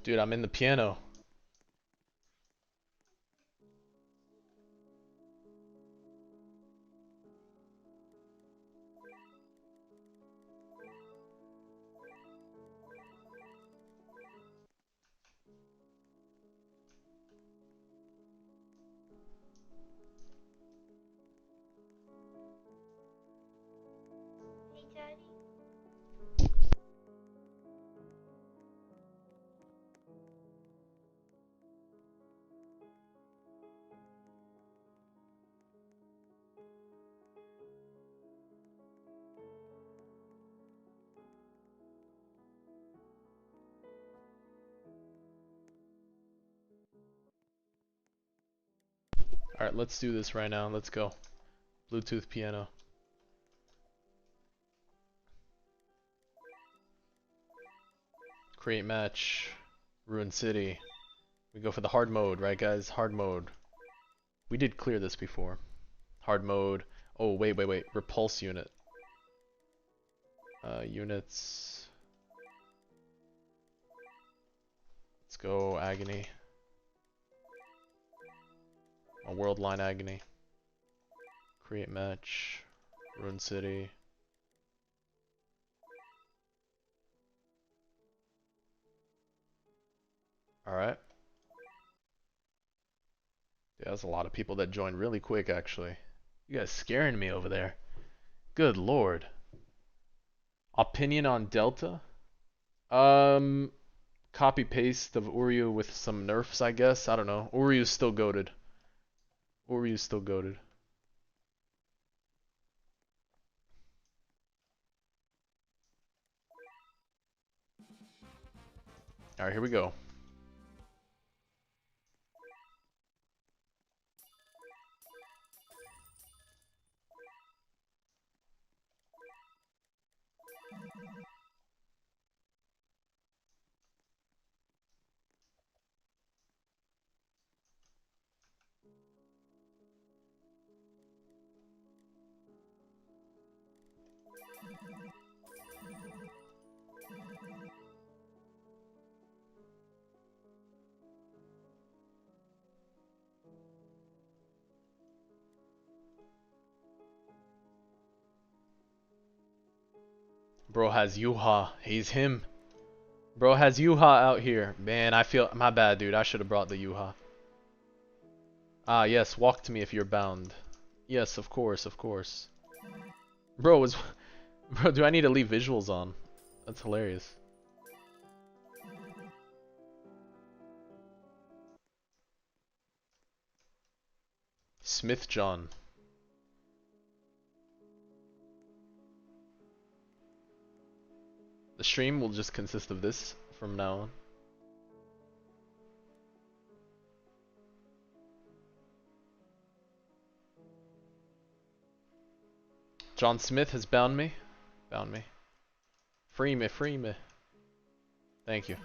Dude, I'm in the piano. Hey, Daddy. Alright, let's do this right now. Let's go. Bluetooth piano. Create match. Ruin City. We go for the hard mode, right guys? Hard mode. We did clear this before. Hard mode. Oh, wait. Repulse unit. Units. Let's go Agony. A world line Agony. Create match. Ruin City. Alright. Yeah, there's a lot of people that joined really quick actually. You guys scaring me over there. Good lord. Opinion on Delta? Copy paste of Uryu with some nerfs, I guess. I don't know. Uryu's still goated. Uryu's still goated. Alright, here we go. Bro has Yuha. He's him. Bro has Yuha out here. Man, I feel... My bad, dude. I should have brought the Yuha. Ah, yes. Walk to me if you're bound. Yes, of course, of course. Bro, is... Bro, do I need to leave visuals on? That's hilarious. Smith John. The stream will just consist of this from now on. John Smith has bound me. Bound me. Free me, free me. Thank you.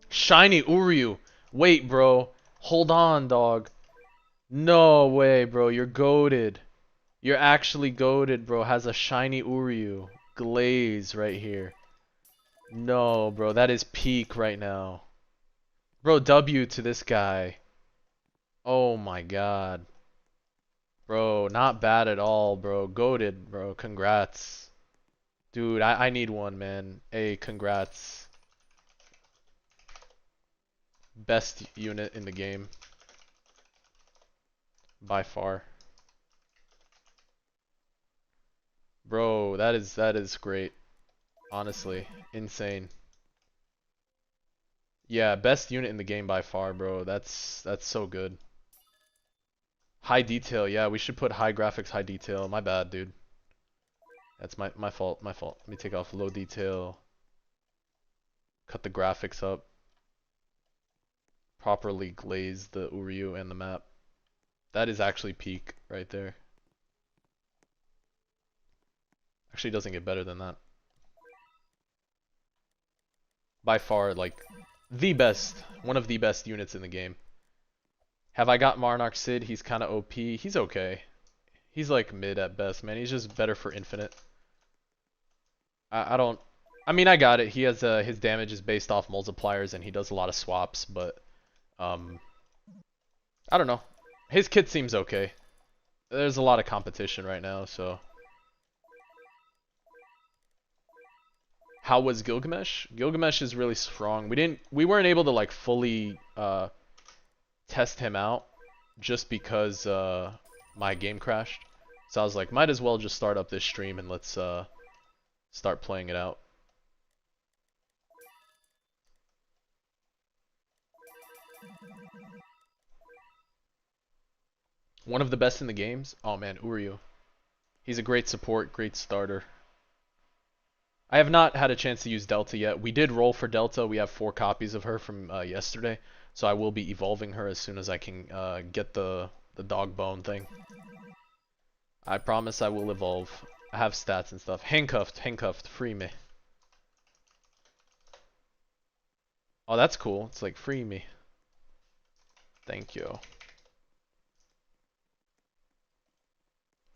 Shiny Uryu. Wait, bro. Hold on, dog. No way, bro. You're goated. You're actually goated, bro. Has a shiny Uryu. Glaze right here. No, bro. That is peak right now. Bro, W to this guy. Oh my god. Bro, not bad at all, bro. Goated, bro. Congrats. Dude, I need one, man. Hey, congrats. Best unit in the game. By far. Bro, that is great. Honestly, insane. Yeah, best unit in the game by far, bro. That's so good. High detail, yeah, we should put high graphics, high detail. My bad, dude. That's my fault, my fault. Let me take off low detail. Cut the graphics up. Properly glaze the Uryu and the map. That is actually peak right there. Actually doesn't get better than that. By far, like, the best. One of the best units in the game. Have I got Marnarch Sid? He's kind of OP. He's okay. He's like mid at best, man. He's just better for infinite. I don't. I mean, I got it. He has his damage is based off multipliers, and he does a lot of swaps. But um, I don't know. His kit seems okay. There's a lot of competition right now, so. How was Gilgamesh? Gilgamesh is really strong. We weren't able to like fully test him out just because my game crashed. So I was like, might as well just start up this stream and let's start playing it out. One of the best in the games? Oh man, Uryu. He's a great support, great starter. I have not had a chance to use Delta yet. We did roll for Delta. We have 4 copies of her from yesterday. So I will be evolving her as soon as I can get the dog bone thing. I promise I will evolve. I have stats and stuff. Handcuffed, free me. Oh, that's cool. It's like, free me. Thank you.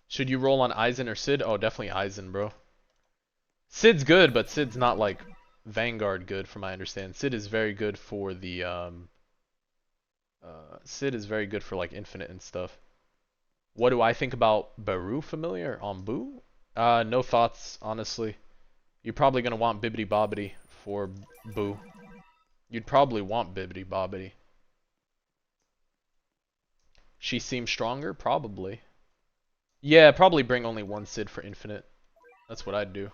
Should you roll on Aizen or Sid? Oh, definitely Aizen, bro. Sid's good, but Sid's not like Vanguard good from my understanding. Sid is very good for the Sid is very good for like infinite and stuff. What do I think about Baru familiar on Boo? No thoughts, honestly. You're probably gonna want Bibbidi Bobbidi for Boo. You'd probably want Bibbidi Bobbidi. She seems stronger? Probably. Yeah, probably bring only one Sid for infinite. That's what I'd do.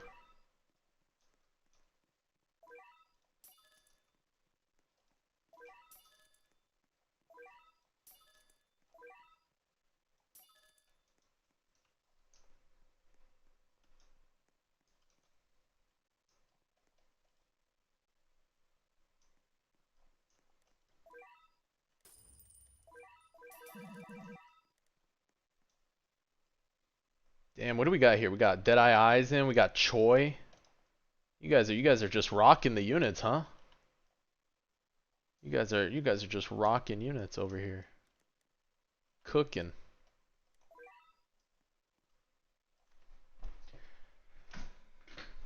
Damn, what do we got here? We got Deadeye Eyes in, we got Choi. You guys are just rocking the units, huh? You guys are just rocking units over here. Cooking.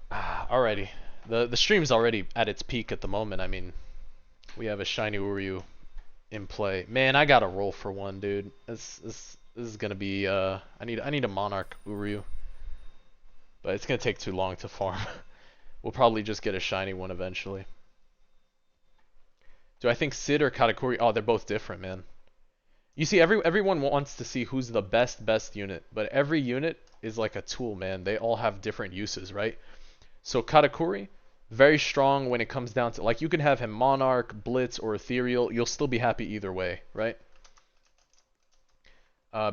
Alrighty. The stream's already at its peak at the moment. I mean, we have a shiny Uryu in play. Man, I gotta roll for one, dude. This is gonna be I need a Monarch Uryu. But it's gonna take too long to farm. We'll probably just get a shiny one eventually. Do I think Sid or Katakuri? Oh, they're both different, man. You see, everyone wants to see who's the best unit, but every unit is like a tool, man. They all have different uses, right? So Katakuri, very strong when it comes down to, like, you can have him Monarch, Blitz, or Ethereal. You'll still be happy either way, right?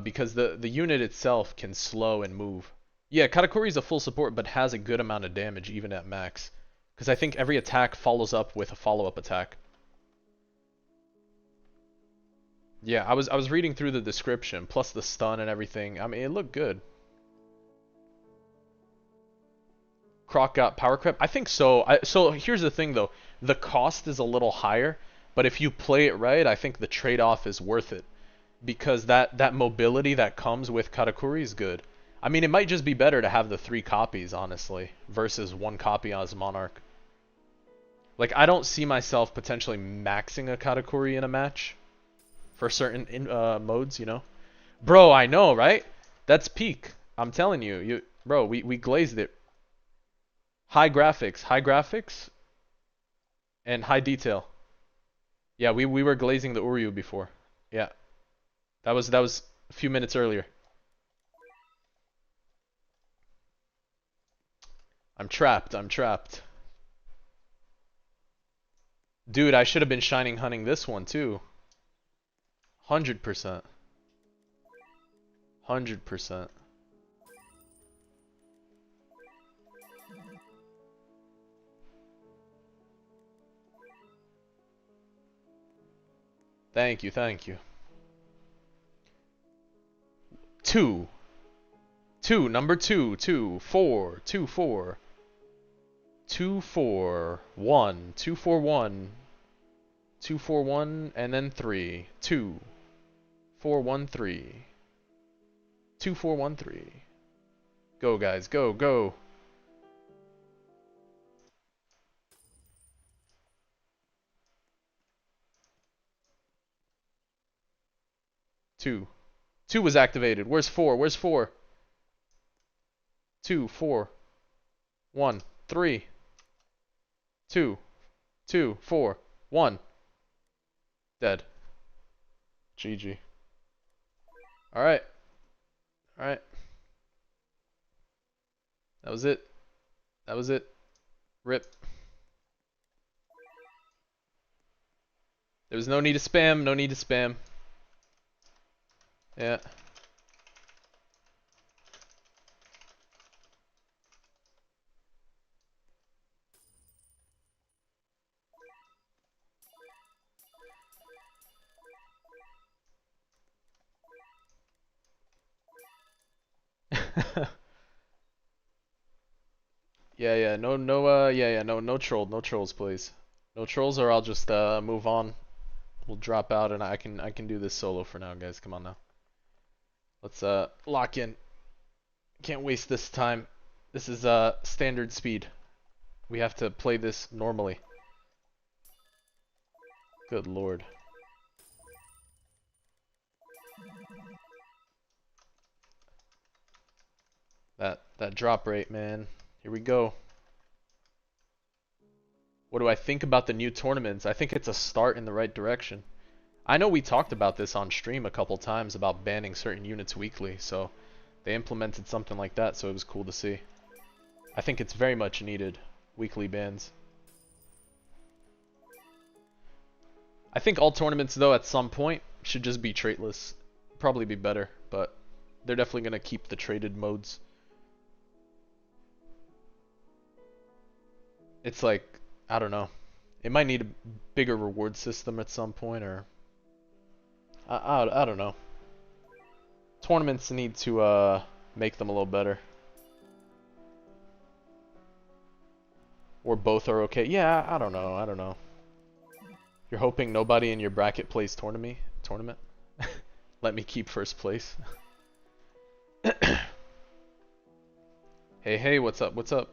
Because the unit itself can slow and move. Yeah, Katakuri is a full support, but has a good amount of damage even at max. Because I think every attack follows up with a follow-up attack. Yeah, I was reading through the description, plus the stun and everything. I mean, it looked good. Croc got power creep? I think so. So here's the thing though. The cost is a little higher, but if you play it right, I think the trade-off is worth it. Because that mobility that comes with Katakuri is good. I mean, it might just be better to have the 3 copies, honestly, versus 1 copy as Monarch. Like, I don't see myself potentially maxing a Katakuri in a match. For certain modes, you know? Bro, I know, right? That's peak. I'm telling you. Bro, we glazed it. High graphics, and high detail. Yeah, we were glazing the Uryu before. Yeah. That was a few minutes earlier. I'm trapped. Dude, I should have been shining hunting this one too. 100%. 100%. Thank you. 2. 2, number 2, 2, 4, 2, 4. 2, 4, 1, 2, 4, 1. 2, 4, 1, and then 3. 2, 4, 1, 3. 2413. Go, guys. Go, go. Two. Two was activated. Where's four? Where's four? Two, four, one, three, two, two, four, one. Dead. GG. Alright. Alright. That was it. That was it. RIP. There was no need to spam. No need to spam. Yeah. Yeah, no trolls, please. No trolls, or I'll just move on. We'll drop out, and I can do this solo for now, guys. Come on now. Let's lock in. Can't waste this time. This is standard speed. We have to play this normally. Good lord. That drop rate, man. Here we go. What do I think about the new tournaments? I think it's a start in the right direction. I know we talked about this on stream a couple times about banning certain units weekly, so they implemented something like that, so it was cool to see. I think it's very much needed, weekly bans. I think all tournaments, though, at some point, should just be traitless. Probably be better, but they're definitely going to keep the traded modes. It's like, I don't know. It might need a bigger reward system at some point, or I don't know. Tournaments need to make them a little better. Or both are okay. Yeah, I don't know. I don't know. You're hoping nobody in your bracket plays tournament? Let me keep first place. Hey, what's up? What's up?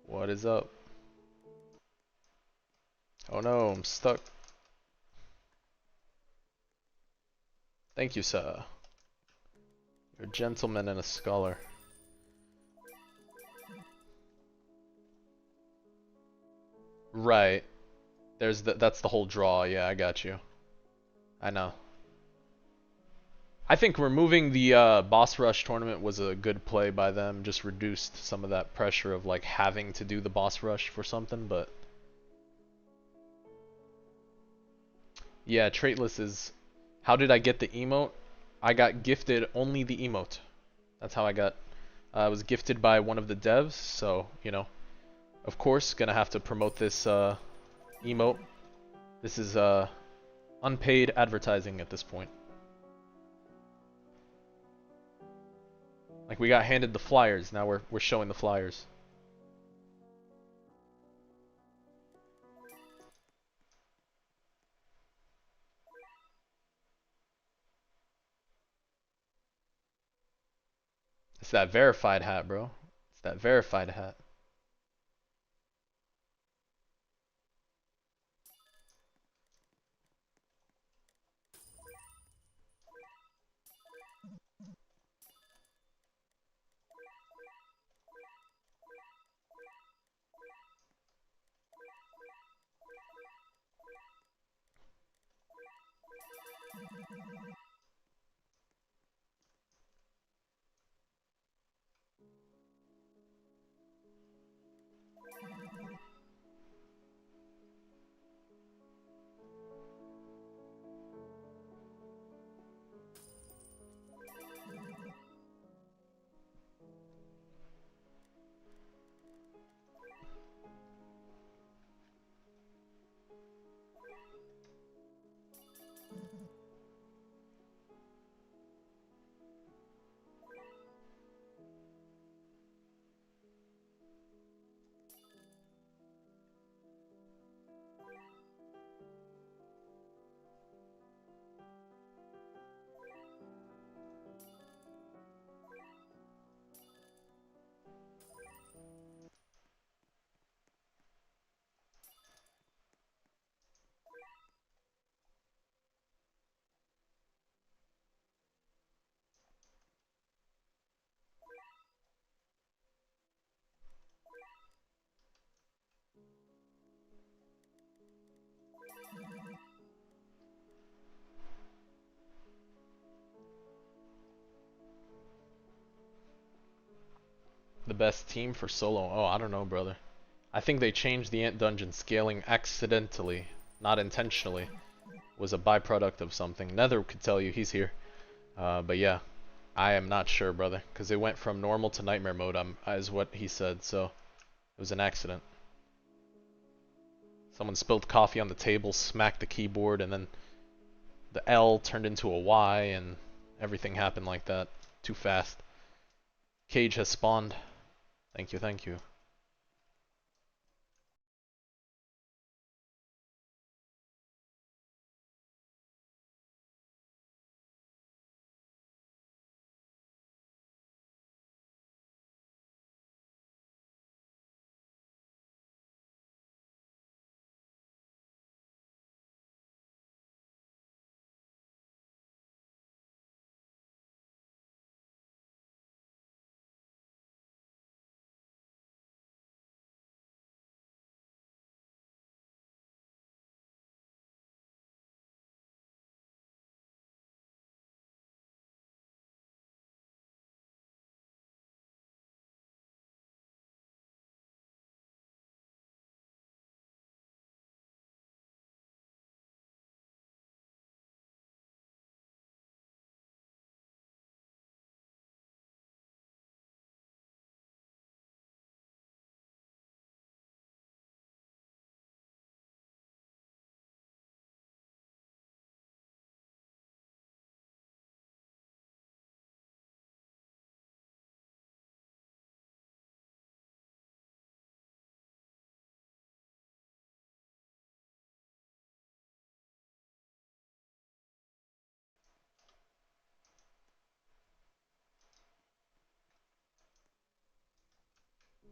What is up? Oh no, I'm stuck. Thank you, sir. You're a gentleman and a scholar. Right. That's the whole draw. Yeah, I got you. I know. I think removing the boss rush tournament was a good play by them. Just reduced some of that pressure of like having to do the boss rush for something, but yeah, traitless is... How did I get the emote? I got gifted only the emote. That's how I got... I was gifted by one of the devs, so, you know. Of course, gonna have to promote this emote. This is unpaid advertising at this point. Like, we got handed the flyers, now we're showing the flyers. It's that verified hat, bro. It's that verified hat. The best team for solo. Oh, I don't know, brother. I think they changed the Ant Dungeon scaling accidentally, not intentionally. Was a byproduct of something. Nether could tell you, he's here. But yeah, I am not sure, brother, because it went from normal to nightmare mode, is what he said, so it was an accident. Someone spilled coffee on the table, smacked the keyboard, and then the L turned into a Y, and everything happened like that. Too fast. Cage has spawned. Thank you, thank you.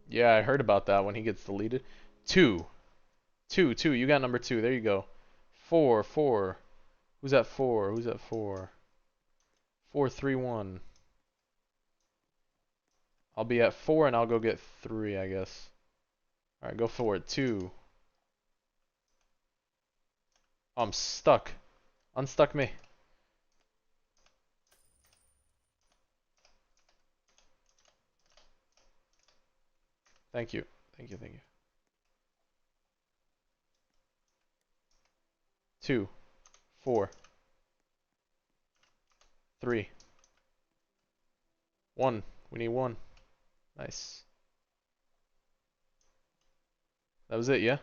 Yeah, I heard about that when he gets deleted. Two. Two. You got number two. There you go. Four. Who's at four? Who's at four? 4-3-1. I'll be at four and I'll go get three, I guess. Alright, go for it. Two. Oh, I'm stuck. Unstuck me. Thank you. Thank you. Two. 4. 3. 1. We need 1. Nice. That was it, yeah?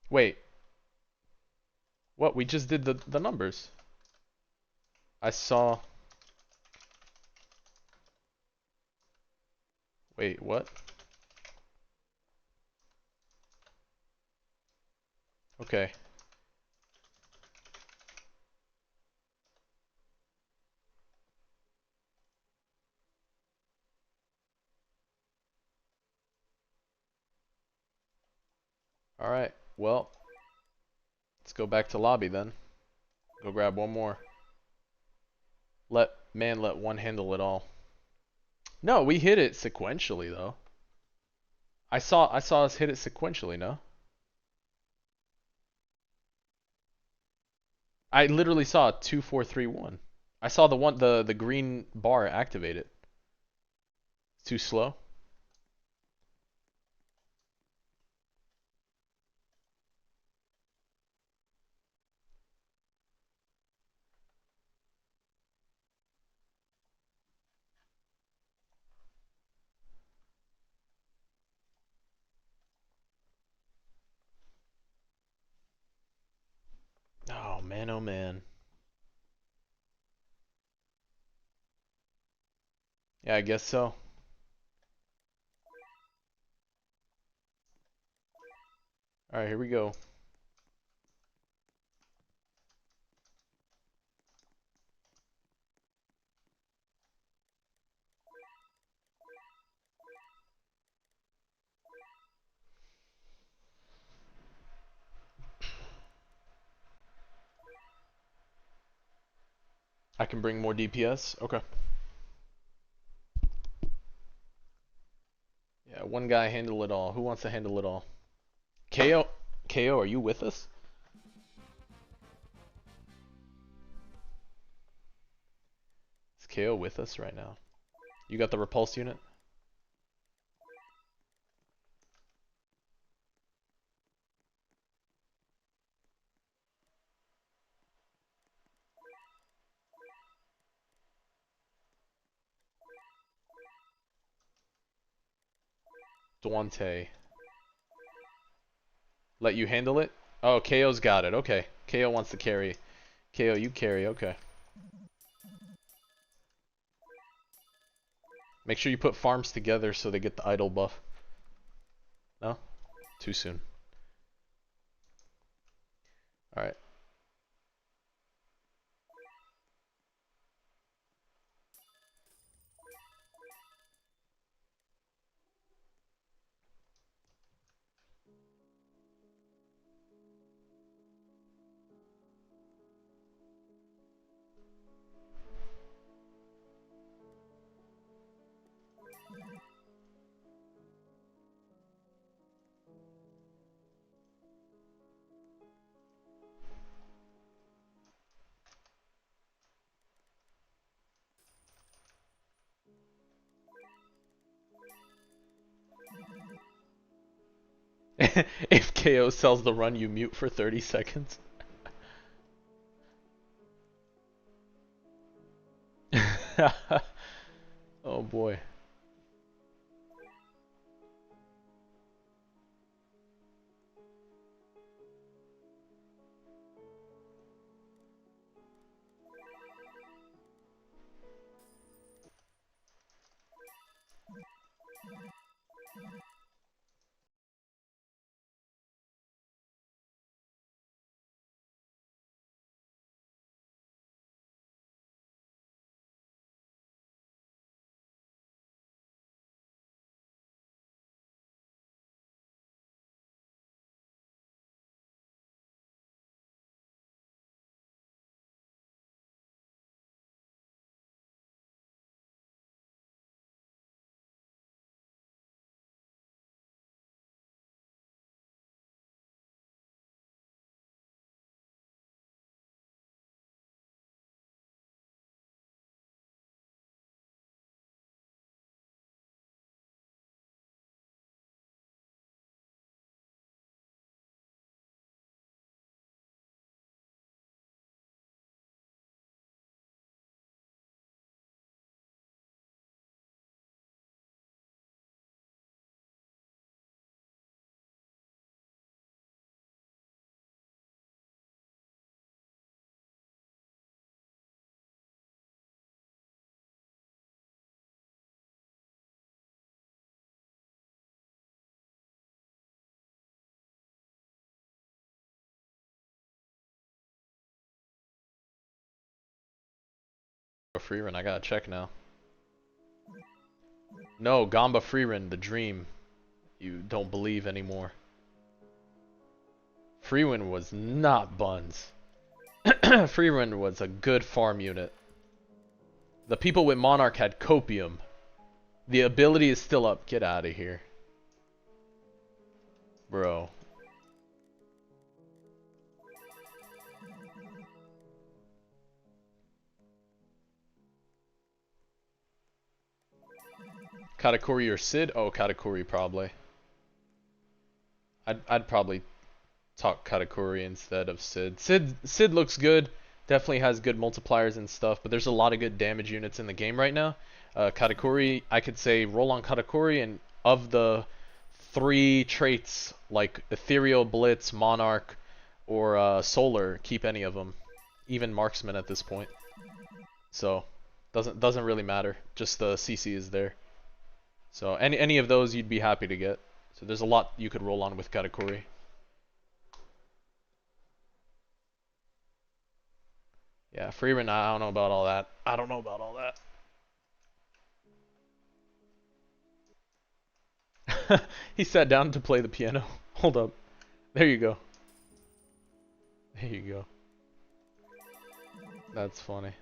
Wait. What? We just did the numbers. I saw... Wait, what? Okay. Alright. Well, let's go back to lobby then. Go grab one more. Let one handle it all. No, we hit it sequentially though. I saw us hit it sequentially, no? I literally saw 2-4-3-1. I saw the green bar activate it. Too slow? Oh man, oh man. Yeah, I guess so. Alright, here we go. I can bring more DPS? Okay. Yeah, one guy handle it all. Who wants to handle it all? KO, KO, are you with us? Is KO with us right now. You got the repulse unit? Duante. Let you handle it? Oh, KO's got it. Okay. KO wants to carry. KO, you carry. Okay. Make sure you put farms together so they get the idle buff. No? Too soon. Alright. If KO sells the run, you mute for 30 seconds. Oh boy. Free run, I gotta check now. No, Gamba free run, the dream. You don't believe anymore. Free run was not buns. Free run was a good farm unit. The people with Monarch had copium. The ability is still up. Get out of here. Bro. Katakuri or Sid? Oh, Katakuri probably. I'd probably talk Katakuri instead of Sid. Sid looks good. Definitely has good multipliers and stuff, but there's a lot of good damage units in the game right now. Katakuri, I could say roll on Katakuri, and of the 3 traits like Ethereal, Blitz, Monarch, or Solar, keep any of them. Even Marksman at this point. So doesn't really matter. Just the CC is there. So any of those you'd be happy to get. So there's a lot you could roll on with Katakuri. Yeah, Freeman, I don't know about all that. I don't know about all that. He sat down to play the piano. Hold up. There you go. There you go. That's funny.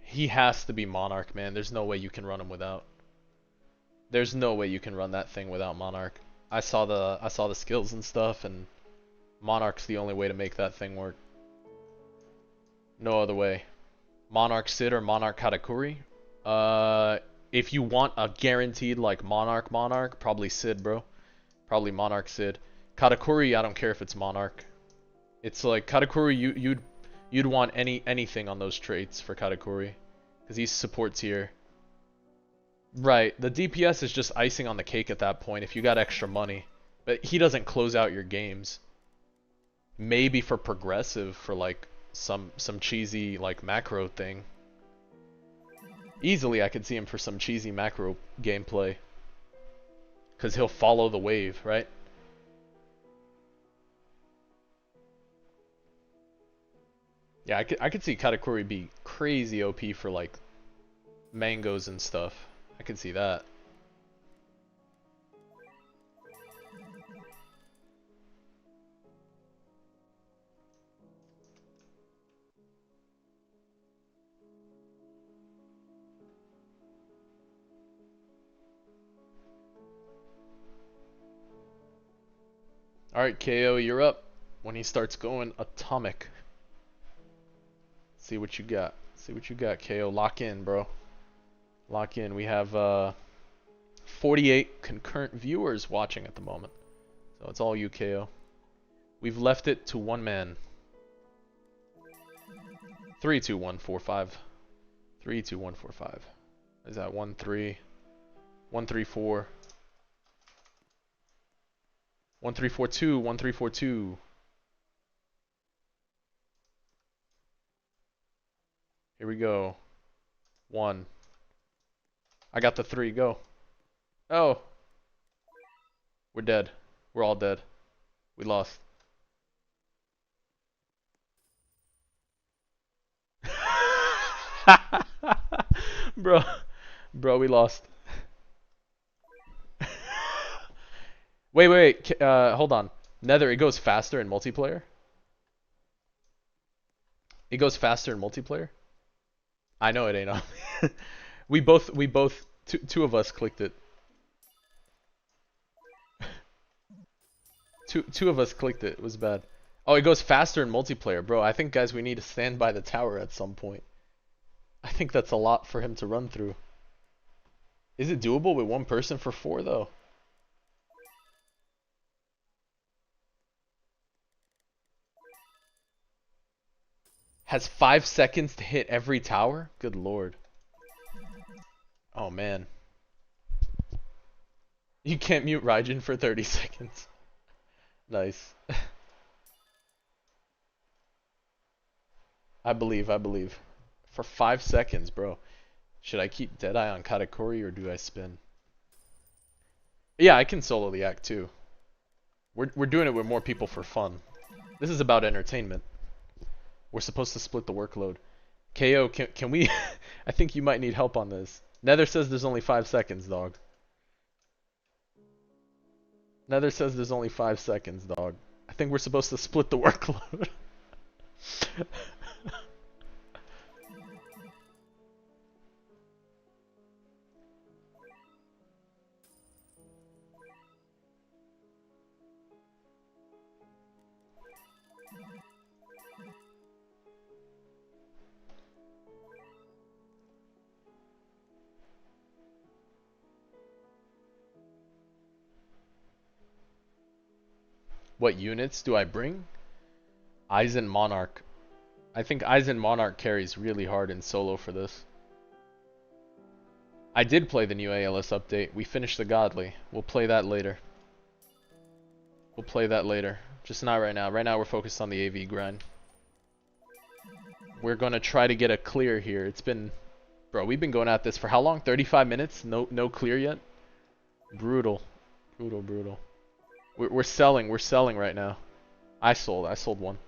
He has to be Monarch, man. There's no way you can run him without. There's no way you can run that thing without Monarch. I saw the skills and stuff, and Monarch's the only way to make that thing work. No other way. Monarch Sid or Monarch Katakuri? If you want a guaranteed like Monarch, probably Sid, bro. Probably Monarch Sid. Katakuri, I don't care if it's Monarch. It's like Katakuri, you'd want anything on those traits for Katakuri, because he supports here. Right, the DPS is just icing on the cake at that point if you got extra money, but he doesn't close out your games. Maybe for progressive, for like some cheesy like macro thing. Easily I could see him for some cheesy macro gameplay. Cause he'll follow the wave, right? Yeah, I could see Katakuri be crazy OP for like mangoes and stuff. I could see that. Alright, KO, you're up. When he starts going atomic. See what you got. See what you got, KO. Lock in, bro. Lock in. We have 48 concurrent viewers watching at the moment. So it's all you, KO. We've left it to one man. 3, 2, 1, 4, 5. 3, 2, 1, 4, 5. Is that 1, 3? 1, 3, 4. 1, 3, 4, 2. 1, 3, 4, 2. Here we go. 1. I got the 3. Go. Oh. We're dead. We're all dead. We lost. Bro. Bro, we lost. Wait. Hold on. Nether, it goes faster in multiplayer? It goes faster in multiplayer? I know it ain't on. we both, two of us clicked it. Two of us clicked it. It was bad. Oh, it goes faster in multiplayer, bro. I think, guys, we need to stand by the tower at some point. I think that's a lot for him to run through. Is it doable with one person for 4, though? Has 5 seconds to hit every tower? Good lord. Oh, man. You can't mute Raijin for 30 seconds. Nice. I believe. For 5 seconds, bro. Should I keep Deadeye on Katakuri or do I spin? Yeah, I can solo the act too. We're doing it with more people for fun. This is about entertainment. We're supposed to split the workload. KO, can we... I think you might need help on this. Nether says there's only 5 seconds, dog. Nether says there's only 5 seconds, dog. I think we're supposed to split the workload. What units do I bring? Eisen Monarch. I think Eisen Monarch carries really hard in solo for this. I did play the new ALS update. We finished the Godly. We'll play that later. Just not right now. Right now we're focused on the AV grind. We're gonna try to get a clear here. It's been... Bro, we've been going at this for how long? 35 minutes? No clear yet? Brutal. Brutal. We're selling right now. I sold one.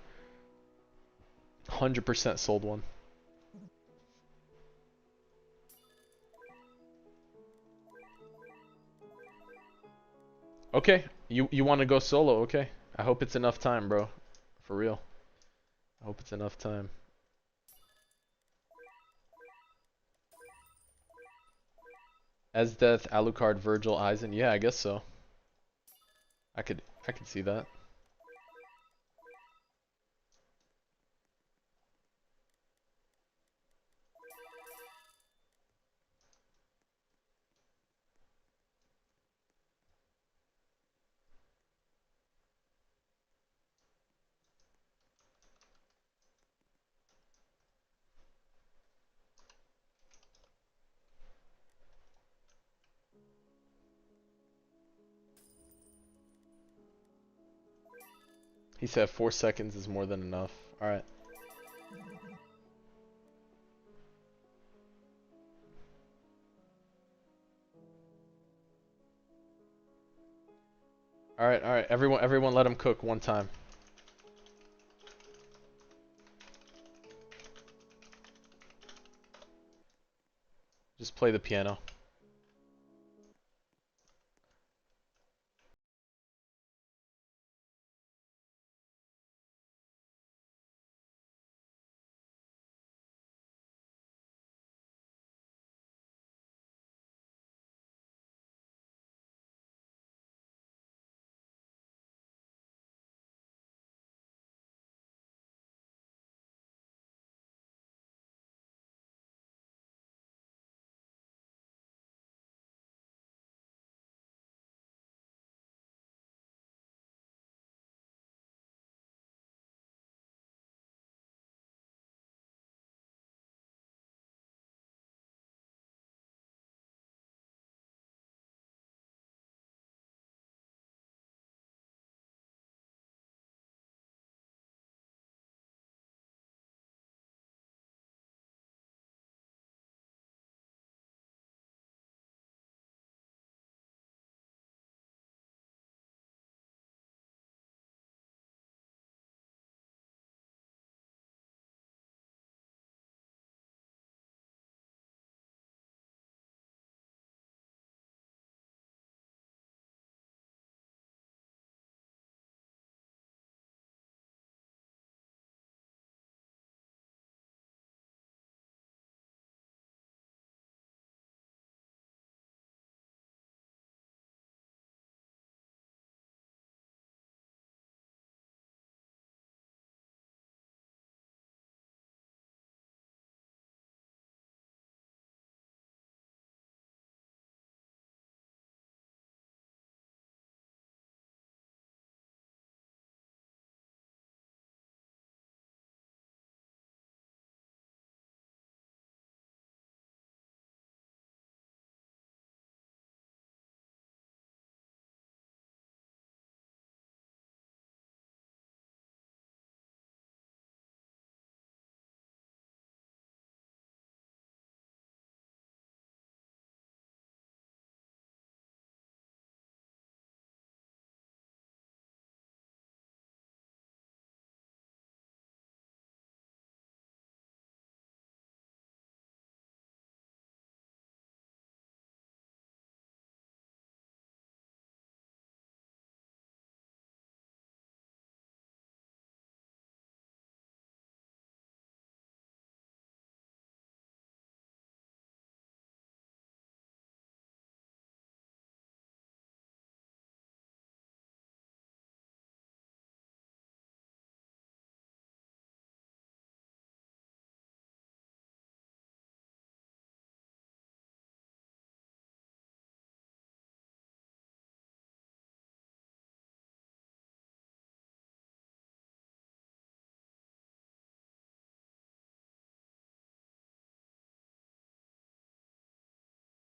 100% sold one. Okay, you want to go solo? Okay. I hope it's enough time, bro. For real. I hope it's enough time. Esdeath, Alucard, Virgil, Eisen. Yeah, I guess so. I could see that. He said 4 seconds is more than enough. Alright. Alright, alright. Everyone let him cook one time. Just play the piano.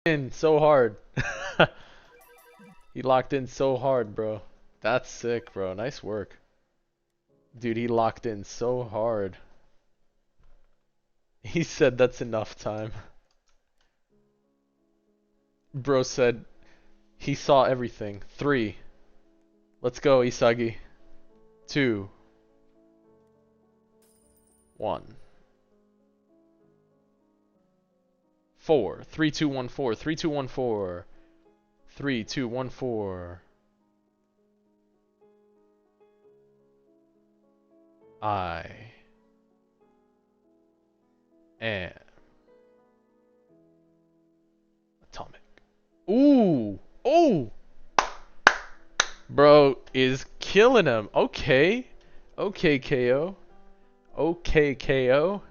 In so hard. He locked in so hard, bro. That's sick, bro. Nice work. Dude, he locked in so hard. He said that's enough time. Bro said he saw everything. 3. Let's go, Isagi. 2. 1. 4. 3, 2, 1, 4. 3, 2, 1, 4. 3, 2, 1, 4. I am atomic. Ooh! Oh! Bro is killing him. Okay. Okay, KO. Okay, KO.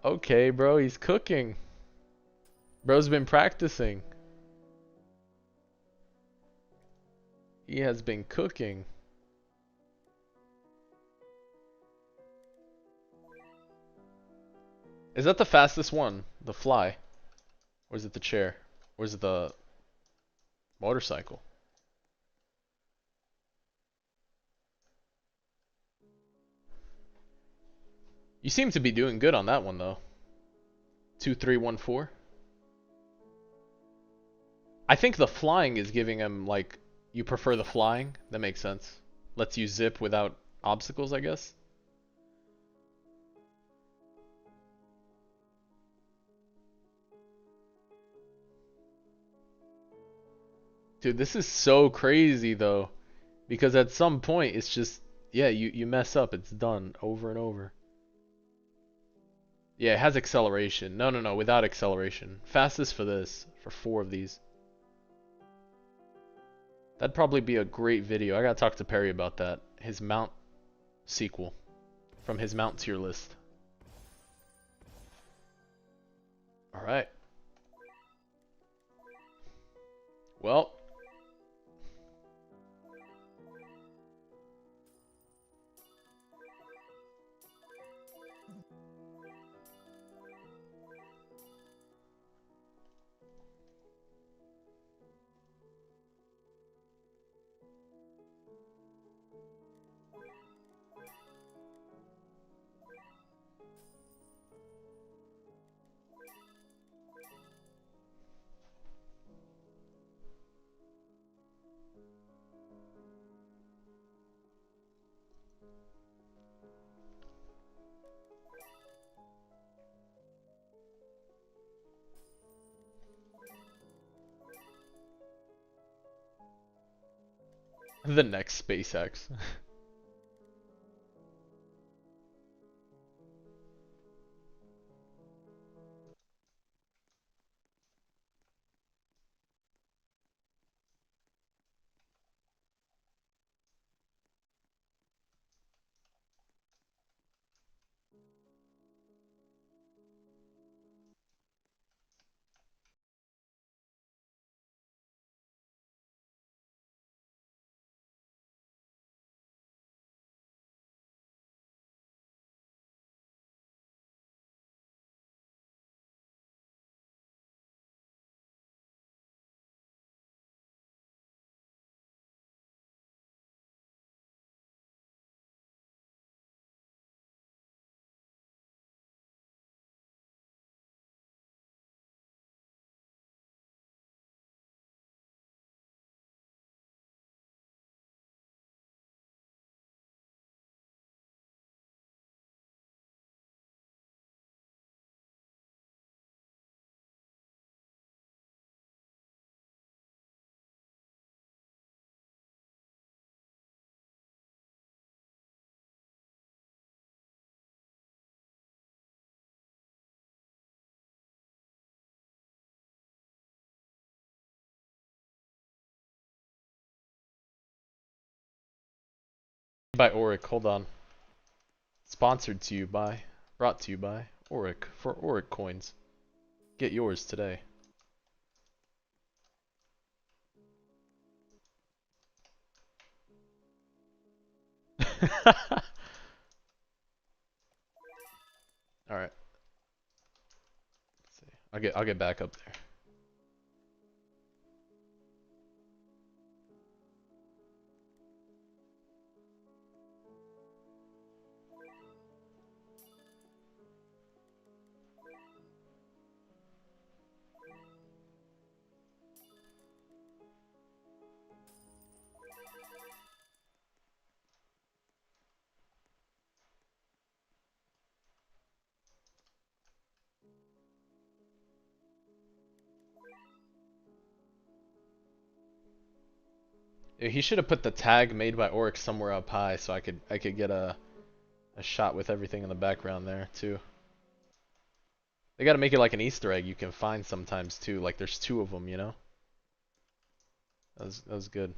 Okay, bro, he's cooking. Bro's been practicing. He has been cooking. Is that the fastest one? The fly? Or is it the chair? Or is it the motorcycle? You seem to be doing good on that one though. 2314. I think the flying is giving him like you prefer the flying. That makes sense. Lets you zip without obstacles, I guess. Dude, this is so crazy though, because at some point it's just yeah, you mess up, it's done over and over. Yeah, it has acceleration. No, no, no, without acceleration. Fastest for this, for 4 of these. That'd probably be a great video. I gotta talk to Perry about that. His mount sequel from his mount tier list. All right. Well, the next SpaceX. By Auric, hold on. Sponsored to you by, brought to you by Auric for Auric coins. Get yours today. All right. Let's see. I'll get back up there. Yeah, he should have put the tag made by Auric somewhere up high so I could get a shot with everything in the background there too. They gotta make it like an Easter egg you can find sometimes too. Like there's 2 of them, you know? That was good.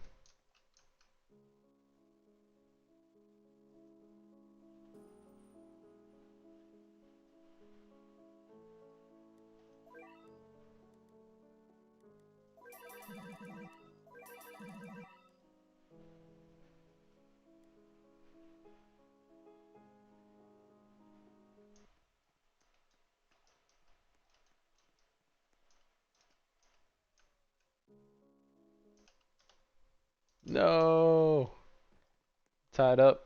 No. Tied up.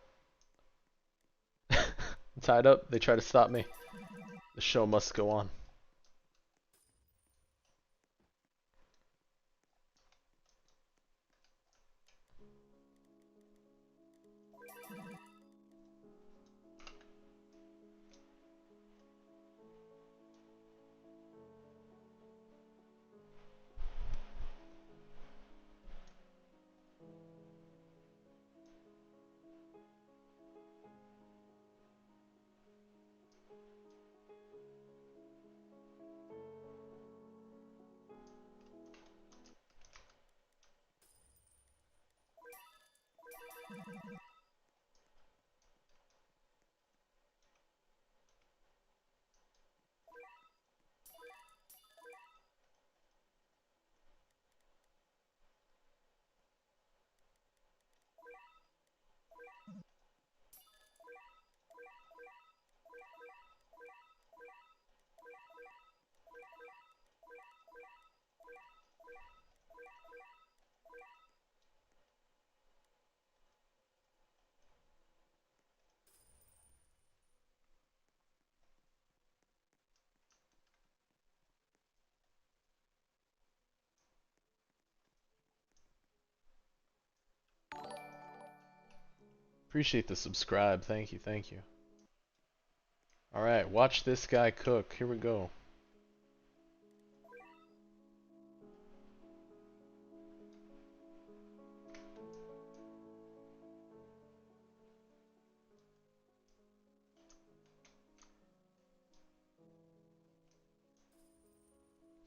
tied up. They try to stop me. The show must go on. Appreciate the subscribe. Thank you, thank you. Alright, watch this guy cook. Here we go.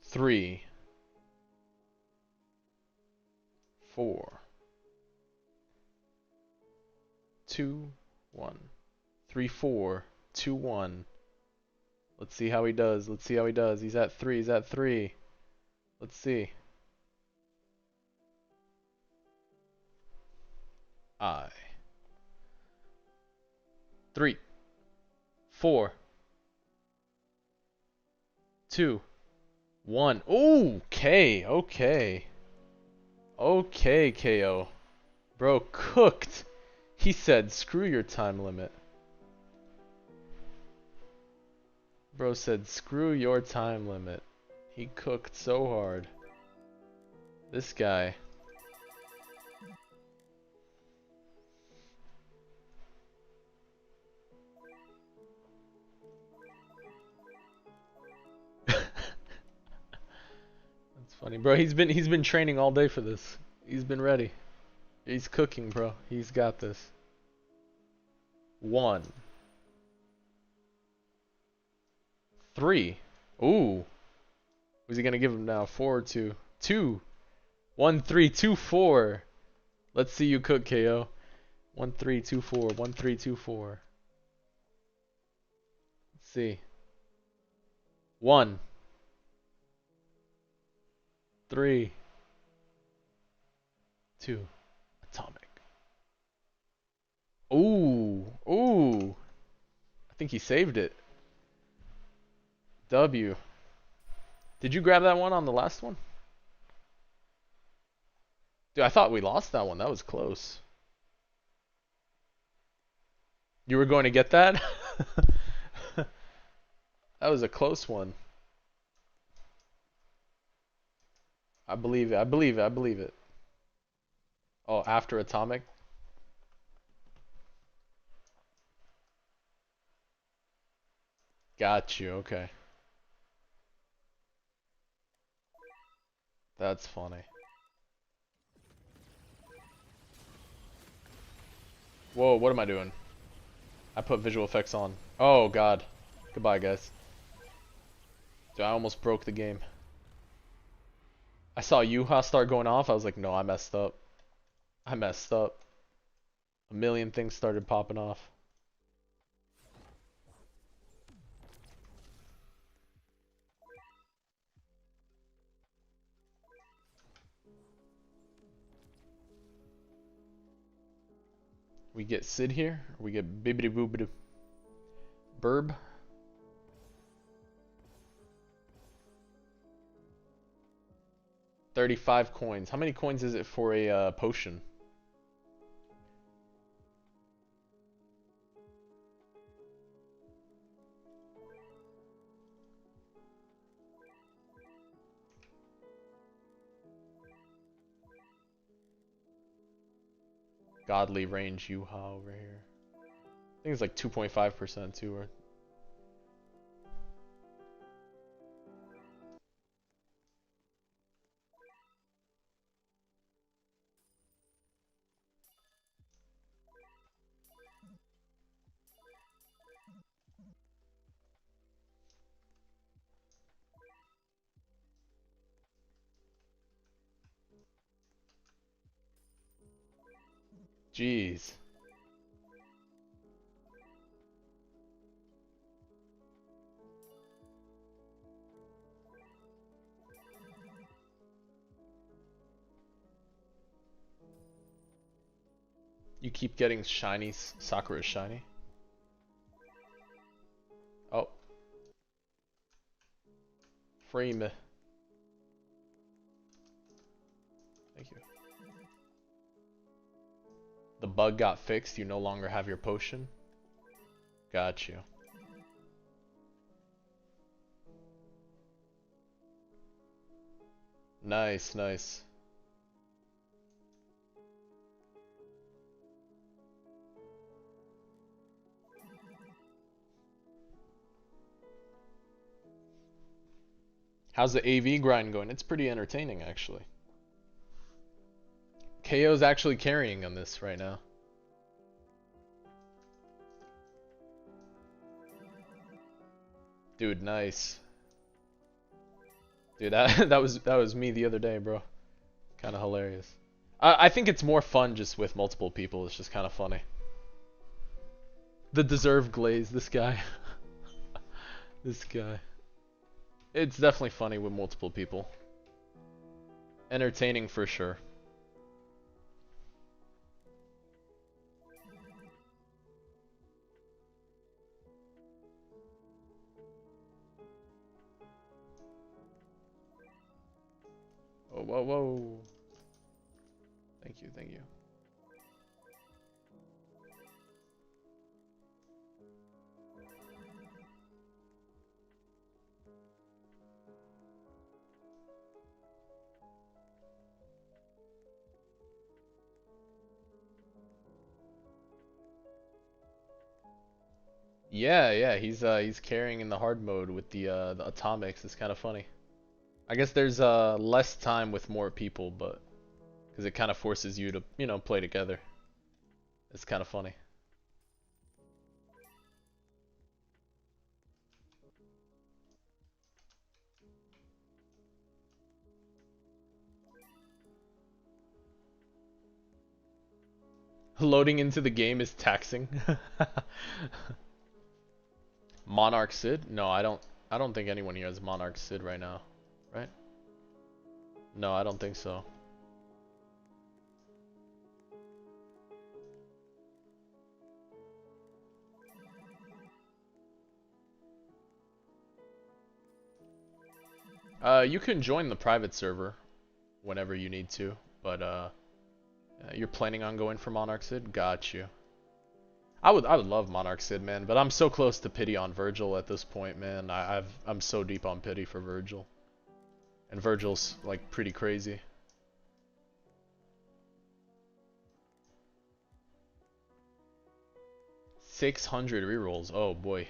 Three, 4, 2, 1. 3, 4, 2, 1. Let's see how he does. Let's see how he does. He's at 3. He's at 3. Let's see. I. 3, 4, 2, 1. Ooh, K. Okay. Okay, KO. Bro, cooked. He said, screw your time limit. Bro said, screw your time limit. He cooked so hard. This guy. That's funny, bro. He's been training all day for this. He's been ready. He's cooking, bro. He's got this. 1, 3. Ooh. Who's he gonna give him now? 4 or 2? 2. 1, 3, 2, 4. Let's see you cook, KO. 1, 3, 2, 4. 1, 3, 2, 4. Let's see. 1, 3, 2. Atomic. Ooh. Ooh. I think he saved it. W. Did you grab that one on the last one? Dude, I thought we lost that one. That was close. You were going to get that? That was a close one. I believe it. I believe it. I believe it. Oh, after Atomic? Got you. Okay. That's funny. Whoa, what am I doing? I put visual effects on. Oh, God. Goodbye, guys. Dude, I almost broke the game. I saw Yuha start going off. I was like, no, I messed up. I messed up. A million things started popping off. We get Sid here. Or we get Bibbidi Boobidi Burb. $35 coins. How many coins is it for a potion? Godly range Yuha over here. I think it's like 2.5% too. Or jeez. You keep getting shiny. Sakura is shiny. Oh, frame. Thank you. The bug got fixed. You no longer have your potion. Got you. Nice, nice. How's the AV grind going? It's pretty entertaining, actually. KO's actually carrying on this right now. Dude, nice. Dude, that was me the other day, bro. Kind of hilarious. I think it's more fun just with multiple people. It's just kind of funny. The deserved glaze, this guy. This guy. It's definitely funny with multiple people. Entertaining for sure. Oh, whoa, whoa. Thank you, thank you. Yeah, he's carrying in the hard mode with the atomics. It's kind of funny. I guess there's less time with more people, but because it kind of forces you to, play together. It's kind of funny. Loading into the game is taxing. Monarch Sid? No, I don't think anyone here has Monarch Sid right now. Right? No, I don't think so. You can join the private server whenever you need to, but you're planning on going for Monarch Sid? Got you. I would love Monarch Sid, man, but I'm so close to pity on Virgil at this point, man. I'm so deep on pity for Virgil. And Virgil's like pretty crazy. 600 rerolls. Oh boy.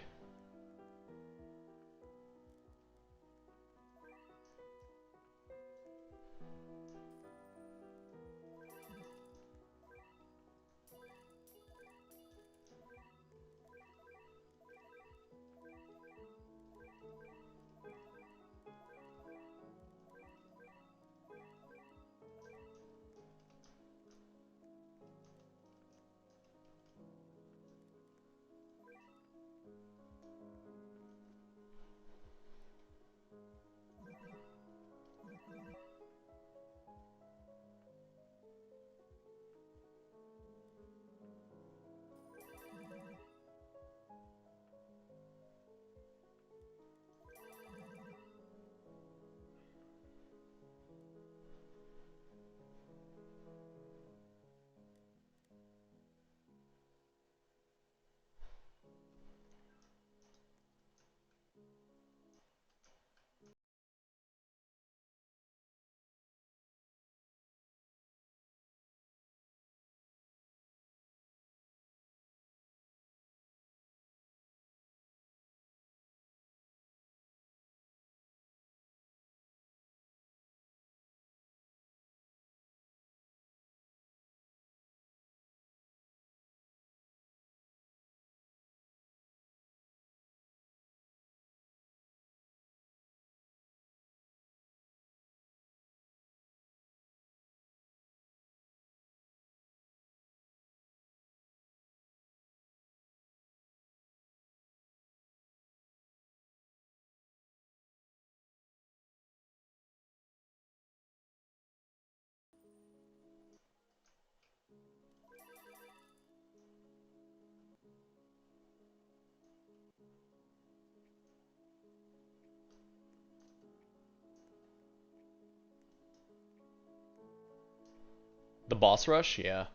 The boss rush, yeah.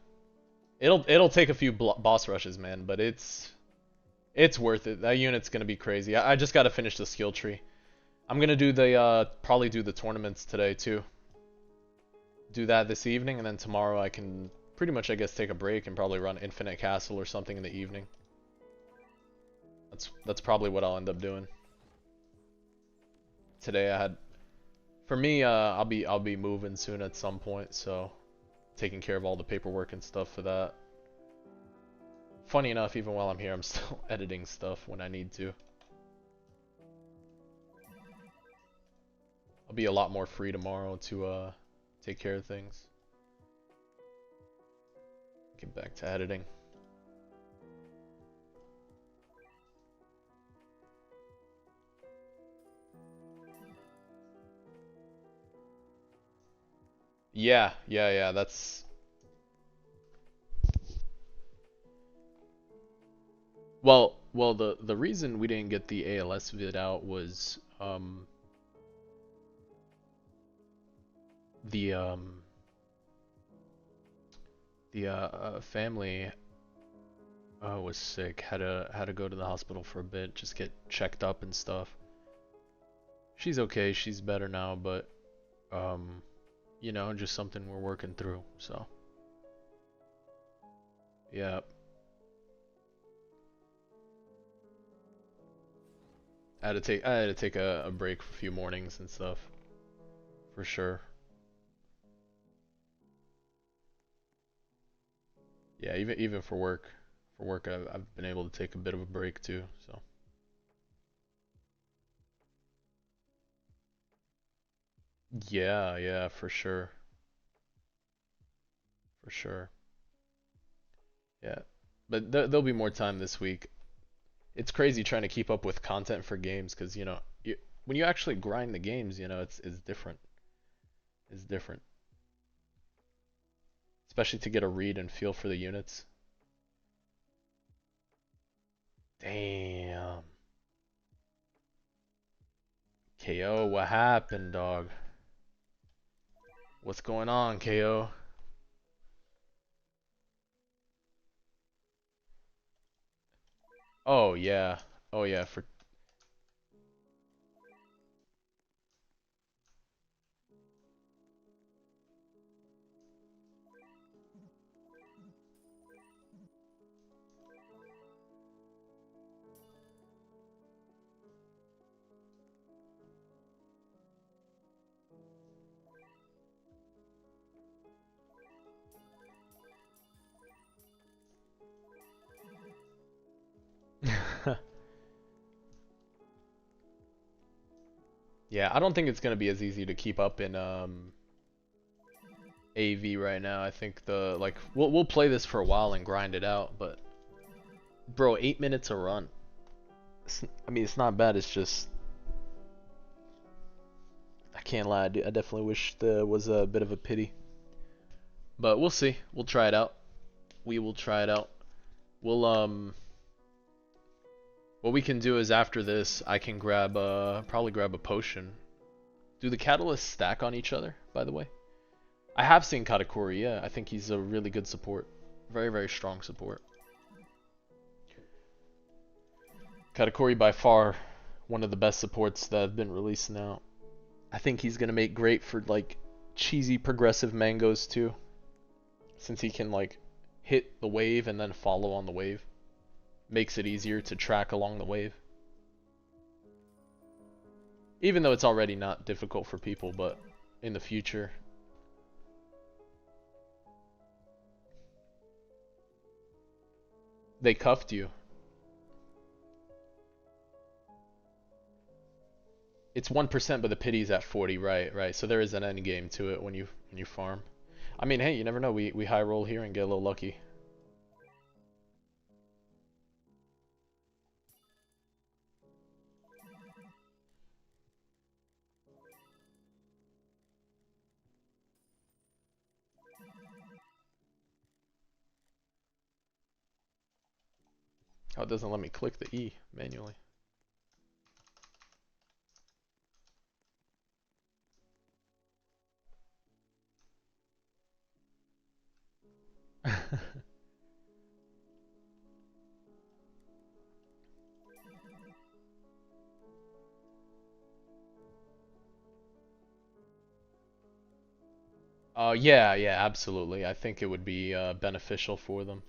It'll take a few boss rushes, man, but it's worth it. That unit's gonna be crazy. I just gotta finish the skill tree. I'm gonna do the probably do the tournaments today too. Do that this evening, and then tomorrow I can pretty much, I guess, take a break and probably run Infinite Castle or something in the evening. That's probably what I'll end up doing. Today I had, for me, I'll be moving soon at some point, so taking care of all the paperwork and stuff for that. Funny enough, even while I'm here, I'm still editing stuff when I need to. I'll be a lot more free tomorrow to take care of things. Get back to editing. Yeah, that's... Well, the reason we didn't get the ALS vid out was, the, family, was sick, had to go to the hospital for a bit, just get checked up and stuff. She's okay, she's better now, but, you know, just something we're working through, so. Yeah. I had to take a break for a few mornings and stuff, for sure. Yeah, even for work, I've been able to take a bit of a break too. So yeah, for sure, for sure. Yeah, but there'll be more time this week. It's crazy trying to keep up with content for games because when you actually grind the games, it's different. It's different, especially to get a read and feel for the units. Damn. KO, what happened, dog? What's going on, KO? Oh yeah. Oh yeah, for Yeah, I don't think it's gonna be as easy to keep up in AV right now. I think we'll play this for a while and grind it out, but bro, 8 minutes a run. I mean, it's not bad. It's just I can't lie. I definitely wish there was a bit of a pity, but we'll see. We'll try it out. We will try it out. We'll what we can do is after this, I can probably grab a potion. Do the catalysts stack on each other, by the way? I have seen Katakuri, yeah. I think he's a really good support. Very, very strong support. Katakuri by far one of the best supports that have been released now. I think he's gonna make great for like cheesy progressive mangoes too. Since he can like hit the wave and then follow on the wave. Makes it easier to track along the wave. Even though it's already not difficult for people, but in the future. They cuffed you. It's 1%, but the pity's at 40, right. So there is an end game to it when you farm. I mean, hey, you never know. We high roll here and get a little lucky. Oh, it doesn't let me click the E manually. Yeah, yeah, absolutely. I think it would be beneficial for them.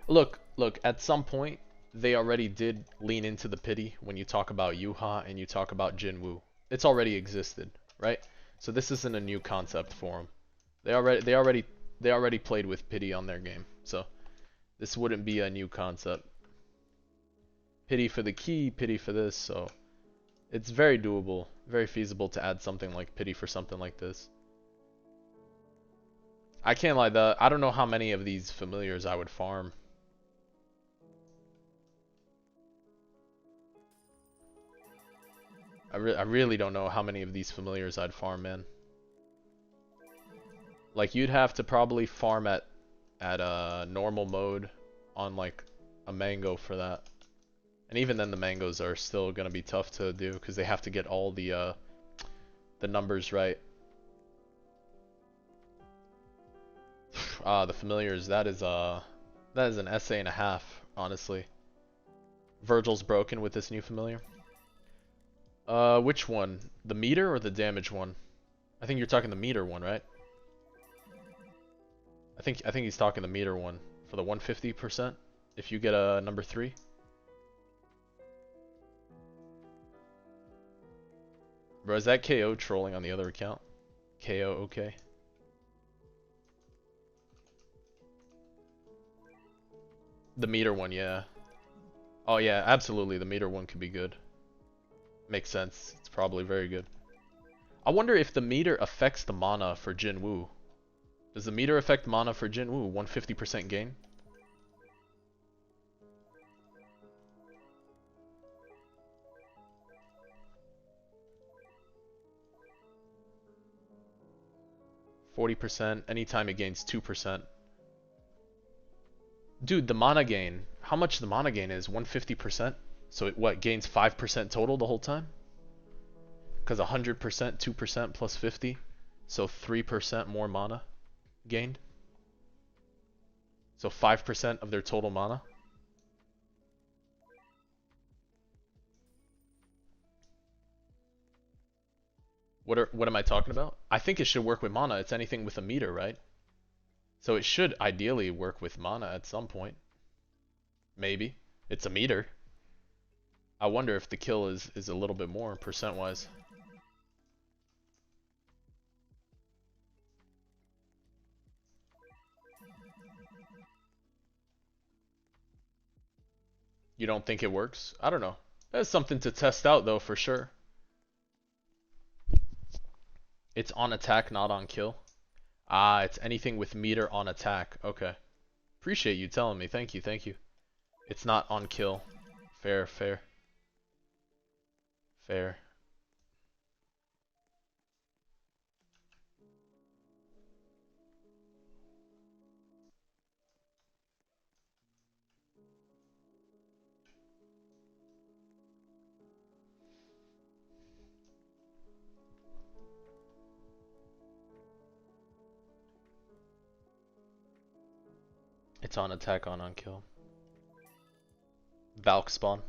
Look, at some point, they already did lean into the pity when you talk about Yuha and you talk about Jinwoo. It's already existed, right? So this isn't a new concept for them. They already played with pity on their game. So this wouldn't be a new concept. Pity for the key, pity for this, so it's very doable, very feasible to add something like pity for something like this. I can't lie, I don't know how many of these familiars I would farm. I really don't know how many of these familiars I'd farm, man. Like you'd have to probably farm at a normal mode on like a mango for that. And even then the mangoes are still gonna be tough to do because they have to get all the numbers right. The familiars, that is an essay and a half, honestly. Virgil's broken with this new familiar. Which one? The meter or the damage one? I think you're talking the meter one, right? I think he's talking the meter one for the 150%. If you get a number 3. Bro, is that KO trolling on the other account? KO, okay. The meter one, yeah. Oh yeah, absolutely. The meter one could be good. Makes sense. It's probably very good. I wonder if the meter affects the mana for Jinwoo. Does the meter affect mana for Jinwoo? 150% gain? %40% anytime it gains 2%. Dude, the mana gain. How much the mana gain is? 150%? So it what gains 5% total the whole time? Because 100%, 2% plus 50. So 3% more mana gained. So 5% of their total mana. What am I talking about? I think it should work with mana. It's anything with a meter, right? So it should ideally work with mana at some point. Maybe. It's a meter. I wonder if the kill is a little bit more percent wise. You don't think it works? I don't know. That's something to test out though for sure. It's on attack, not on kill. Ah, it's anything with meter on attack. Okay. Appreciate you telling me. Thank you, thank you. It's not on kill. Fair, fair, fair. It's on attack, on kill. Valk spawn.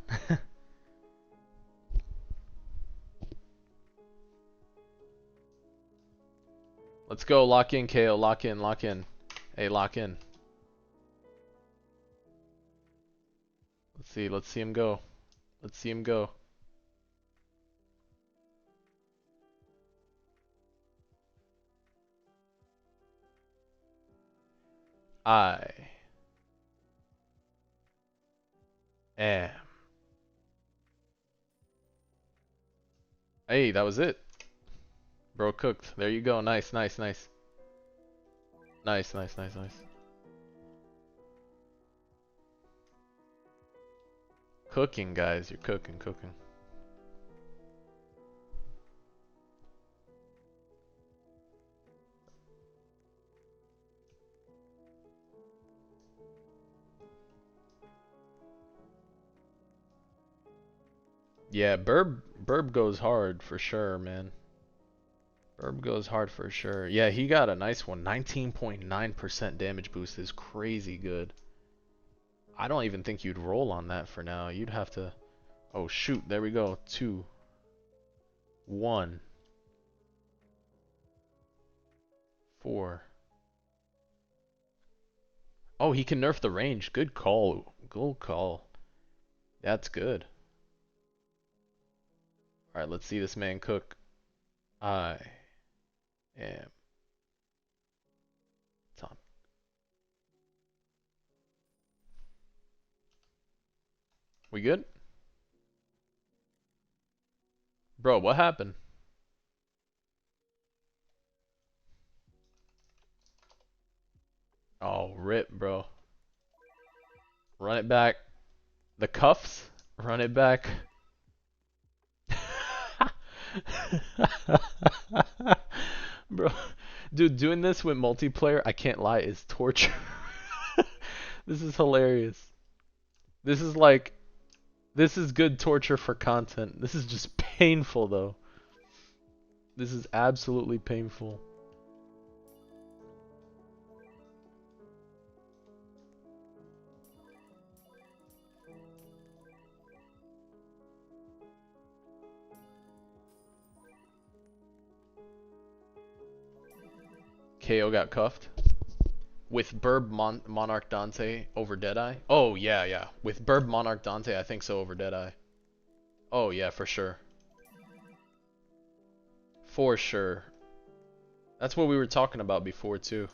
Let's go, lock in, KO, lock in, lock in. Hey, lock in. Let's see him go. Let's see him go. I am. Hey, that was it. Bro cooked. There you go. Nice, nice, nice. Nice, nice, nice, nice. Cooking, guys. You're cooking, cooking. Yeah, Burb goes hard for sure, man. Herb goes hard for sure. Yeah, he got a nice one. 19.9% damage boost is crazy good. I don't even think you'd roll on that for now. You'd have to... Oh, shoot. There we go. 2, 1, 4. Oh, he can nerf the range. Good call. Good call. That's good. Alright, let's see this man cook. I am Tom. We good? Bro, what happened? Oh, rip, bro. Run it back. The cuffs? Run it back. Bro, dude, doing this with multiplayer, I can't lie, is torture. This is hilarious. This is like, this is good torture for content. This is just painful, though. This is absolutely painful. KO got cuffed. With Burb Monarch Dante over Deadeye? Oh, yeah, yeah. With Burb Monarch Dante, I think so over Deadeye. Oh, yeah, for sure. For sure. That's what we were talking about before, too.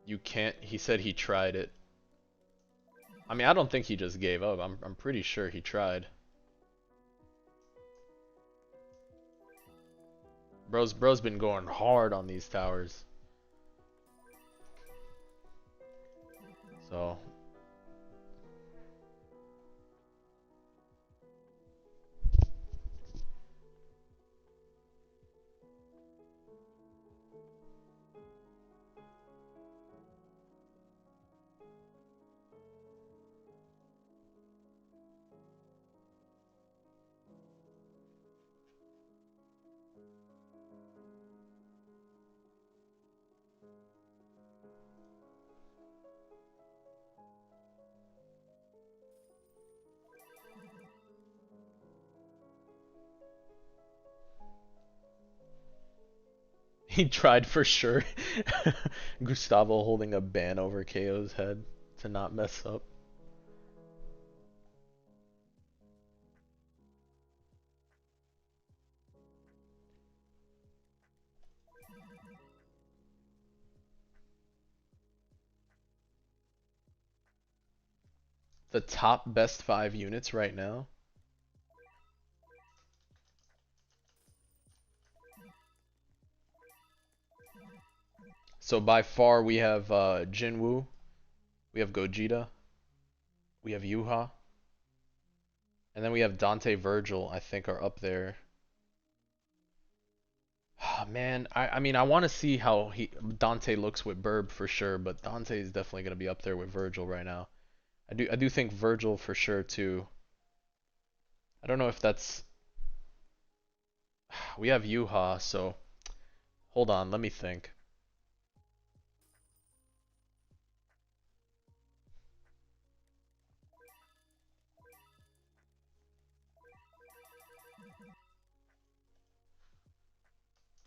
You can't... He said he tried it. I mean, I don't think he just gave up. I'm pretty sure he tried. Bro's been going hard on these towers. So, he tried for sure. Gustavo holding a ban over KO's head to not mess up. The top best 5 units right now. So by far we have Jinwoo, we have Gogeta, we have Yuha, and then we have Dante Virgil, I think are up there. Man, I mean I want to see how Dante looks with Burb for sure, but Dante is definitely going to be up there with Virgil right now. I do think Virgil for sure too. I don't know if that's we have Yuha, so hold on, let me think.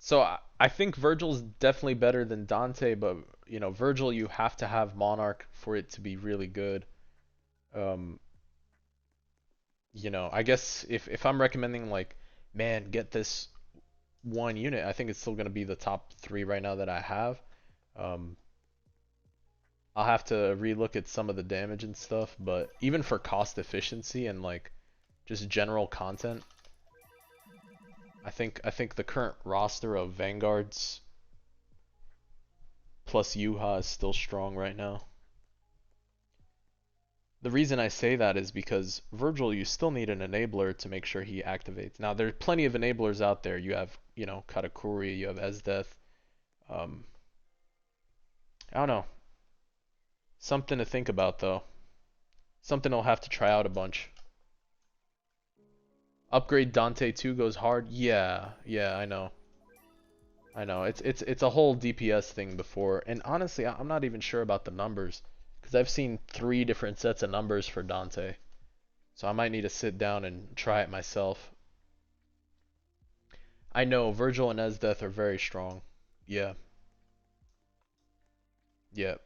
So I think Virgil's definitely better than Dante, but you know, Virgil you have to have Monarch for it to be really good. Um, you know, I guess if I'm recommending like, man, get this one unit, I think it's still gonna be the top 3 right now that I have. Um, I'll have to relook at some of the damage and stuff, but even for cost efficiency and like just general content, I think the current roster of Vanguards plus Yuha is still strong right now. The reason I say that is because Virgil, you still need an enabler to make sure he activates. Now, there's plenty of enablers out there. You have, you know, Katakuri, you have Esdeath. Um, I don't know. Something to think about, though. Something I'll have to try out a bunch. Upgrade Dante 2 goes hard. Yeah, yeah, I know. I know. It's a whole DPS thing before. And honestly, I'm not even sure about the numbers because I've seen 3 different sets of numbers for Dante. So I might need to sit down and try it myself. I know Virgil and Esdeath are very strong. Yeah. Yeah.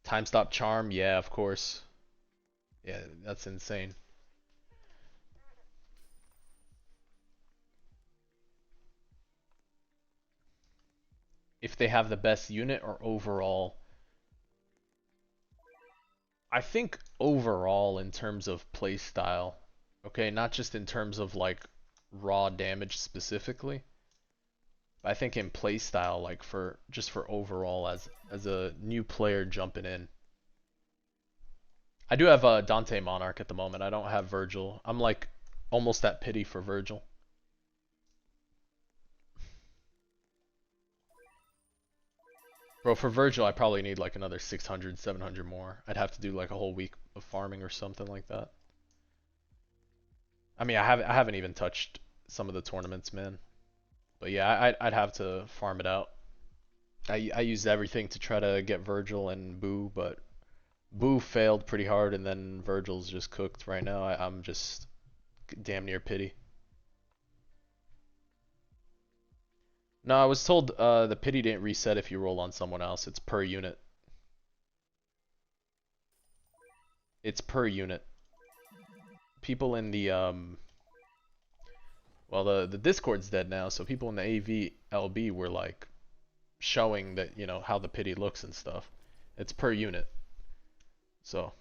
Time stop charm. Yeah, of course. Yeah, that's insane. If they have the best unit or overall, I think overall in terms of play style, okay, not just in terms of like raw damage specifically. I think in play style, like for just for overall as a new player jumping in. I do have Dante Monarch at the moment. I don't have Virgil. I'm like almost at pity for Virgil. Bro, for Virgil, I probably need like another 600, 700 more. I'd have to do like a whole week of farming or something like that. I mean, I haven't even touched some of the tournaments, man. But yeah, I'd have to farm it out. I used everything to try to get Virgil and Boo, but Boo failed pretty hard, and then Virgil's just cooked right now. I'm just damn near pity. No, I was told the pity didn't reset if you roll on someone else. It's per unit. It's per unit. People in the well, the Discord's dead now, so people in the AVLB were like showing that, you know, how the pity looks and stuff. It's per unit. So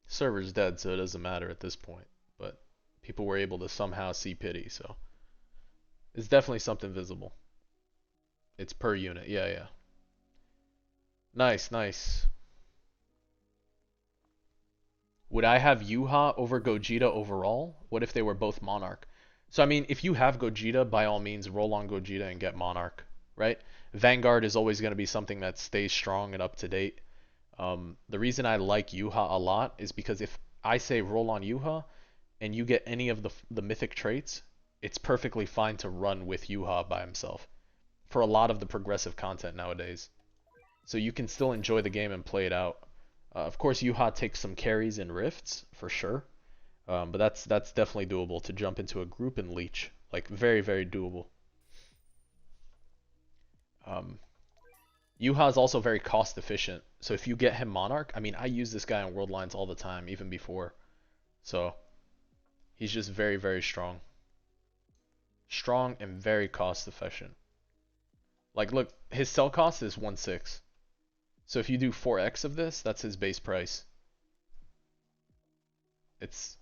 server's dead, so it doesn't matter at this point. But people were able to somehow see pity, so it's definitely something visible. It's per unit. Yeah, yeah. Nice, nice. Would I have Yuha over Gogeta overall? What if they were both Monarch? So I mean, if you have Gogeta, by all means, roll on Gogeta and get Monarch, right? Vanguard is always going to be something that stays strong and up to date. The reason I like Yuha a lot is because if I say roll on Yuha and you get any of the mythic traits, it's perfectly fine to run with Yuha by himself for a lot of the progressive content nowadays. So you can still enjoy the game and play it out. Of course, Yuha takes some carries and rifts for sure, but that's definitely doable to jump into a group and leech. Like very very doable. Um, Yuha is also very cost efficient. So if you get him Monarch, I mean I use this guy on World Lines all the time, even before. So he's just very very strong, strong and very cost efficient. Like look, his sell cost is 1.6. So if you do 4x of this, that's his base price. It's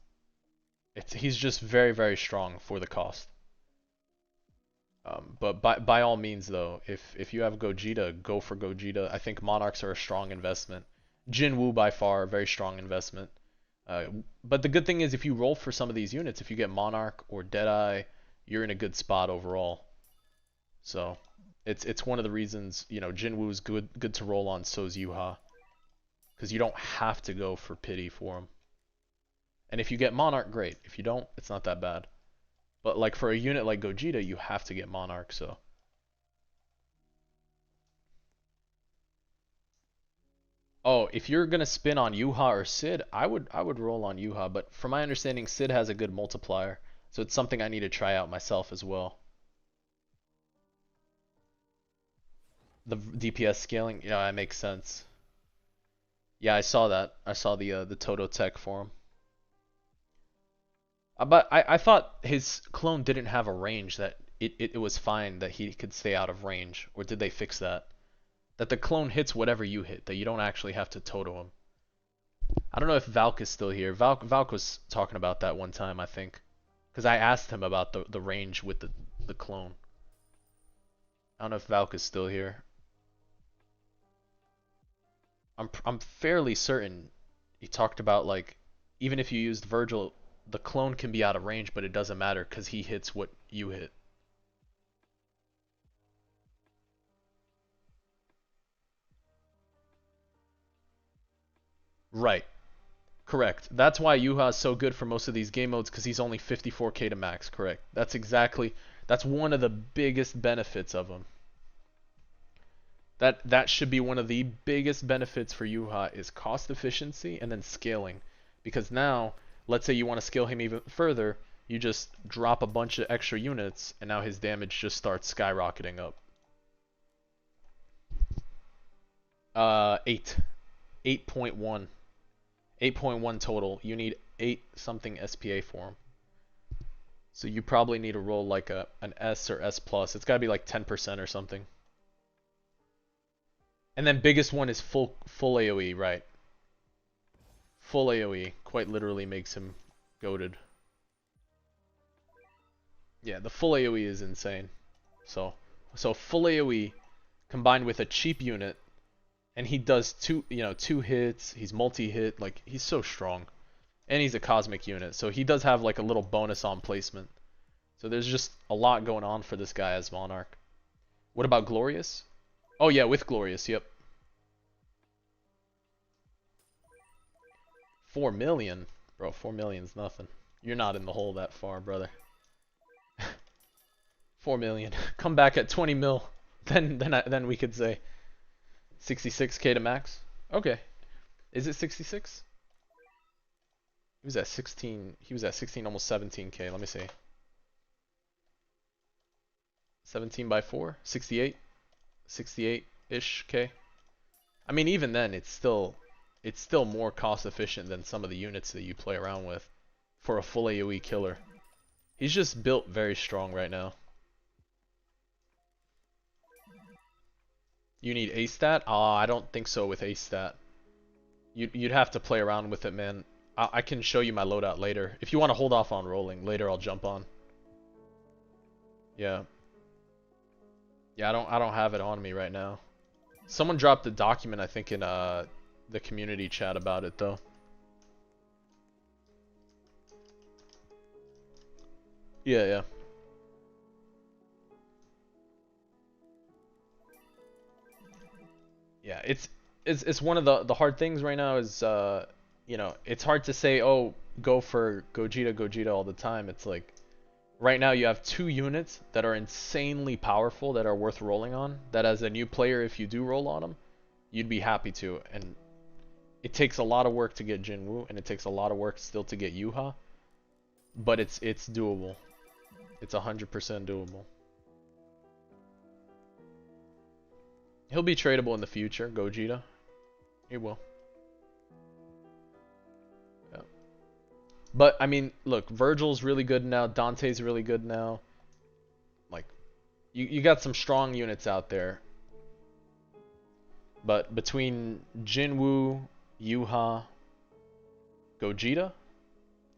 he's just very very strong for the cost. But by all means though, if you have Gogeta, go for Gogeta. I think Monarchs are a strong investment. Jinwoo by far a very strong investment. But the good thing is if you roll for some of these units, if you get Monarch or Deadeye, you're in a good spot overall. So it's one of the reasons, you know, Jinwoo's good to roll on, so's Yuha. Because you don't have to go for pity for him. And if you get Monarch, great. If you don't, it's not that bad. But like for a unit like Gogeta, you have to get Monarch, so. Oh, if you're gonna spin on Yuha or Sid, I would roll on Yuha, but from my understanding, Sid has a good multiplier, so it's something I need to try out myself as well. The DPS scaling, yeah, that makes sense. Yeah, I saw that. I saw the Toto Tech forum. But I thought his clone didn't have a range that it was fine that he could stay out of range, or did they fix that? That the clone hits whatever you hit, that you don't actually have to Toto him. I don't know if Valk is still here. Valk was talking about that one time, I think. Because I asked him about the range with the clone. I don't know if Valk is still here. I'm fairly certain he talked about like even if you used Virgil, the clone can be out of range, but it doesn't matter because he hits what you hit. Right. Correct. That's why Yuha is so good for most of these game modes because he's only 54k to max. Correct. That's one of the biggest benefits of him. That should be one of the biggest benefits for Yuha is cost efficiency and then scaling. Because now, let's say you want to scale him even further, you just drop a bunch of extra units and now his damage just starts skyrocketing up. 8. 8.1. 8.1 total. You need 8 something SPA for him. So you probably need to roll like an S or S plus. It's gotta be like 10% or something. And then biggest one is full AoE, right? Full AoE quite literally makes him goated. Yeah, the full AoE is insane. So full AoE combined with a cheap unit, and he does two hits. He's multi-hit. Like he's so strong, and he's a cosmic unit, so he does have like a little bonus on placement. So there's just a lot going on for this guy as Monarch. What about Glorious? Oh yeah, with Glorious, yep. 4 million? Bro, 4 million's nothing. You're not in the hole that far, brother. 4 million. Come back at 20 mil. Then we could say 66k to max. Okay. Is it 66? He was at 16. He was at 16, almost 17k. Let me see. 17 by 4? 68? 68-ish k? I mean, even then, it's still more cost efficient than some of the units that you play around with for a full AoE killer. He's just built very strong right now. You need A stat? I don't think so with A stat. You'd have to play around with it, man. I can show you my loadout later. If you want to hold off on rolling, later I'll jump on. Yeah. Yeah, I don't have it on me right now. Someone dropped the document, I think, in the community chat about it, though. Yeah, yeah. Yeah, it's one of the hard things right now is it's hard to say, oh, go for Gogeta all the time. It's like right now you have 2 units that are insanely powerful that are worth rolling on, that as a new player, if you do roll on them, you'd be happy to. And it takes a lot of work to get Jinwoo, and it takes a lot of work still to get Yuha, but it's doable. It's 100% doable. He'll be tradable in the future, Gogeta. He will. Yeah. But I mean, look, Virgil's really good now. Dante's really good now. Like, you got some strong units out there. But between Jinwoo, Yuha, Gogeta,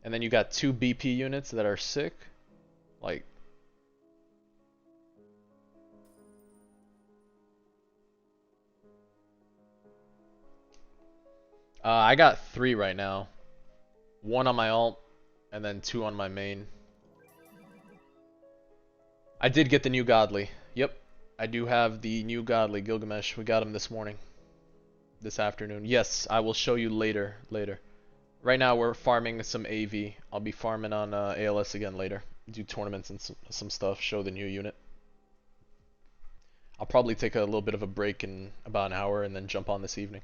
and then you got 2 BP units that are sick. Like, I got 3 right now. 1 on my alt, and then 2 on my main. I did get the new Godly. Yep, I do have the new Godly Gilgamesh. We got him this morning. This afternoon. Yes, I will show you later. Right now we're farming some AV. I'll be farming on ALS again later. Do tournaments and some stuff. Show the new unit. I'll probably take a little bit of a break in about an hour and then jump on this evening.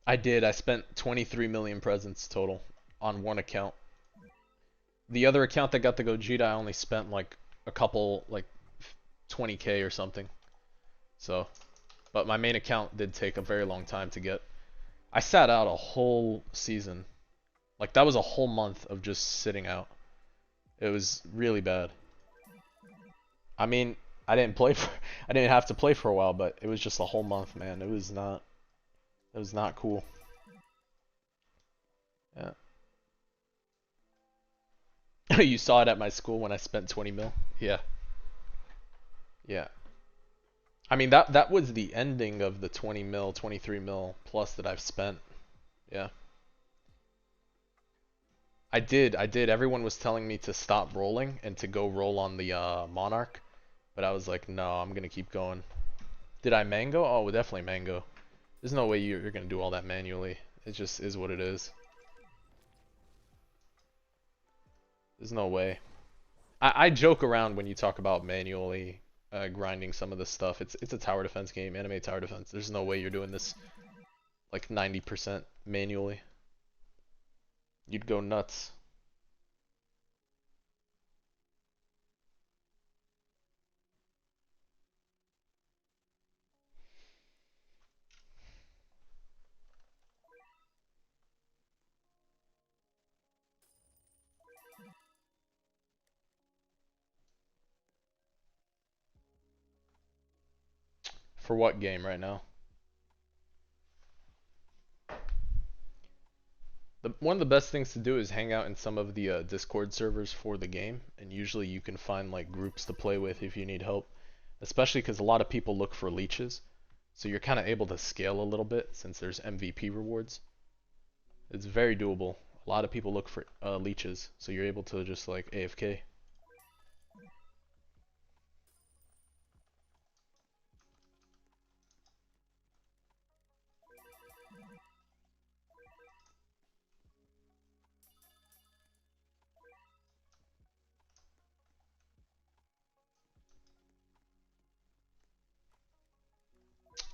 I did. I spent 23 million presents total on one account. The other account that got the Gogeta, I only spent like a couple, like 20k or something. So, but my main account did take a very long time to get. I sat out a whole season. Like that was a whole month of just sitting out. It was really bad. I mean, I didn't play for I didn't have to play for a while, but it was just a whole month, man. It was not cool. Yeah. You saw it at my school when I spent 20 mil? Yeah. Yeah. I mean that was the ending of the 20 mil, 23 mil plus that I've spent. Yeah. I did. Everyone was telling me to stop rolling and to go roll on the Monarch, but I was like, no, I'm gonna keep going. Did I mango? Oh, definitely mango. There's no way you're gonna do all that manually. It just is what it is. There's no way. I joke around when you talk about manually grinding some of this stuff. It's a tower defense game, anime tower defense. There's no way you're doing this like 90% manually. You'd go nuts. For what game right now? One of the best things to do is hang out in some of the Discord servers for the game, and usually you can find like groups to play with if you need help. Especially because a lot of people look for leeches, so you're kind of able to scale a little bit since there's MVP rewards. It's very doable. A lot of people look for leeches, so you're able to just like AFK.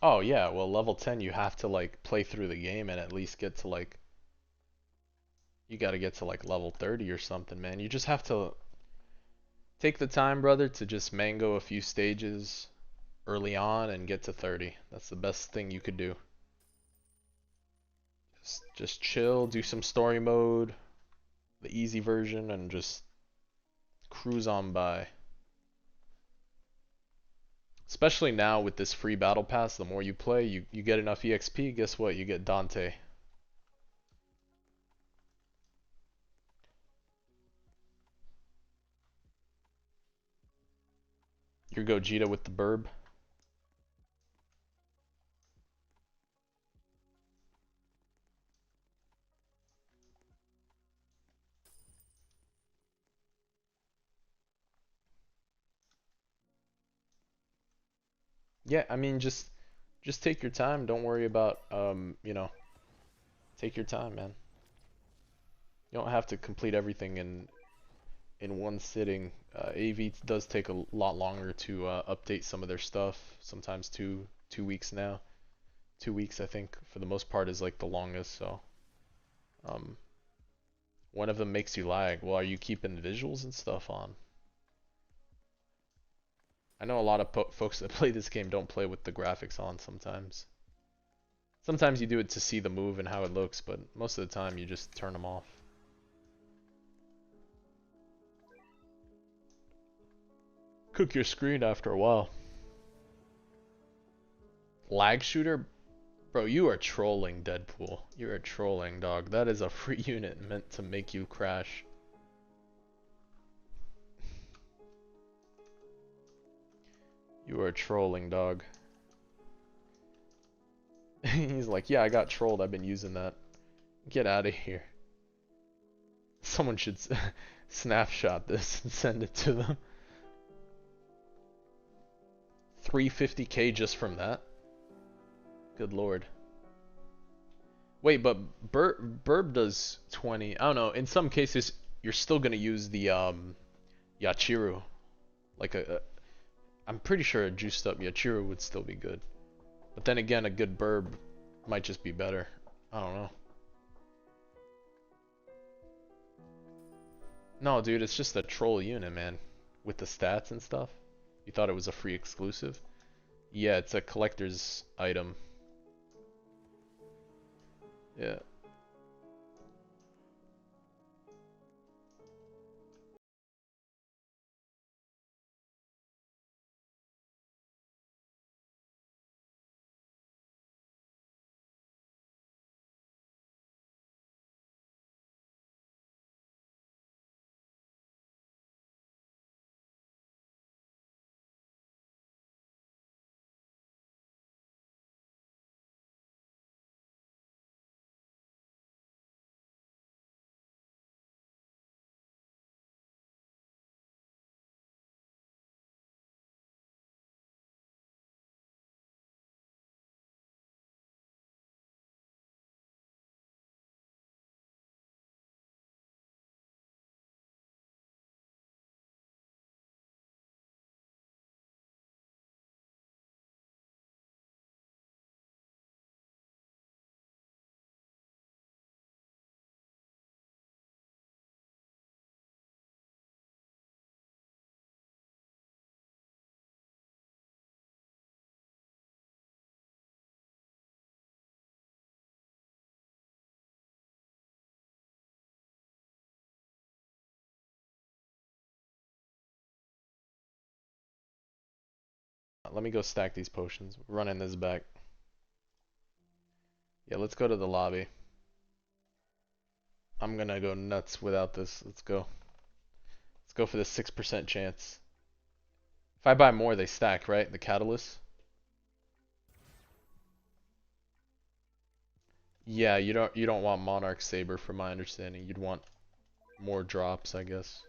Oh yeah, well level 10 you have to like play through the game and at least get to like you got to get to like level 30 or something, man. You just have to take the time, brother, to just mango a few stages early on and get to 30. That's the best thing you could do. Just chill, do some story mode, the easy version, and just cruise on by. Especially now with this free battle pass, the more you play, you get enough EXP, guess what? You get Dante. Your Gogeta with the burb. Yeah, I mean just take your time. Don't worry about take your time, man. You don't have to complete everything in one sitting. AV does take a lot longer to update some of their stuff. Sometimes 2 weeks now. 2 weeks I think for the most part is like the longest. So um, one of them makes you lag. Well, are you keeping visuals and stuff on? I know a lot of folks that play this game don't play with the graphics on sometimes. Sometimes you do it to see the move and how it looks, but most of the time you just turn them off. Cook your screen after a while. Lag shooter? Bro, you are trolling, Deadpool. You are trolling, dog. That is a free unit meant to make you crash. You are trolling, dog. He's like, yeah, I got trolled. I've been using that. Get out of here. Someone should snapshot this and send it to them. 350k just from that? Good lord. Wait, but Burb does 20. I don't know. In some cases, you're still gonna use the Yachiru. Like I'm pretty sure a juiced up Yachiru would still be good. But then again, a good Burb might just be better. I don't know. No, dude, it's just a troll unit, man. With the stats and stuff. You thought it was a free exclusive? Yeah, it's a collector's item. Yeah. Let me go stack these potions. Running this back. Yeah, let's go to the lobby. I'm gonna go nuts without this. Let's go. Let's go for the 6% chance. If I buy more, they stack, right? The catalyst. Yeah, you don't want Monarch Saber from my understanding. You'd want more drops, I guess.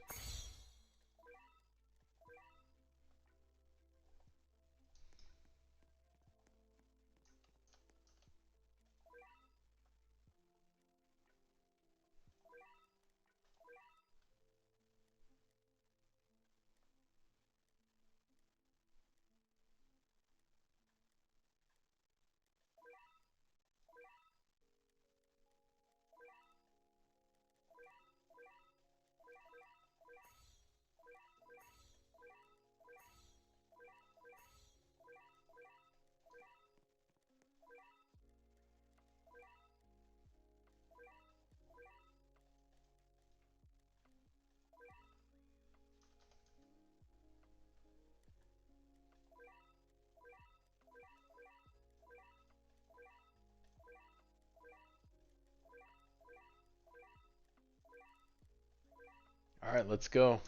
Alright, let's go.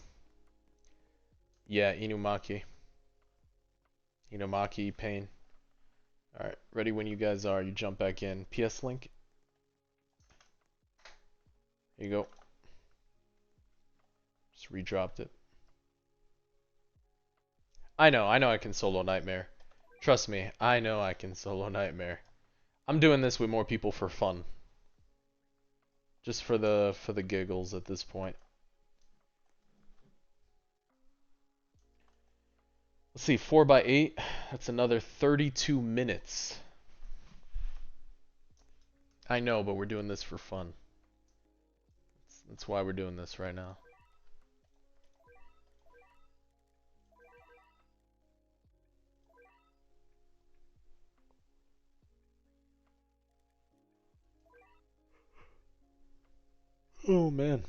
Yeah, Inumaki. Inumaki, Pain. Alright, ready when you guys are. You jump back in. PS Link. Here you go. Just redropped it. I know I can solo Nightmare. Trust me, I know I can solo Nightmare. I'm doing this with more people for fun. Just for the giggles at this point. Let's see, 4x8. That's another 32 minutes. I know, but we're doing this for fun. That's why we're doing this right now. Oh man.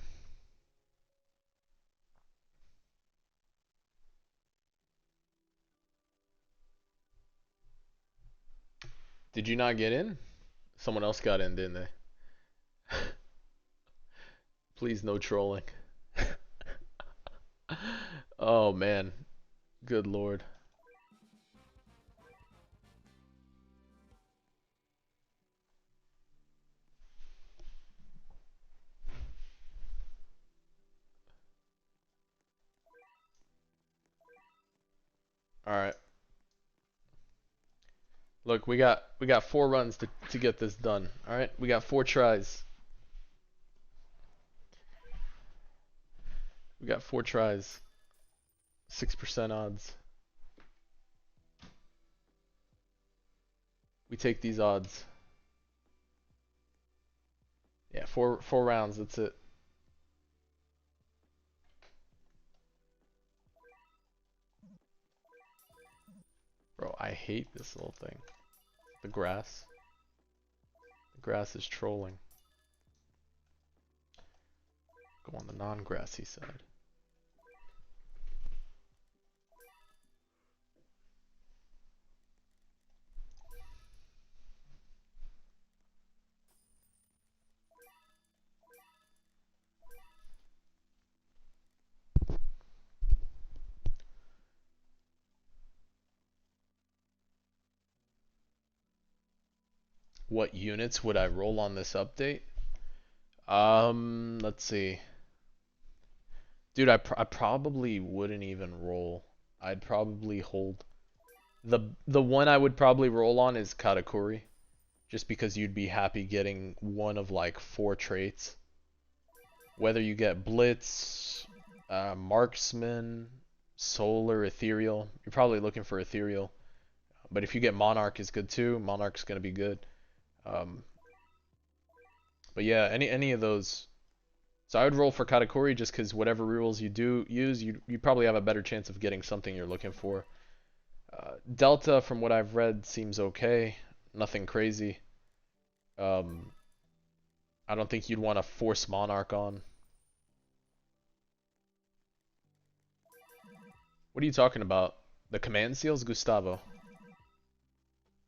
Did you not get in? Someone else got in, didn't they? Please, no trolling. Oh man. Good lord. Alright. Look, we got 4 runs to get this done. Alright? We got 4 tries. We got 4 tries. 6% odds. We take these odds. Yeah, four rounds, that's it. Bro, I hate this little thing. The grass. The grass is trolling. Go on the non-grassy side. What units would I roll on this update? Let's see. Dude, I probably wouldn't even roll. I'd probably hold. The one I would probably roll on is Katakuri. Just because you'd be happy getting one of like 4 traits. Whether you get Blitz, Marksman, Solar, Ethereal. You're probably looking for Ethereal. But if you get Monarch is good too. Monarch's gonna be good. Um, but yeah, any of those. So I would roll for Katakuri just because whatever rules you do use, you probably have a better chance of getting something you're looking for. Delta, from what I've read, seems okay. Nothing crazy. Um, I don't think you'd want to force Monarch on. What are you talking about? The command seals, Gustavo.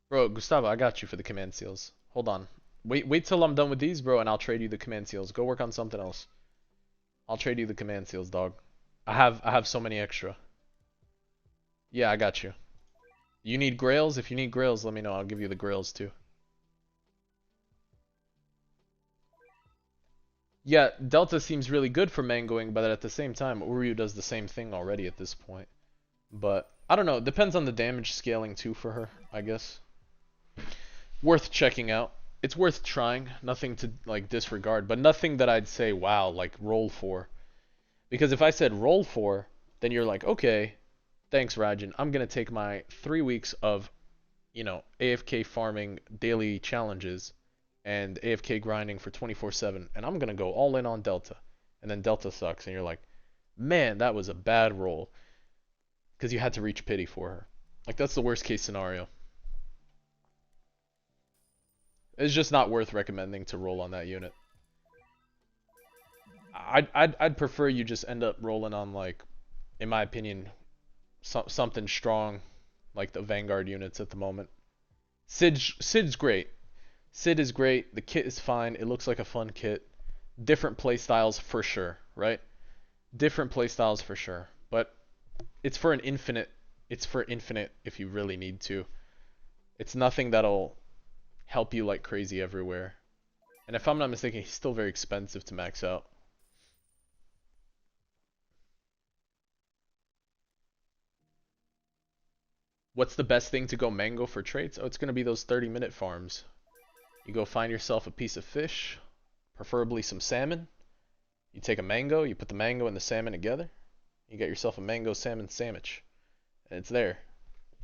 Bro, Gustavo, I got you for the command seals. Hold on. Wait till I'm done with these, bro, and I'll trade you the command seals. Go work on something else. I'll trade you the command seals, dog. I have so many extra. Yeah, I got you. You need grails? If you need grails, let me know. I'll give you the grails too. Yeah, Delta seems really good for mangoing, but at the same time, Uryu does the same thing already at this point. But I don't know. It depends on the damage scaling too for her, I guess. Worth checking out. It's worth trying. Nothing to like disregard, but nothing that I'd say, wow, like roll for. Because if I said roll for, then you're like, okay, thanks, Rajan. I'm gonna take my 3 weeks of, AFK farming daily challenges and AFK grinding for 24/7, and I'm gonna go all in on Delta. And then Delta sucks, and you're like, man, that was a bad roll because you had to reach pity for her. Like that's the worst case scenario. It's just not worth recommending to roll on that unit. I'd prefer you just end up rolling on like, in my opinion, something strong, like the Vanguard units at the moment. Sid's great. Sid is great. The kit is fine. It looks like a fun kit. Different playstyles for sure, right? Different playstyles for sure. But it's for an infinite. It's for infinite if you really need to. It's nothing that'll help you like crazy everywhere. And if I'm not mistaken, he's still very expensive to max out. What's the best thing to go mango for traits? Oh, it's going to be those 30-minute farms. You go find yourself a piece of fish, preferably some salmon. You take a mango, you put the mango and the salmon together. You get yourself a mango salmon sandwich. And it's there.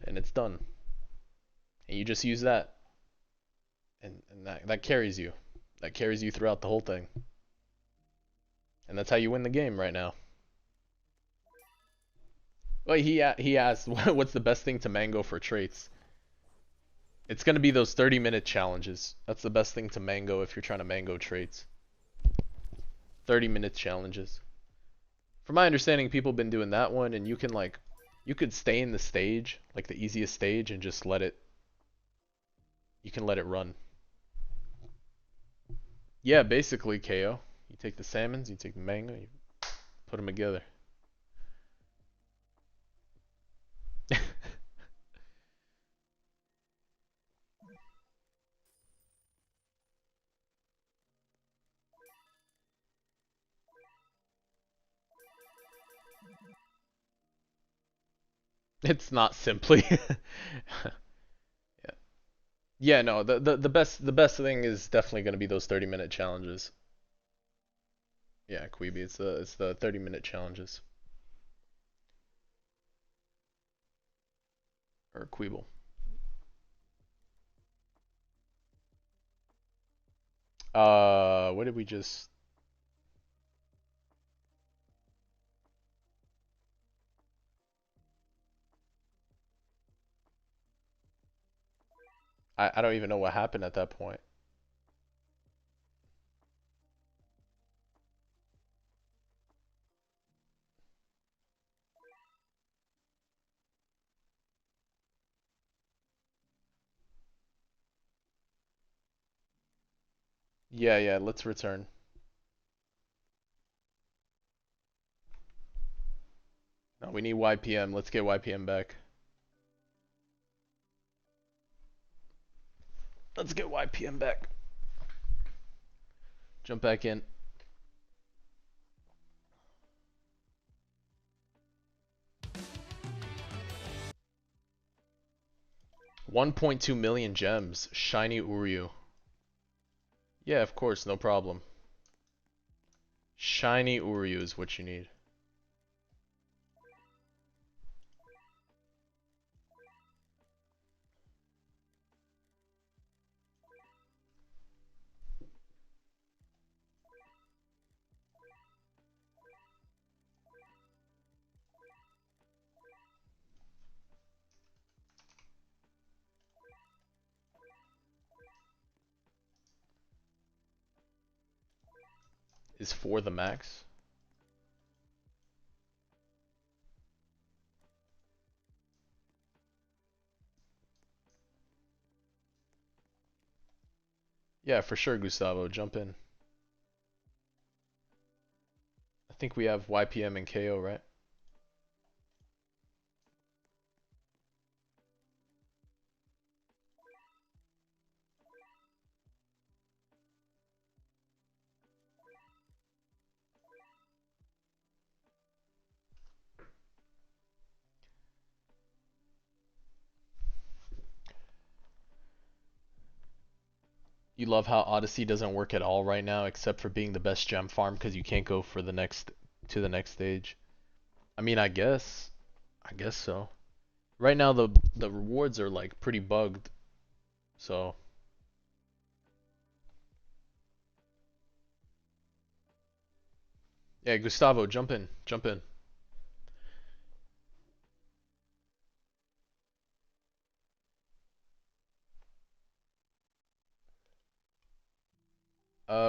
And it's done. And you just use that. And that carries you. That carries you throughout the whole thing. And that's how you win the game right now. Well, he asked, what's the best thing to mango for traits? It's going to be those 30-minute challenges. That's the best thing to mango if you're trying to mango traits. 30-minute challenges. From my understanding, people have been doing that one, and you could stay in the stage, like the easiest stage, and just you can let it run. Yeah, basically KO. You take the salmons, you take the mango, you put them together. It's not simply. Yeah. Yeah, no, the best thing is definitely going to be those 30-minute challenges. Yeah, Queeby, it's the 30-minute challenges. Or Queeble. What did we just... I don't even know what happened at that point. Yeah, let's return. No, we need YPM. Let's get YPM back. Let's get YPM back. Jump back in. 1.2 million gems. Shiny Uryu. Yeah, of course, no problem. Shiny Uryu is what you need. Is 4 the max? Yeah, for sure, Gustavo. Jump in. I think we have YPM and KO, right? You love how Odyssey doesn't work at all right now, except for being the best gem farm because you can't go for the next to the next stage. I mean, I guess so. Right now the rewards are like pretty bugged, so yeah, Gustavo, jump in, jump in.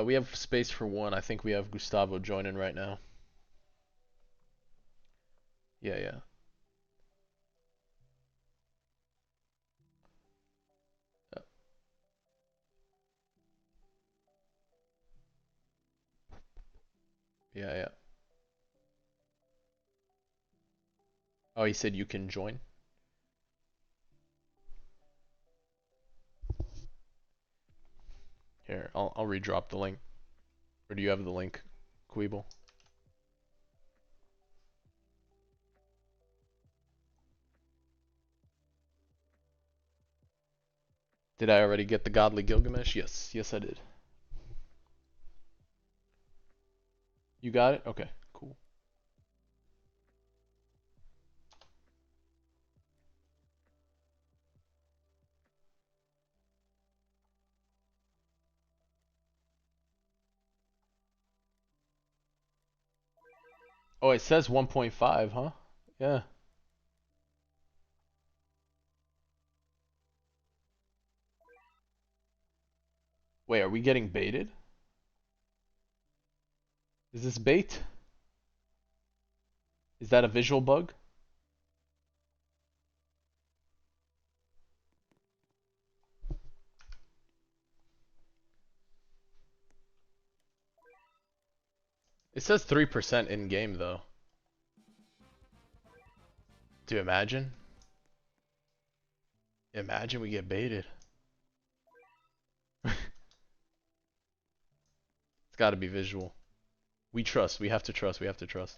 We have space for one. I think we have Gustavo joining right now. Yeah, yeah, Uh, yeah, yeah. Oh, he said you can join. Here, I'll redrop the link. Or do you have the link, Queeble? Did I already get the Godly Gilgamesh? Yes, yes I did. You got it? Okay, cool. Oh, it says 1.5, huh? Yeah. Wait, are we getting baited? Is this bait? Is that a visual bug? It says 3% in game though. Do you imagine? Imagine we get baited. It's got to be visual. We trust. We have to trust. We have to trust.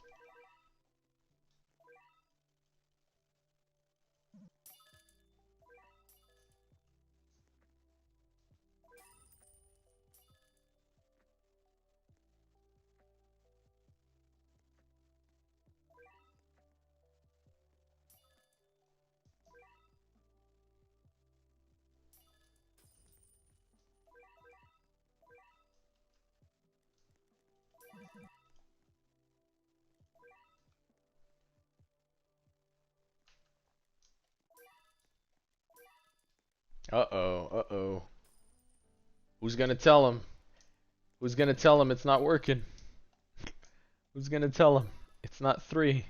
Uh-oh. Uh-oh. Who's gonna tell him? Who's gonna tell him it's not working? Who's gonna tell him it's not 3?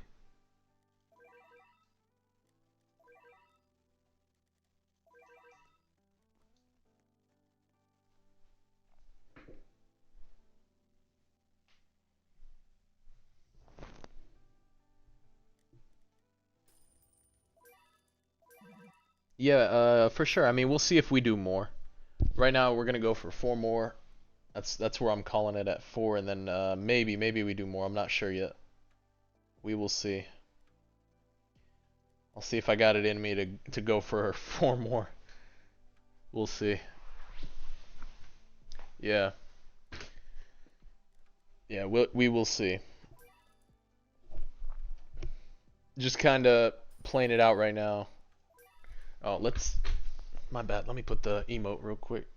Yeah, for sure. I mean, we'll see if we do more. Right now, we're gonna go for 4 more. That's where I'm calling it at 4, and then maybe we do more. I'm not sure yet. We will see. I'll see if I got it in me to go for 4 more. We'll see. Yeah, yeah, we will see. Just kind of playing it out right now. Oh, let's. My bad. Let me put the emote real quick.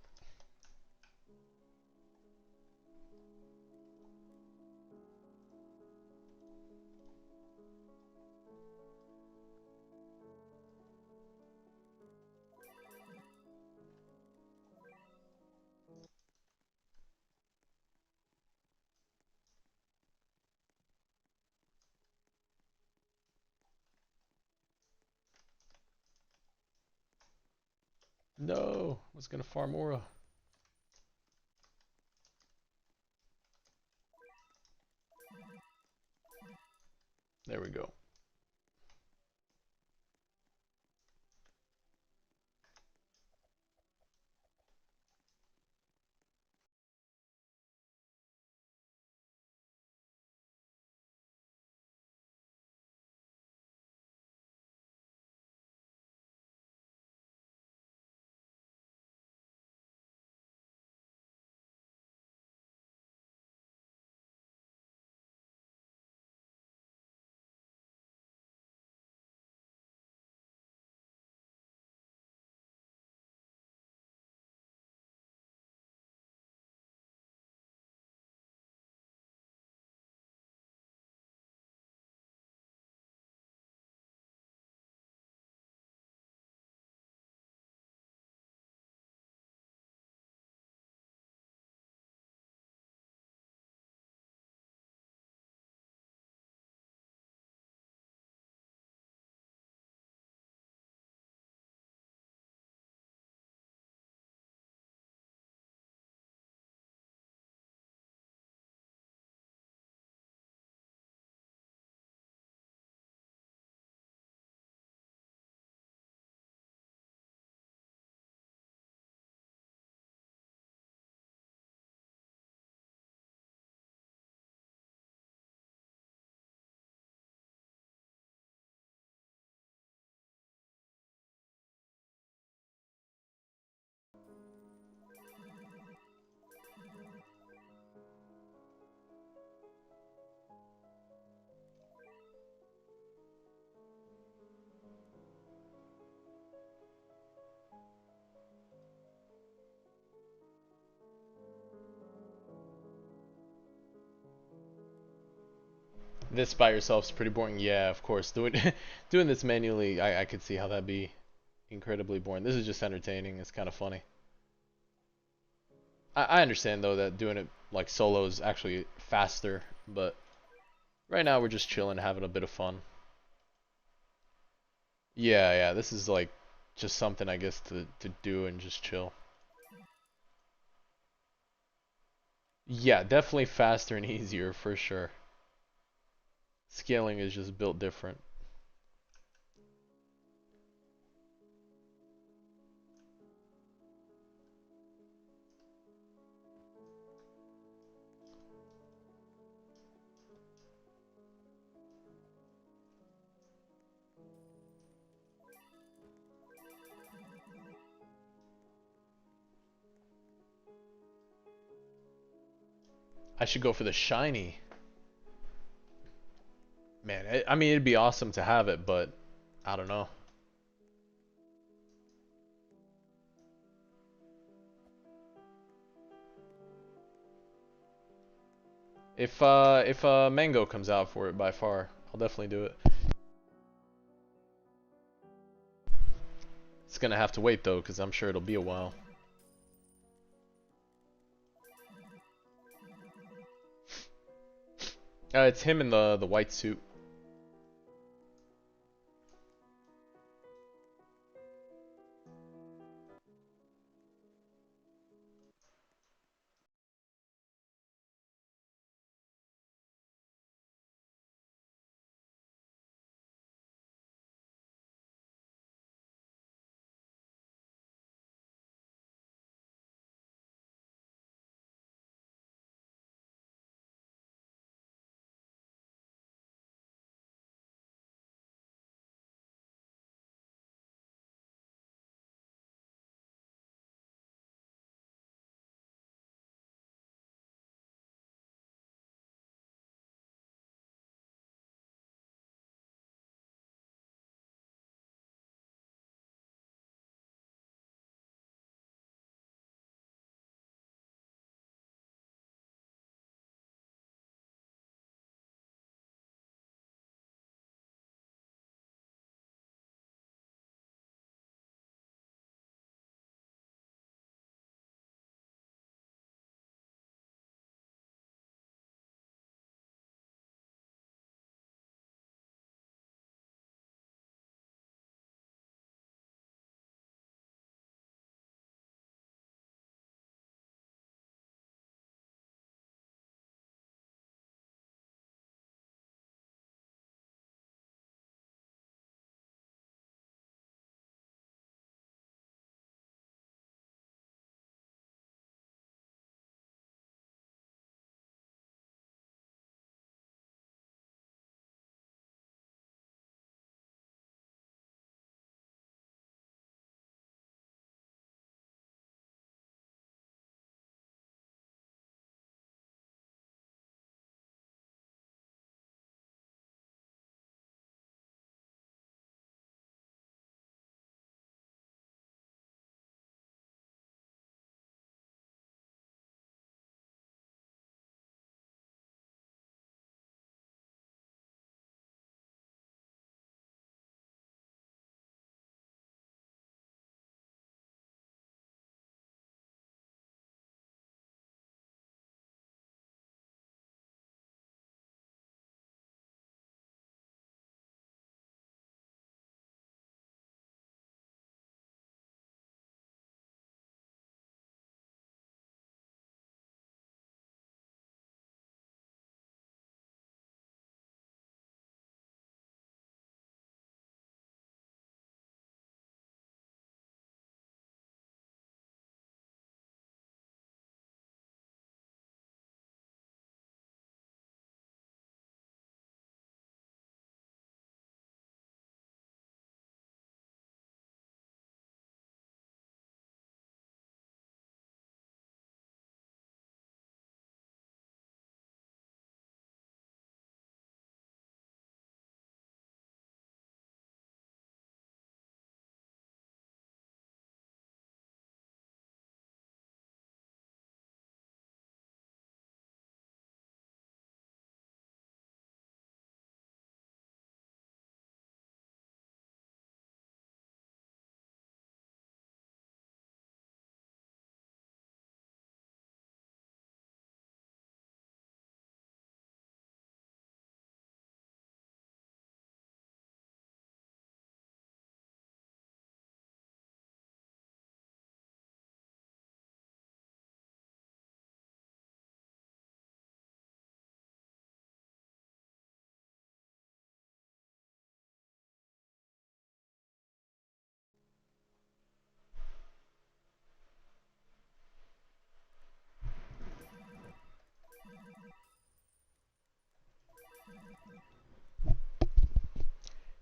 No, I was gonna farm aura. There we go. This by yourself is pretty boring. Yeah, of course. Doing doing this manually, I could see how that'd be incredibly boring. This is just entertaining. It's kind of funny. I understand though that doing it like solo is actually faster, but right now we're just chilling, having a bit of fun. Yeah, yeah. This is like just something I guess to do and just chill. Yeah, definitely faster and easier for sure. Scaling is just built different. I should go for the shiny. Man, I mean, it'd be awesome to have it, but I don't know. If mango comes out for it by far, I'll definitely do it. It's gonna have to wait though, because I'm sure it'll be a while. It's him in the white suit.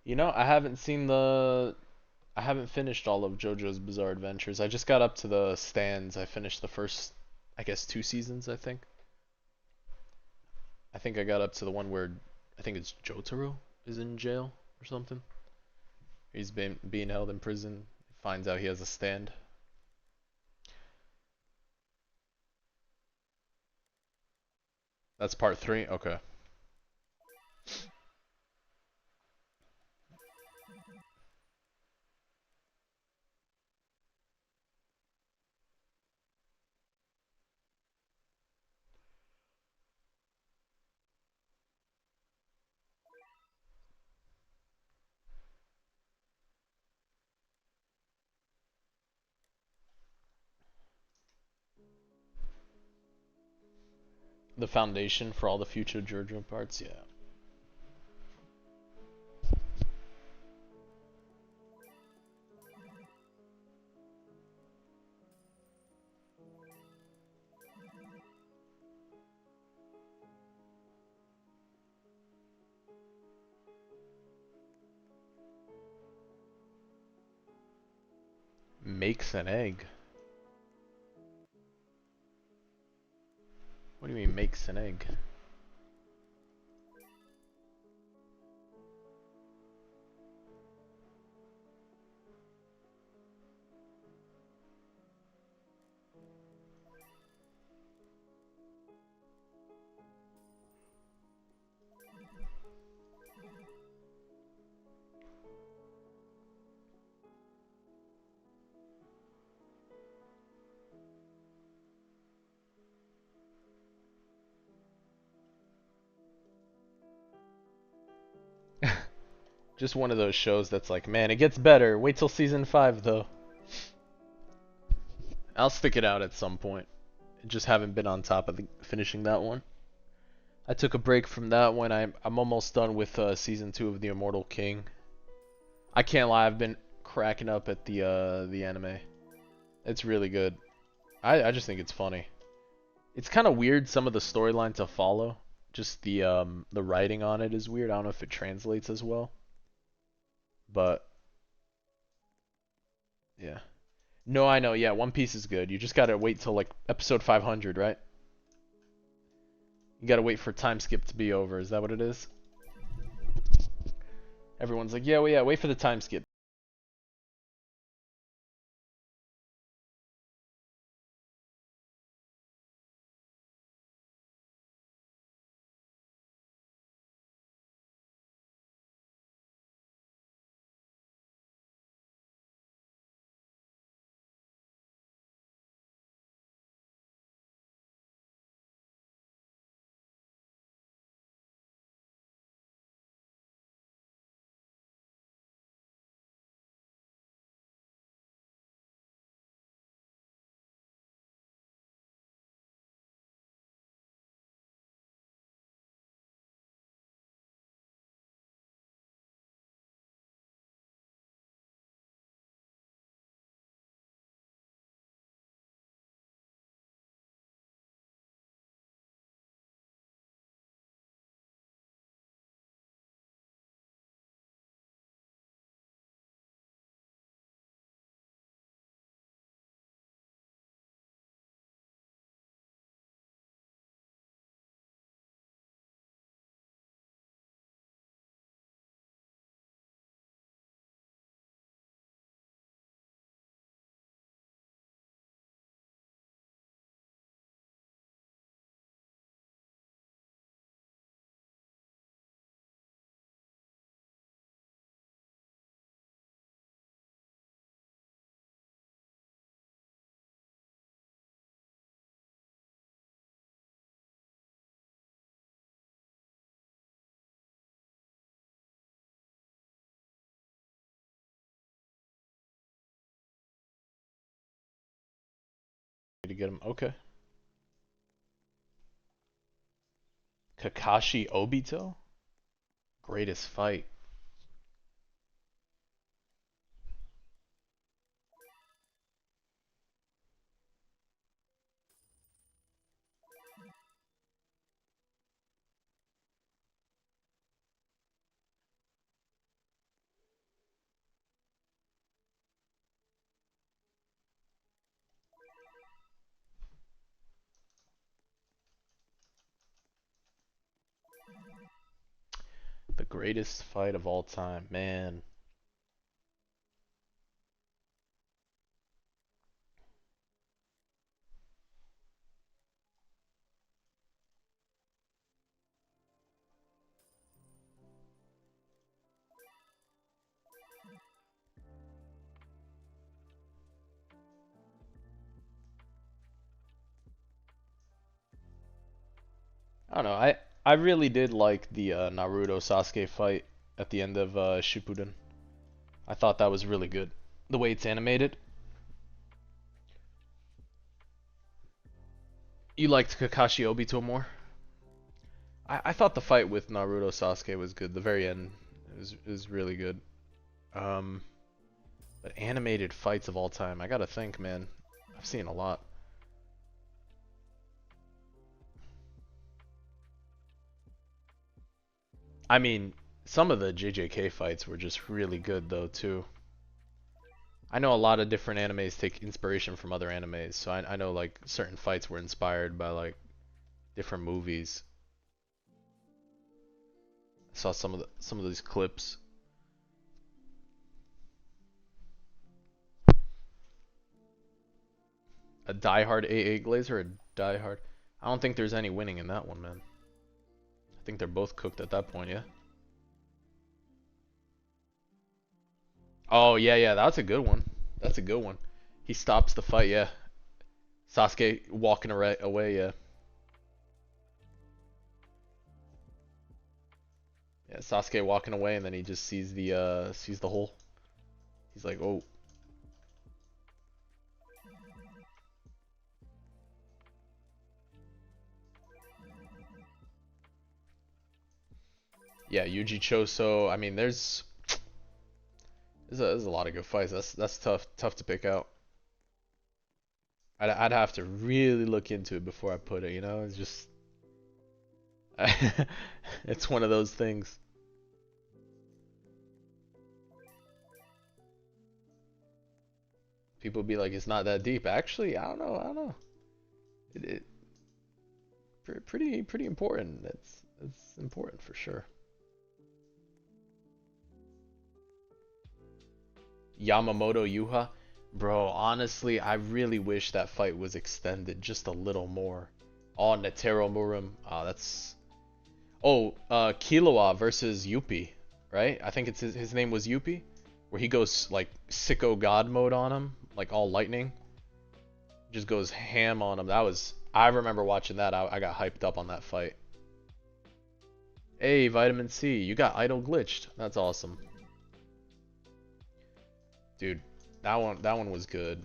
You know, I haven't finished all of JoJo's Bizarre Adventures. I just got up to the stands. I finished the first, I guess, 2 seasons, I think. I think I got up to the one where I think it's Jotaro is in jail or something. He's been being held in prison. Finds out he has a stand. That's part 3? Okay. The foundation for all the future JoJo parts, yeah. Makes an egg. What do you mean makes an egg? Just one of those shows that's like, man, it gets better. Wait till season 5 though. I'll stick it out at some point. Just haven't been on top of finishing that one. I took a break from that one. I'm almost done with season 2 of The Immortal King. I can't lie, I've been cracking up at the anime. It's really good. I just think it's funny. It's kind of weird some of the storyline to follow. Just the writing on it is weird. I don't know if it translates as well. But yeah. No, I know. Yeah, One Piece is good. You just gotta wait till like episode 500, right? You gotta wait for time skip to be over. Is that what it is? Everyone's like, yeah, well, yeah, wait for the time skip. To get him. Okay. Kakashi Obito? Greatest fight. Greatest fight of all time, man. I don't know. I really did like the Naruto Sasuke fight at the end of Shippuden. I thought that was really good. The way it's animated. You liked Kakashi Obito more? I thought the fight with Naruto Sasuke was good. The very end is really good. Um, but animated fights of all time, I gotta think, man. I've seen a lot. I mean, some of the JJK fights were just really good though too. I know a lot of different animes take inspiration from other animes, so I know like certain fights were inspired by like different movies. I saw some of these clips. A diehard AA Glazer, a diehard. I don't think there's any winning in that one, man. I think they're both cooked at that point, yeah. Oh yeah, yeah, that's a good one. That's a good one. He stops the fight, yeah. Sasuke walking away, yeah. Yeah, Sasuke walking away, and then he just sees the hole. He's like, oh. Yeah, Yuji Choso. I mean, there's a lot of good fights. That's tough to pick out. I'd have to really look into it before I put it. You know, it's just it's one of those things. People be like, it's not that deep. Actually, I don't know. I don't know. It pretty important. It's important for sure. Yamamoto Yuha, bro. Honestly, I really wish that fight was extended just a little more. Oh, Netero Murim. That's. Oh, Killua versus Yuppie, right? I think his name was Yuppie, where he goes like sicko god mode on him, like all lightning, just goes ham on him. That was. I remember watching that. I got hyped up on that fight. Hey, Vitamin C, you got idle glitched. That's awesome. Dude, that one was good.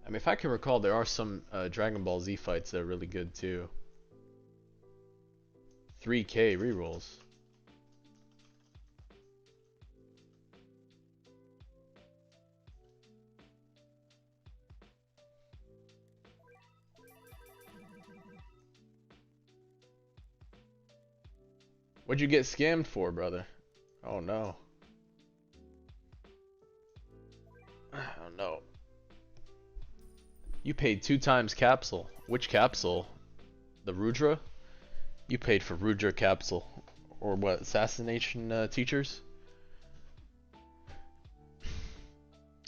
I mean, if I can recall, there are some Dragon Ball Z fights that are really good too. 3K rerolls. What'd you get scammed for, brother? Oh no. Oh no. You paid 2 times capsule. Which capsule? The Rudra? You paid for Rudra capsule. Or what? Assassination teachers?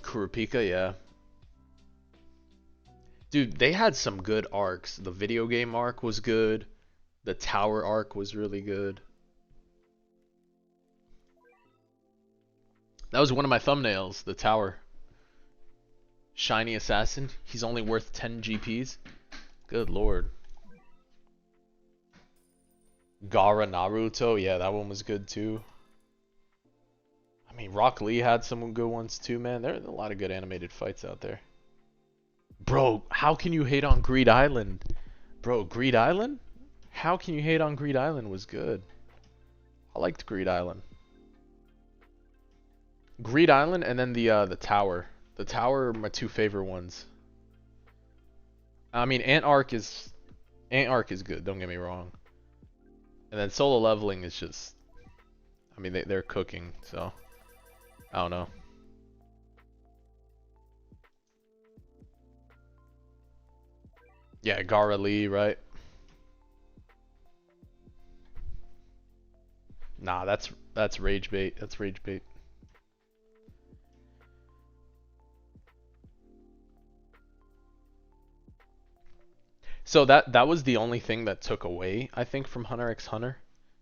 Kurapika, yeah. Dude, they had some good arcs. The video game arc was good. The tower arc was really good. That was one of my thumbnails, the tower. Shiny assassin. He's only worth 10 GPs. Good lord. Gara Naruto. Yeah, that one was good too. I mean, Rock Lee had some good ones too, man. There are a lot of good animated fights out there. Bro, how can you hate on Greed Island? Bro, Greed Island? How can you hate on Greed Island was good. I liked Greed Island. Greed Island and then the tower. The tower are my two favorite ones. I mean, Ant Arc is good. Don't get me wrong. And then solo leveling is just. I mean, they're cooking, so I don't know. Yeah, Gara Lee, right? Nah, that's rage bait. That's rage bait. So that was the only thing that took away, I think, from Hunter x Hunter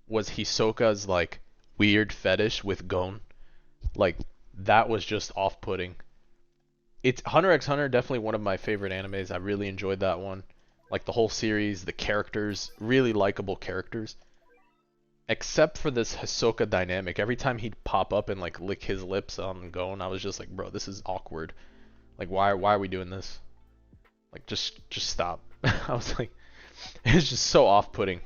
was Hisoka's like weird fetish with Gon. Like that was just off-putting. It's Hunter x Hunter, definitely one of my favorite animes. I really enjoyed that one. Like the whole series, the characters, really likable characters. Except for this Hisoka dynamic. Every time he'd pop up and like lick his lips on Gon, I was just like, bro, this is awkward. Like why are we doing this? Like just stop. I was like, it's just so off-putting.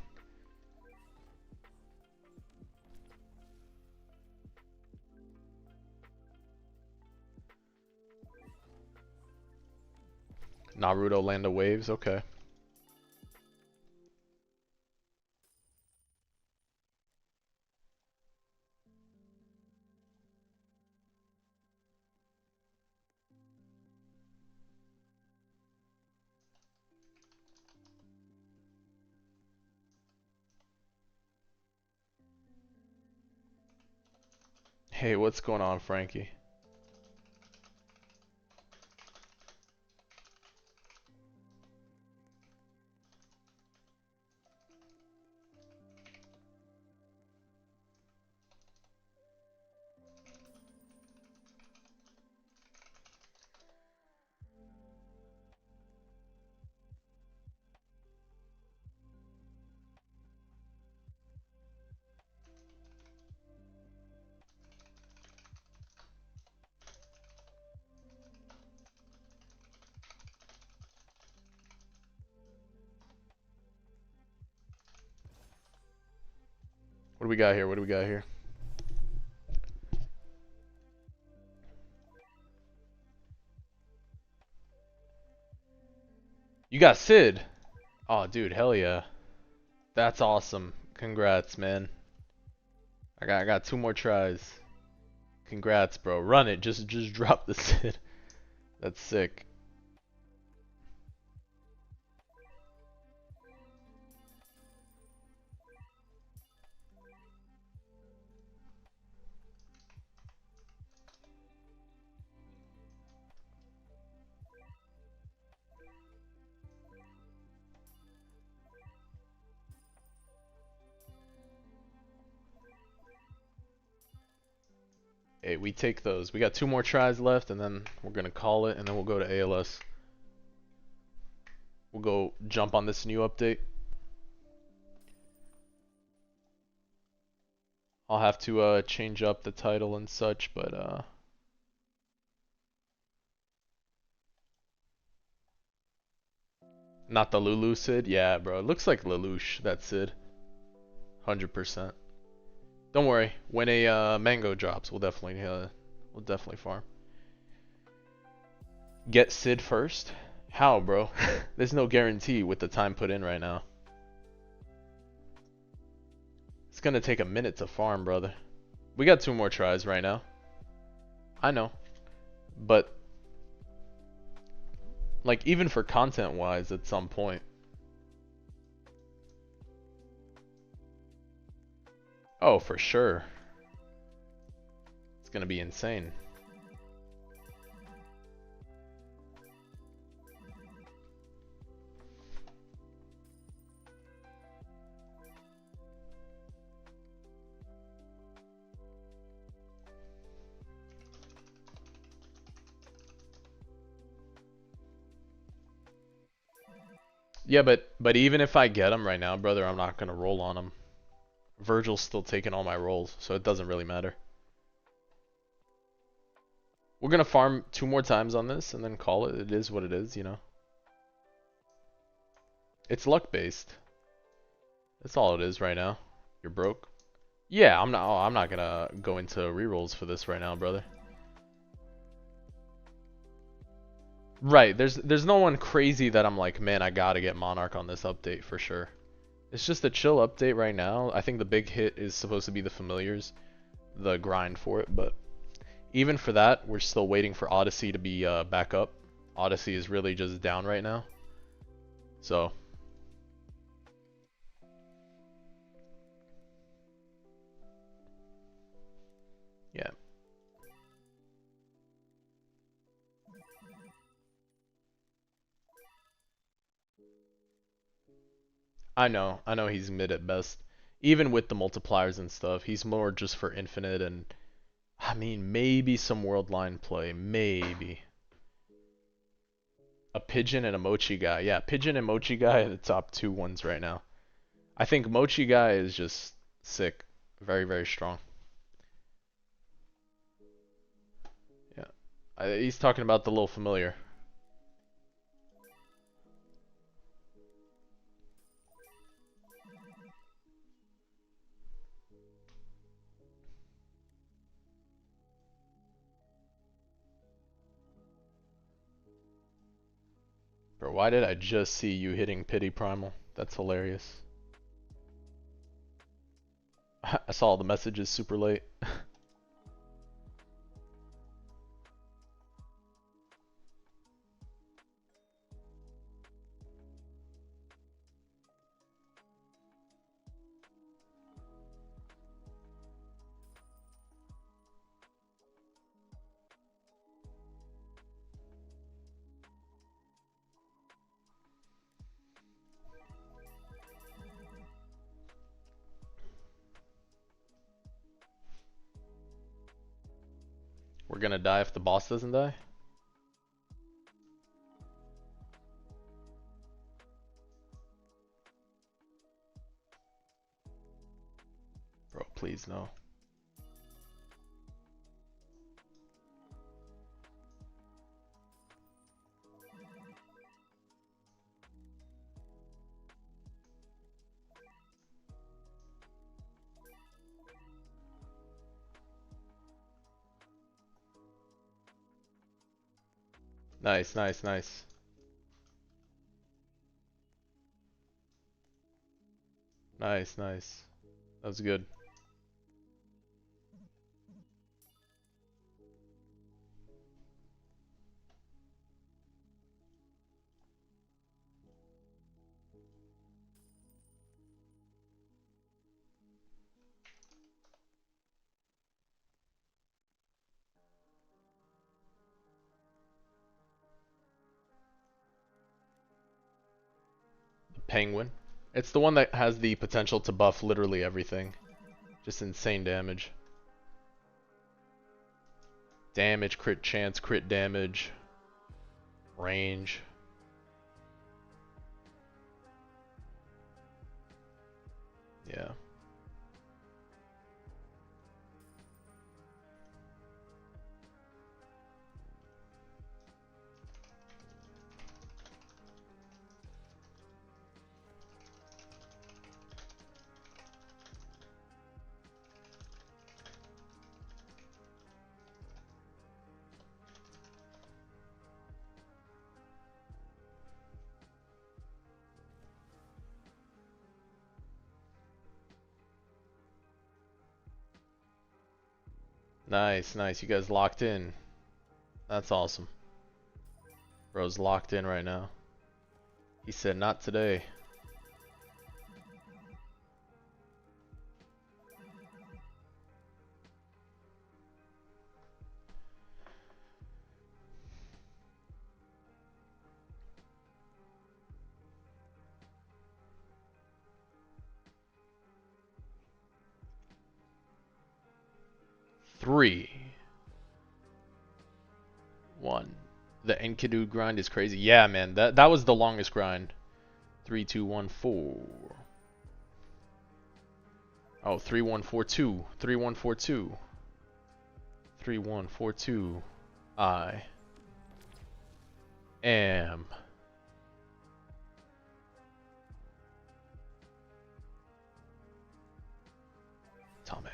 Naruto Land of Waves, okay. Hey, what's going on, Frankie? What do we got here? What do we got here? You got Sid. Oh, dude, hell yeah. That's awesome. Congrats, man. I got two more tries. Congrats, bro. Run it. Just drop the Sid. That's sick. Hey, we take those. We got two more tries left, and then we're gonna call it, and then we'll go to ALS. We'll go jump on this new update. I'll have to change up the title and such, but not the Lulu Sid. Yeah, bro. It looks like Lelouch, that Sid. 100%. Don't worry. When a mango drops, we'll definitely farm. Get Sid first? How, bro? There's no guarantee with the time put in right now. It's gonna take a minute to farm, brother. We got two more tries right now. I know. But, like, even for content-wise, at some point. Oh, for sure. It's gonna be insane. Yeah, but even if I get him right now, brother, I'm not gonna roll on him. Virgil's still taking all my rolls, so it doesn't really matter. We're gonna farm two more times on this and then call it. It is what it is, you know. It's luck based. That's all it is right now. You're broke. Yeah, I'm not gonna go into rerolls for this right now, brother. Right, there's no one crazy that I'm like, man, I gotta get Monarch on this update for sure. It's just a chill update right now. I think the big hit is supposed to be the familiars, the grind for it, but even for that, we're still waiting for Odyssey to be back up. Odyssey is really just down right now. So, yeah. I know he's mid at best. Even with the multipliers and stuff, he's more just for infinite and I mean maybe some world line play, maybe. A pigeon and a mochi guy. Yeah, pigeon and mochi guy are the top two ones right now. I think mochi guy is just sick. Very, very strong. Yeah. He's talking about the little familiar. Bro, why did I just see you hitting pity primal? That's hilarious. I saw the messages super late. We're gonna die if the boss doesn't die? Bro, please no. Nice, nice, nice. Nice, nice. That was good. The penguin. It's the one that has the potential to buff literally everything. Just insane damage. Damage, crit chance, crit damage, range. Yeah. Nice, nice. You guys locked in. That's awesome. Bro's locked in right now. He said not today. Three. One. The Enkidu grind is crazy. Yeah, man. That was the longest grind. 3, 2, 1, 4. Oh, 3, 1, 4, 2. 3, 1, 4, 2. 3, 1, 4, 2. I am. Tame.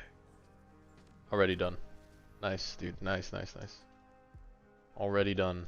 Already done. Nice, dude. Nice, nice, nice. Already done.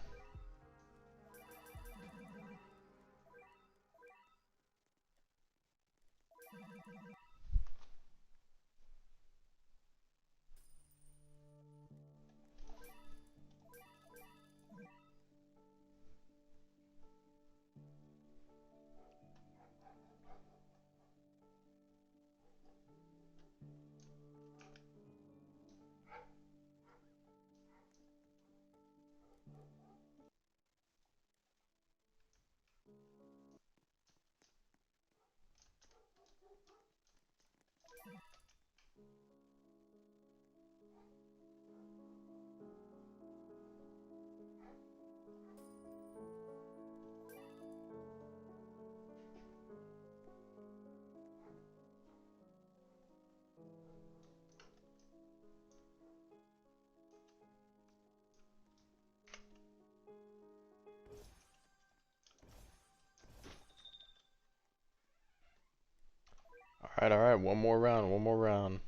Alright, one more round, one more round.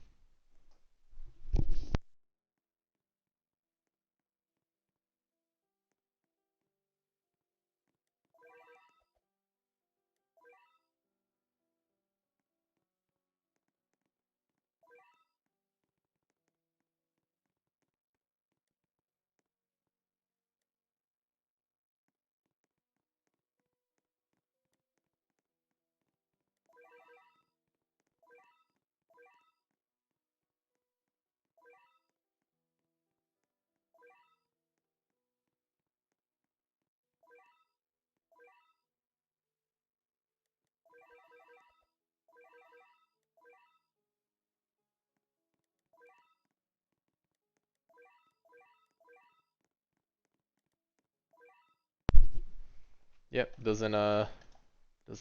Yep, doesn't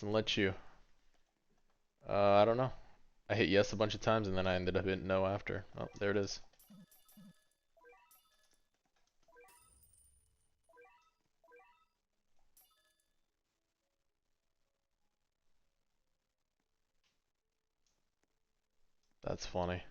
let you. I don't know. I hit yes a bunch of times and then I ended up hitting no after. Oh, there it is. That's funny.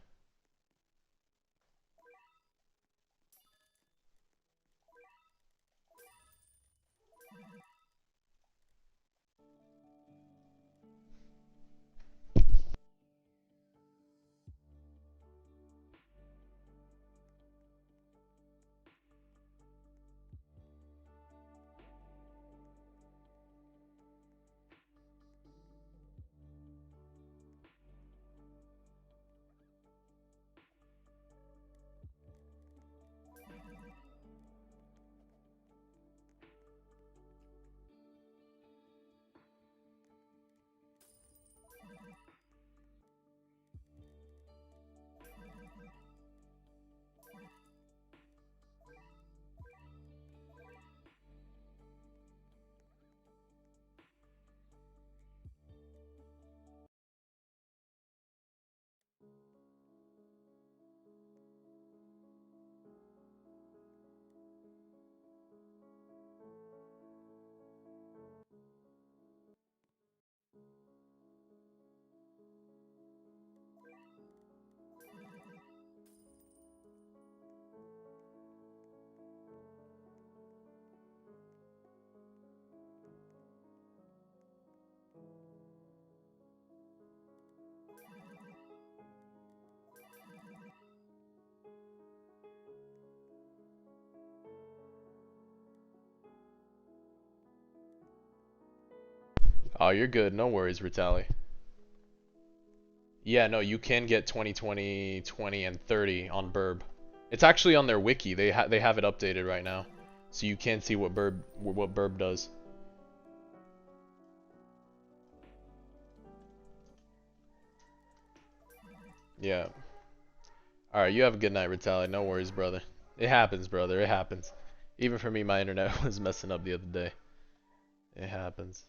Oh, you're good. No worries, Ritali. Yeah, no, you can get 20, 20, 20, and 30 on Burb. It's actually on their wiki. They have it updated right now, so you can see what Burb does. Yeah. All right, you have a good night, Ritali. No worries, brother. It happens, brother. It happens. Even for me, my internet was messing up the other day. It happens.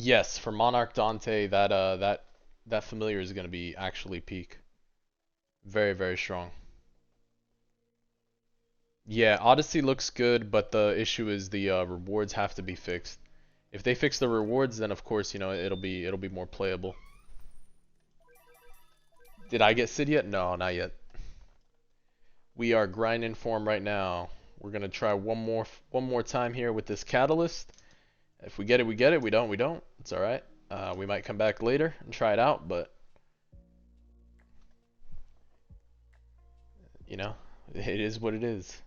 Yes, for Monarch Dante, that familiar is gonna be actually peak. Very, very strong. Yeah, Odyssey looks good, but the issue is the rewards have to be fixed. If they fix the rewards, then of course, you know, it'll be more playable. Did I get Sid yet? No, not yet. We are grinding form right now. We're gonna try one more time here with this catalyst. If we get it, we get it. We don't, we don't. It's all right. We might come back later and try it out, but you know, it is what it is.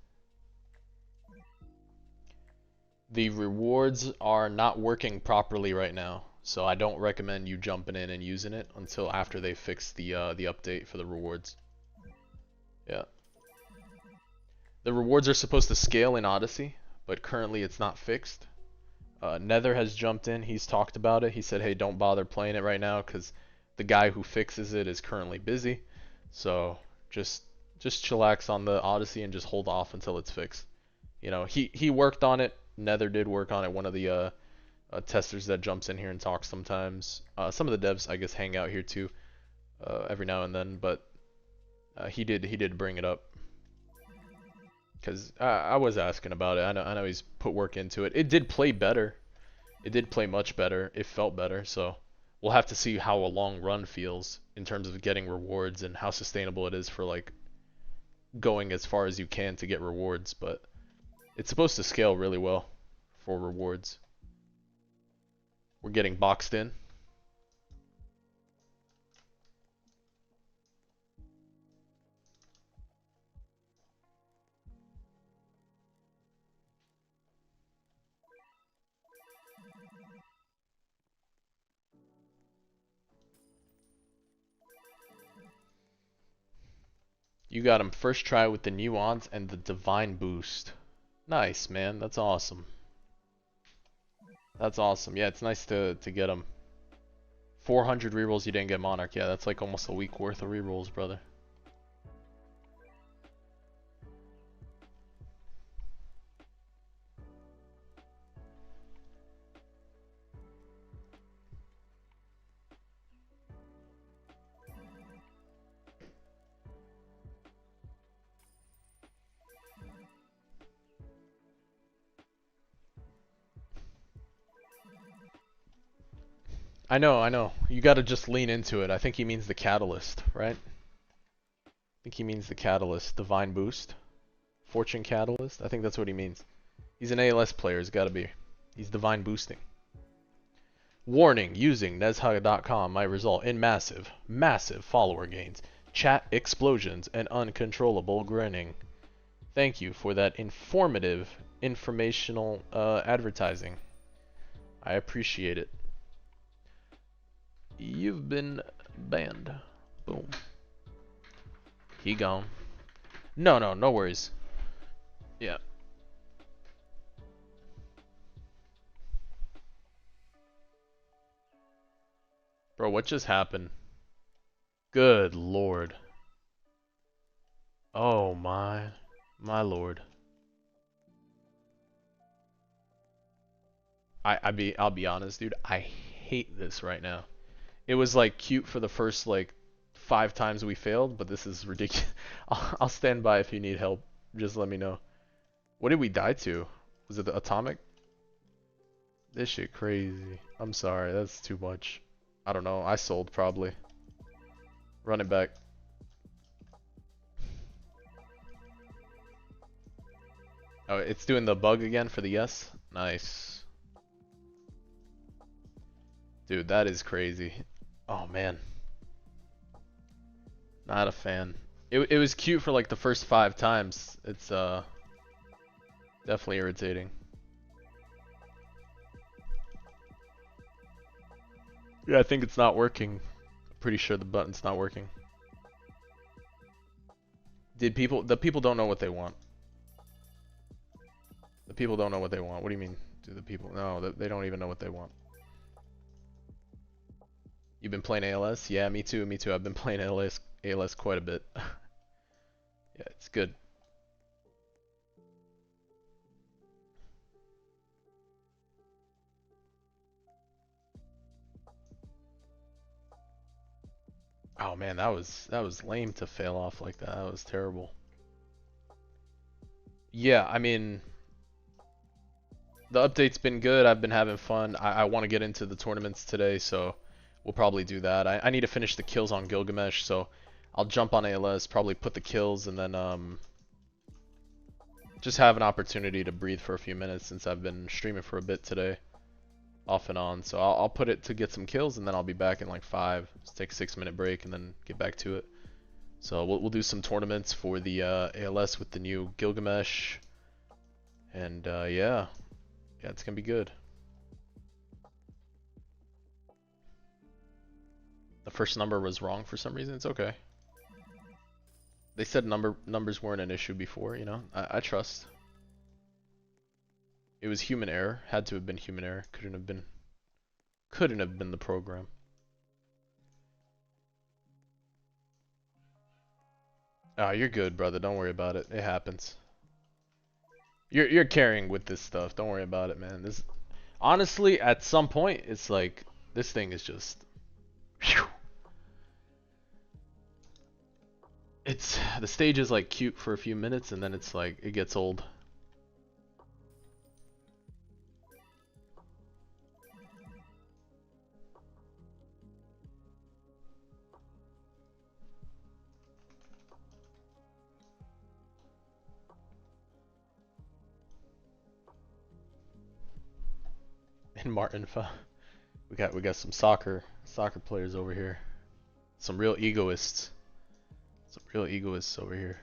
The rewards are not working properly right now, so I don't recommend you jumping in and using it until after they fix the update for the rewards. Yeah. The rewards are supposed to scale in Odyssey, but currently it's not fixed. Nether has jumped in. He's talked about it. He said, "Hey, don't bother playing it right now because the guy who fixes it is currently busy. So just just chillax on the Odyssey and just hold off until it's fixed." You know, he worked on it. Nether did work on it. One of the testers that jumps in here and talks sometimes. Some of the devs, I guess, hang out here too every now and then, but he did bring it up because I was asking about it. I know he's put work into it. It did play better. It did play much better. It felt better. So we'll have to see how a long run feels in terms of getting rewards and how sustainable it is for like going as far as you can to get rewards. But it's supposed to scale really well for rewards. We're getting boxed in. You got him first try with the nuance and the divine boost. Nice, man. That's awesome. That's awesome. Yeah, it's nice to get him. 400 rerolls you didn't get Monarch. Yeah, that's like almost a week worth of rerolls, brother. I know, I know. You gotta just lean into it. I think he means the catalyst, right? I think he means the catalyst. Divine boost. Fortune catalyst. I think that's what he means. He's an ALS player. He's gotta be. He's divine boosting. Warning, using nezha.com might result in massive follower gains, chat explosions, and uncontrollable grinning. Thank you for that informational advertising. I appreciate it. You've been banned. Boom. He gone. No worries. Yeah. Bro, what just happened? Good lord. Oh my lord. I'll be honest, dude. I hate this right now. It was like cute for the first like 5 times we failed, but this is ridiculous. I'll stand by if you need help. Just let me know. What did we die to? Was it the atomic? This shit crazy. I'm sorry, that's too much. I don't know. I sold probably. Run it back. Oh, it's doing the bug again for the yes? Nice. Dude, that is crazy. Oh man. Not a fan. It was cute for like the first 5 times. It's definitely irritating. Yeah, I think it's not working. Pretty sure the button's not working. The people don't know what they want. The people don't know what they want. What do you mean? Do the people? No, they don't even know what they want. You've been playing ALS? Yeah, me too. Me too. I've been playing ALS quite a bit. Yeah, it's good. Oh man, that was lame to fail off like that. That was terrible. Yeah, I mean, the update's been good. I've been having fun. I want to get into the tournaments today, so we'll probably do that. I need to finish the kills on Gilgamesh, so I'll jump on ALS, probably put the kills, and then just have an opportunity to breathe for a few minutes since I've been streaming for a bit today, off and on. So I'll put it to get some kills, and then I'll be back in like 5. Just take a 6-minute break, and then get back to it. So we'll do some tournaments for the ALS with the new Gilgamesh, and yeah, it's gonna be good. The first number was wrong for some reason. It's okay. They said numbers weren't an issue before, you know. I trust. It was human error. Had to have been human error. Couldn't have been. Couldn't have been the program. Ah, you're good, brother. Don't worry about it. It happens. You're carrying with this stuff. Don't worry about it, man. This honestly, at some point, it's like this thing is just. Whew. It's the stage is like cute for a few minutes, and then it's like it gets old. In Martin, we got some soccer players over here. Some real egoists. Some real egoists over here.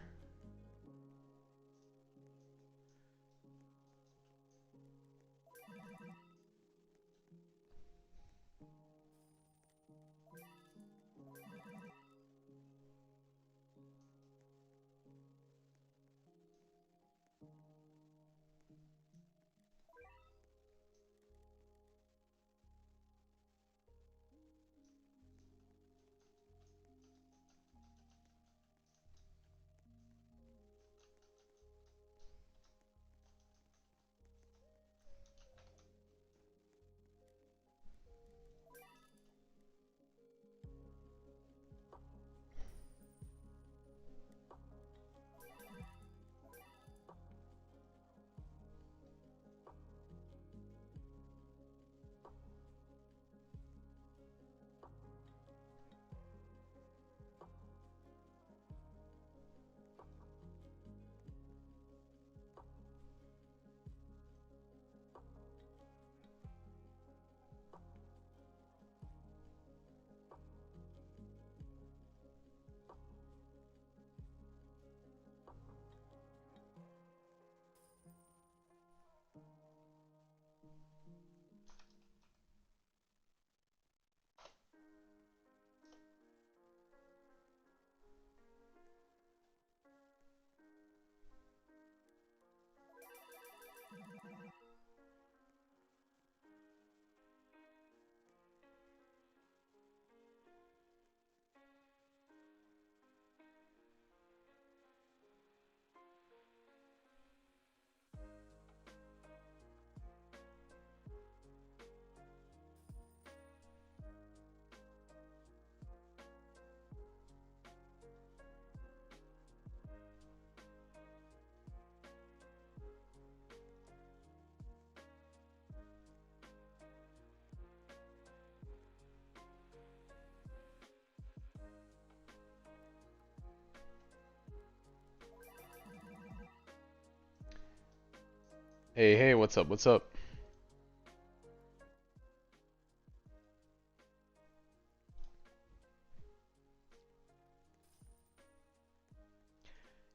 Hey, hey, what's up? What's up?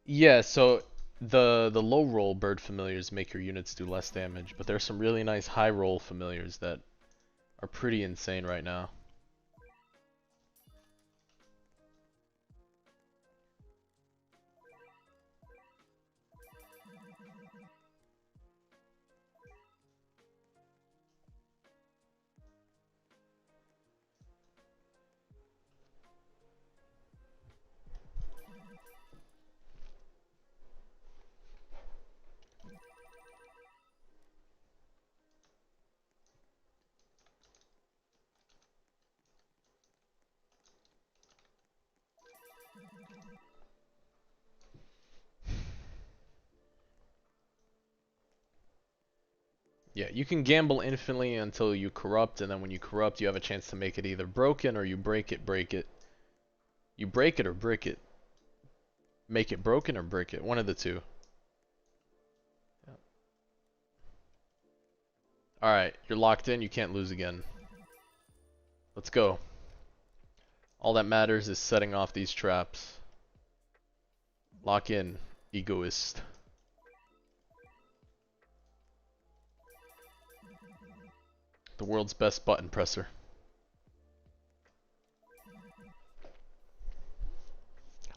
Yeah, so the low roll bird familiars make your units do less damage, but there's some really nice high roll familiars that are pretty insane right now. Yeah, you can gamble infinitely until you corrupt, and then when you corrupt, you have a chance to make it either broken or you break it. You break it or brick it. Make it broken or brick it. One of the two. Yeah. Alright, you're locked in, you can't lose again. Let's go. All that matters is setting off these traps. Lock in, egoist. The world's best button presser.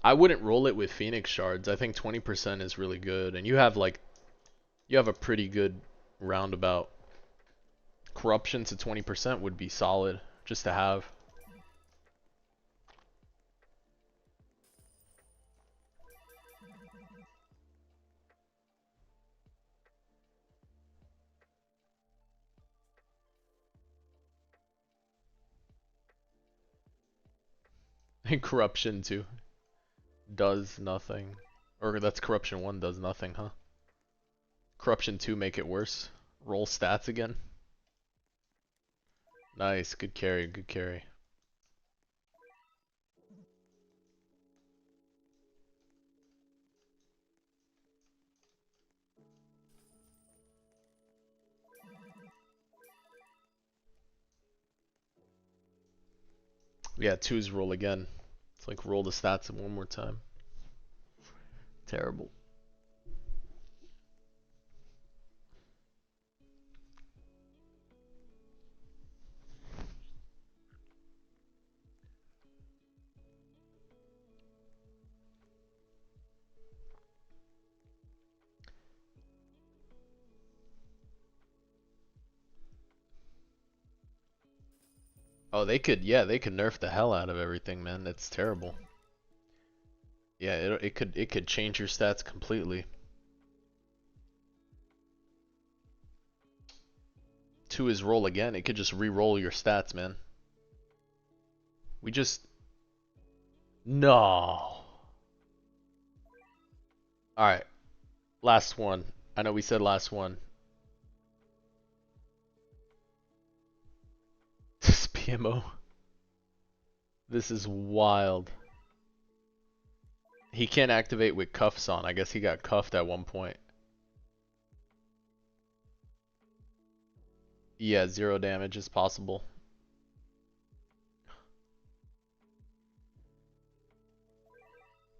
I wouldn't roll it with Phoenix shards. I think 20% is really good, and you have a pretty good Roundabout. Corruption to 20% would be solid, just to have. And corruption 2 does nothing. Or that's corruption 1 does nothing, huh? Corruption 2 make it worse. Roll stats again. Nice, good carry, good carry. Yeah, 2's roll again. It's like roll the stats one more time. Terrible. Oh, they could nerf the hell out of everything, man. That's terrible. Yeah, it could change your stats completely. 2 is roll again. It could just re-roll your stats, man. We just no. All right, last one. I know we said last one. This PMO. This is wild. He can't activate with cuffs on. I guess he got cuffed at one point. Yeah, 0 damage is possible.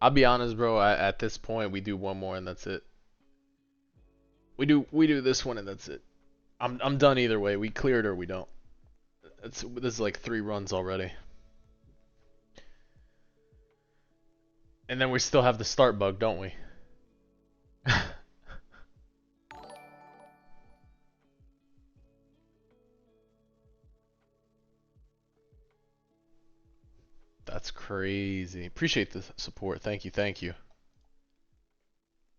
I'll be honest, bro. At this point, we do one more and that's it. We do this one and that's it. I'm done either way. We clear it or we don't. This is like 3 runs already. And then we still have the start bug, don't we? That's crazy. Appreciate the support. Thank you, thank you.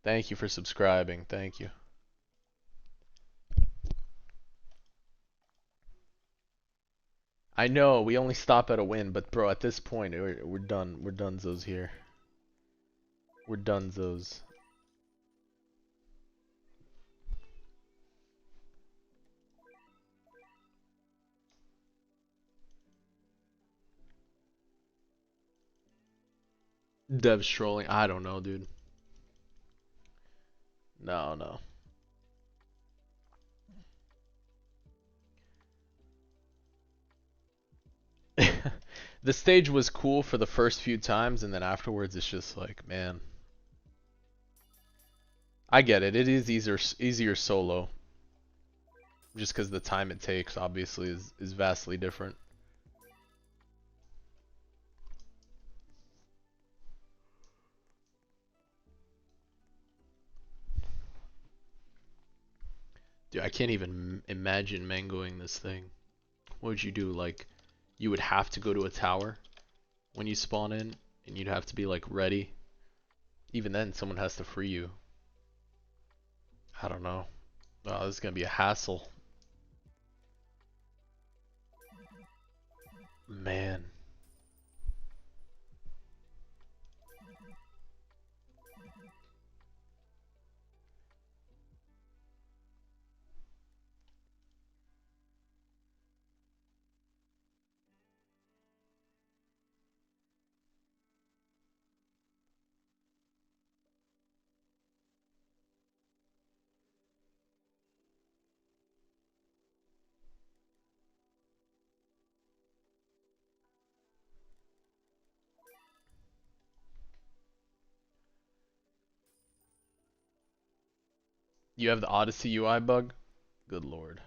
Thank you for subscribing. Thank you. I know we only stop at a win, but bro, at this point we're done. We're donezo's here. We're donezo's. Dev's trolling. I don't know, dude. No, no. The stage was cool for the first few times, and then afterwards it's just like, man. I get it. It is easier solo. Just because the time it takes, obviously, is vastly different. Dude, I can't even imagine mangoing this thing. What would you do? Like, you would have to go to a tower when you spawn in, and you'd have to be like ready. Even then, someone has to free you. I don't know. Oh, this is gonna be a hassle. Man. You have the Odyssey UI bug? Good lord.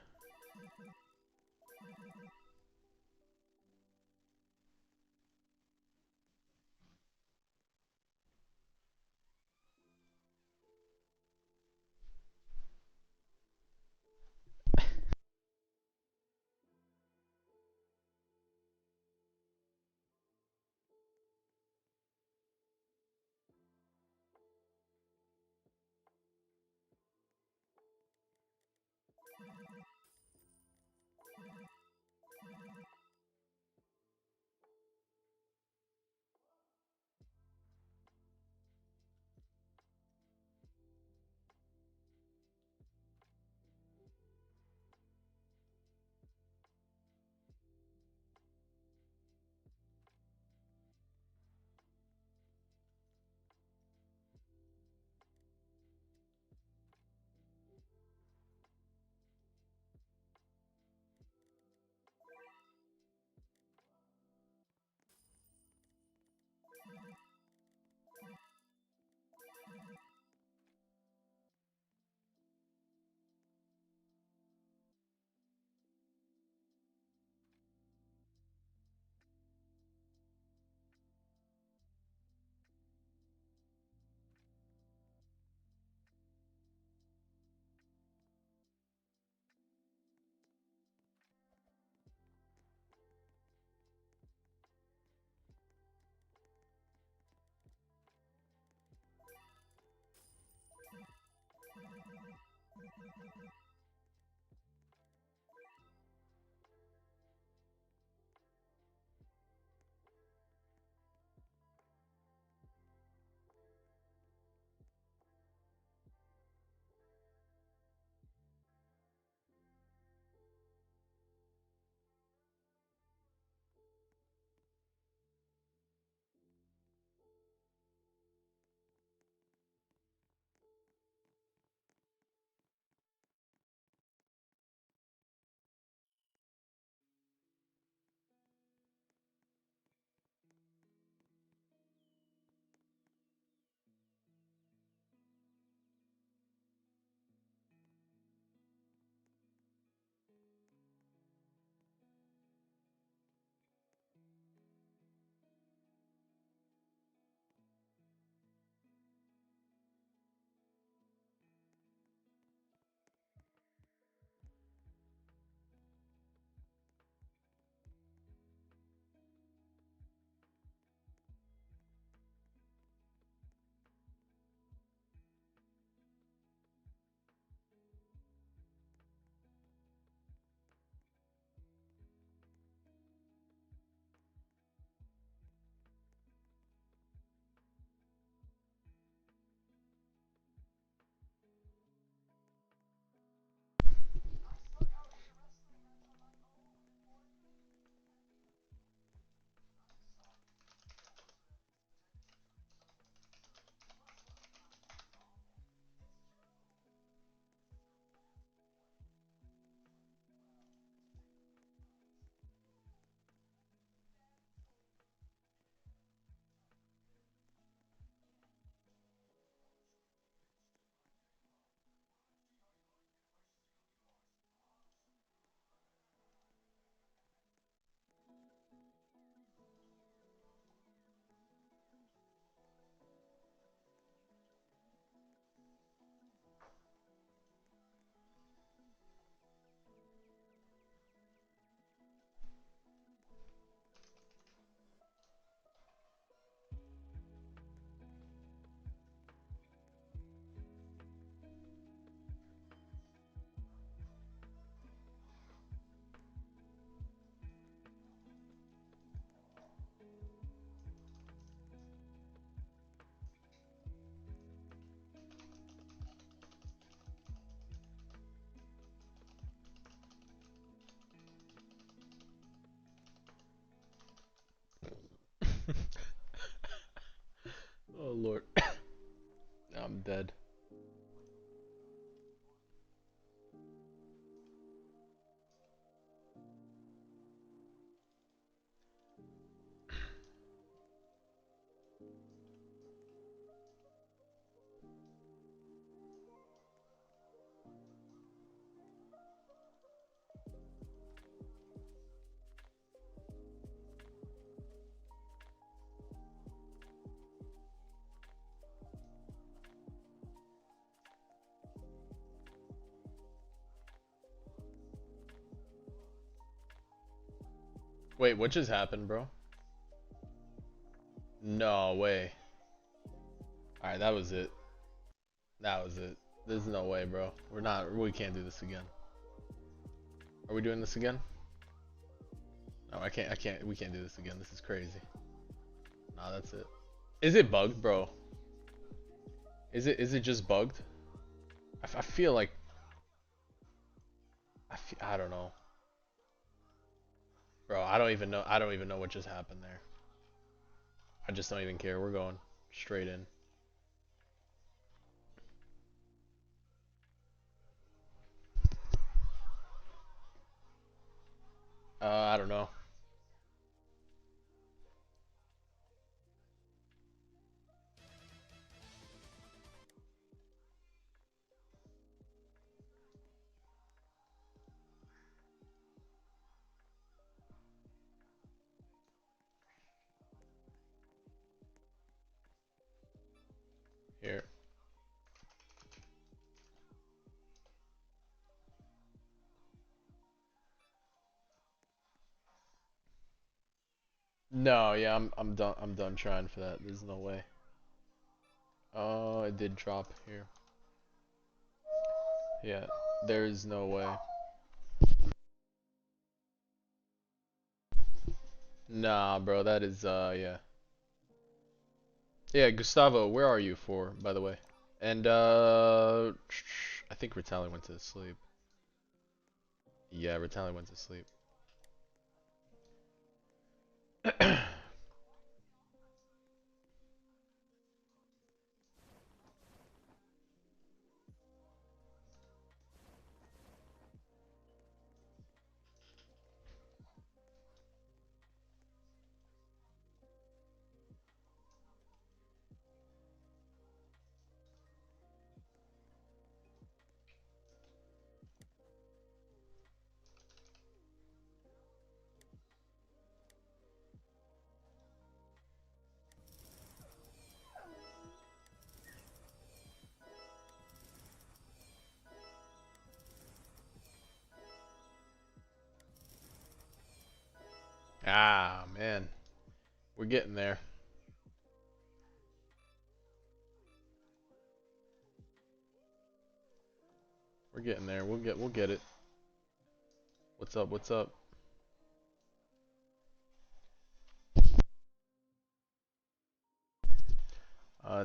Oh lord, I'm dead. Wait, what just happened, bro? No way. Alright, that was it. That was it. There's no way, bro. We can't do this again. Are we doing this again? No, we can't do this again. This is crazy. Nah, that's it. Is it bugged, bro? Is it just bugged? I feel like, I don't know. Bro, I don't even know what just happened there. I just don't even care. We're going straight in. I don't know. Here. No, yeah, I'm done. I'm done trying for that. There's no way. Oh, it did drop here. Yeah, there's no way. Nah, bro, that is yeah. Yeah, Gustavo, where are you for, by the way? And I think Ritali went to sleep. Yeah, Ritali went to sleep. Ah, man. We're getting there. We're getting there. We'll get it. What's up? What's up?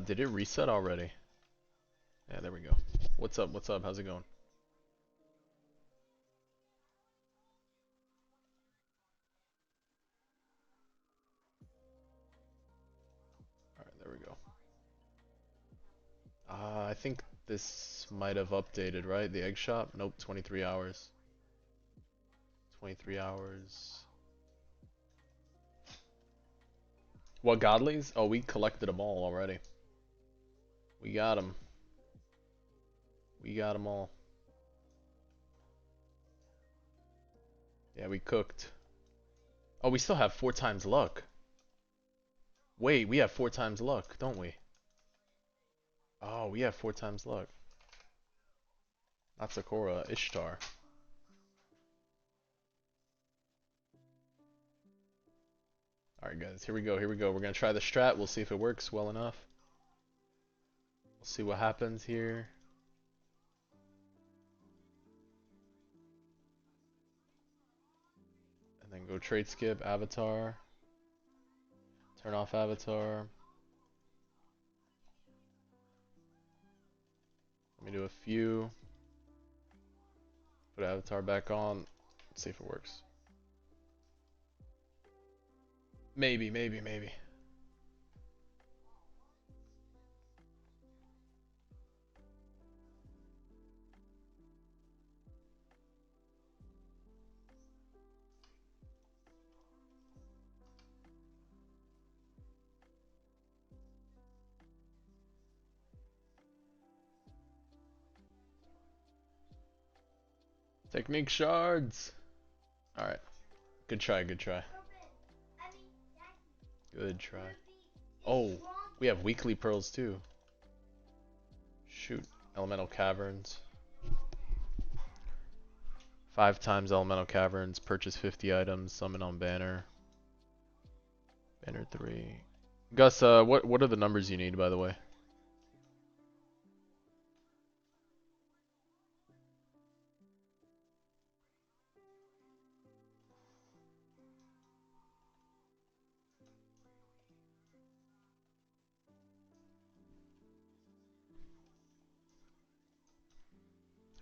Did it reset already? Yeah, there we go. What's up? What's up? How's it going? Alright, there we go. I think this might have updated, right? The egg shop? Nope, 23 hours. 23 hours. What godlies? Oh, we collected them all already. We got them. We got them all. Yeah, we cooked. Oh, we still have 4 times luck. Wait, we have 4 times luck, don't we? Oh, we have 4 times luck. Not Sakura, Ishtar. Alright guys, here we go, here we go. We're gonna try the strat, we'll see if it works well enough. We'll see what happens here. And then go trade skip, avatar. Turn off avatar. Let me do a few. Put avatar back on. Let's see if it works. Maybe, maybe, maybe. Technique shards. Alright. Good try, good try. Good try. Oh, we have weekly pearls too. Shoot. Elemental caverns. 5 times elemental caverns. Purchase 50 items. Summon on banner. Banner 3. Gus, what are the numbers you need, by the way?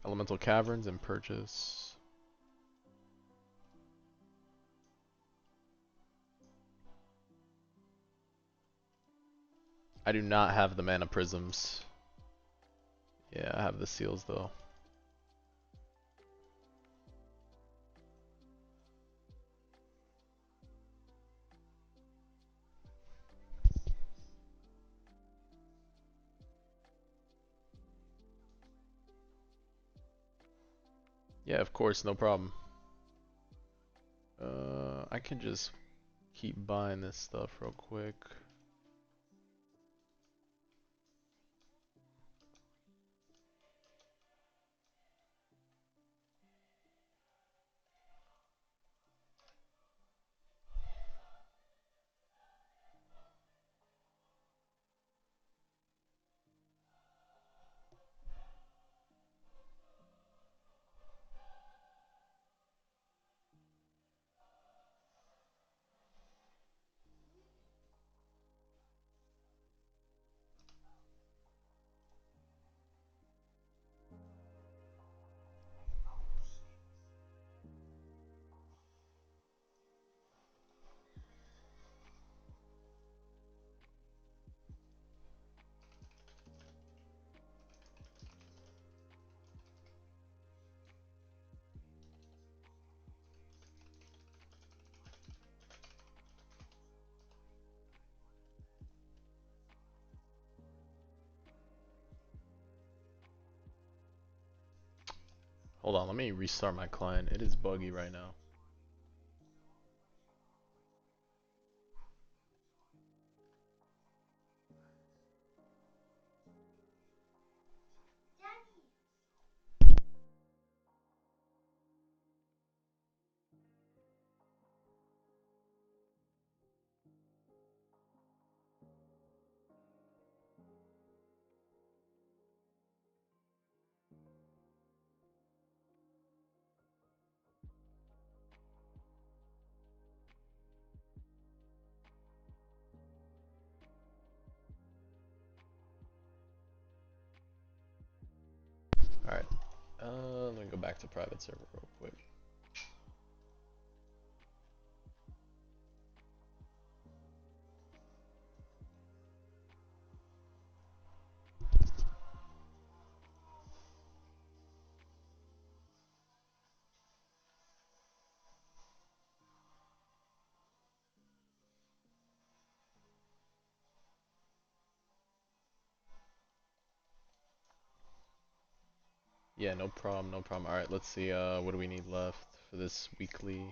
Elemental caverns and purchase. I do not have the mana prisms. Yeah, I have the seals though. Yeah, of course, no problem. I can just keep buying this stuff real quick. Hold on, let me restart my client. It is buggy right now. Alright. Let me go back to private server real quick. Yeah, no problem, no problem. Alright, let's see, what do we need left for this weekly?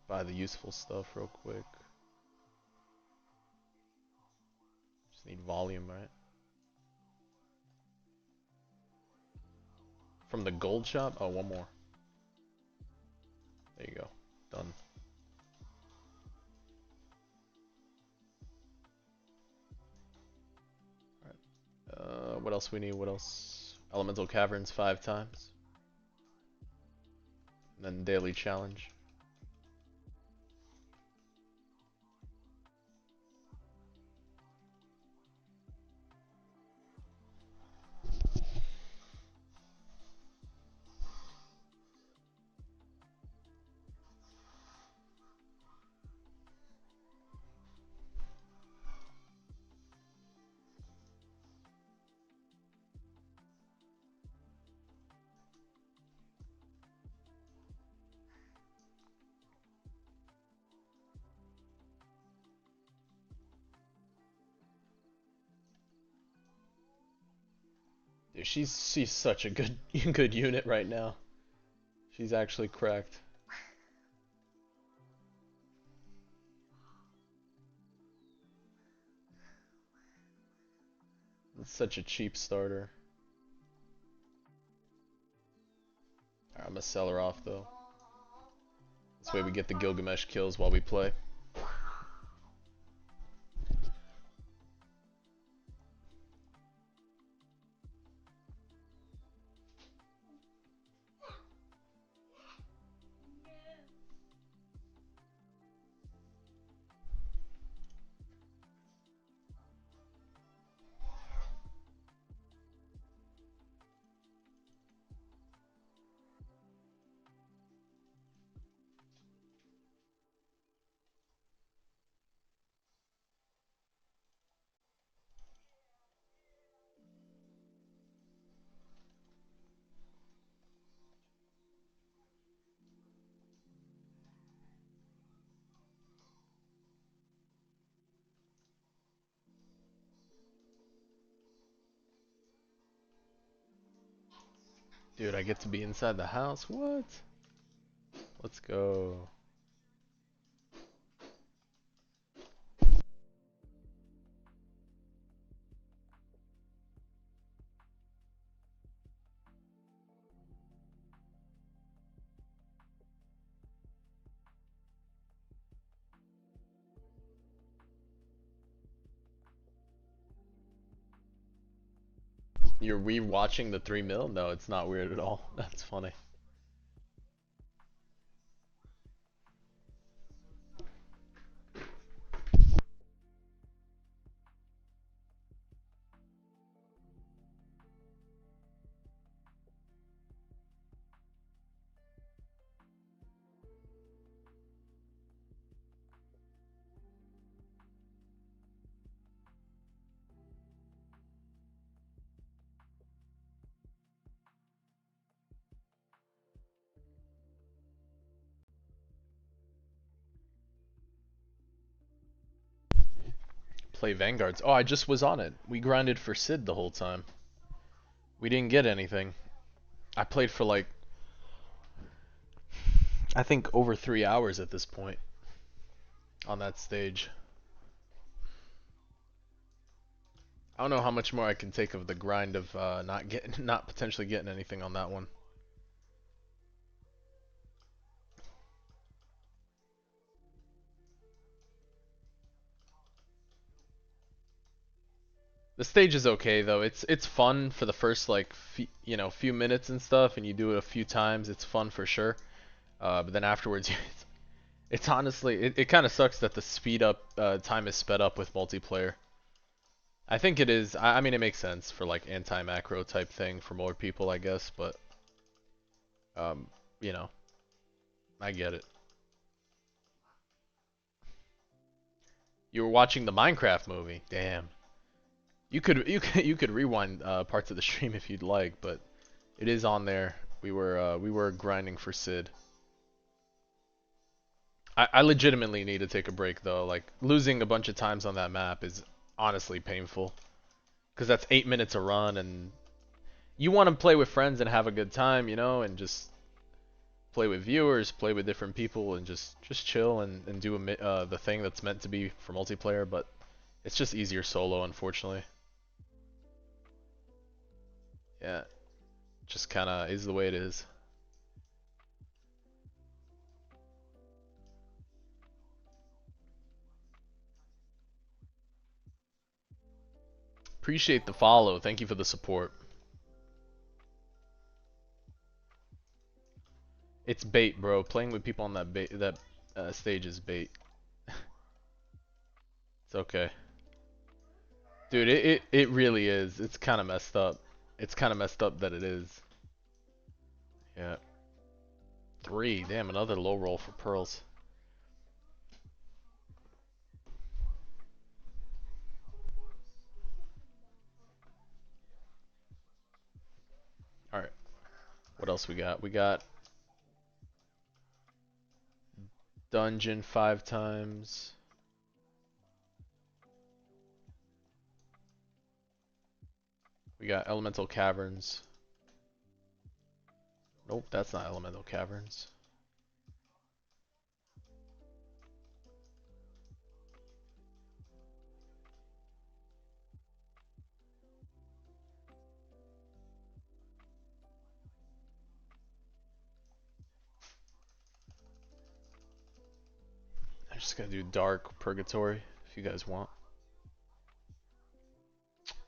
Buy the useful stuff real quick. Just need volume, right? From the gold shop? Oh, one more. There you go. Done. Alright. What else we need? What else? Elemental Caverns 5 times. And then daily challenge. Dude, she's such a good good unit right now. She's actually cracked. It's such a cheap starter. Alright, I'm gonna sell her off though. This way we get the Gilgamesh kills while we play. Dude, I get to be inside the house? What? Let's go. You're re-watching the 3 mil? No, it's not weird at all. That's funny. Play Vanguards. Oh, I just was on it. We grinded for Sid the whole time. We didn't get anything. I played for like, I think over 3 hours at this point on that stage. I don't know how much more I can take of the grind of not potentially getting anything on that one. The stage is okay though. It's fun for the first like few minutes and stuff, and you do it a few times. It's fun for sure. But then afterwards, it's honestly it kind of sucks that the speed up time is sped up with multiplayer. I think it is. I mean, it makes sense for like anti-macro type thing for more people, I guess. But um, you know, I get it. You were watching the Minecraft movie. Damn. You could rewind parts of the stream if you'd like, but it is on there. We were grinding for Sid. I legitimately need to take a break though. Like losing a bunch of times on that map is honestly painful. Cause that's 8 minutes a run, and you want to play with friends and have a good time, and just play with viewers, play with different people, and just chill and do the thing that's meant to be for multiplayer. But it's just easier solo, unfortunately. Yeah, just kind of is the way it is. Appreciate the follow. Thank you for the support. It's bait, bro. Playing with people on that stage is bait. It's okay. Dude, it really is. It's kind of messed up. It's kind of messed up that it is. Yeah. 3. Damn, another low roll for pearls. Alright. What else we got? We got dungeon 5 times. We got elemental caverns. Nope, that's not elemental caverns. I'm just gonna do dark purgatory if you guys want.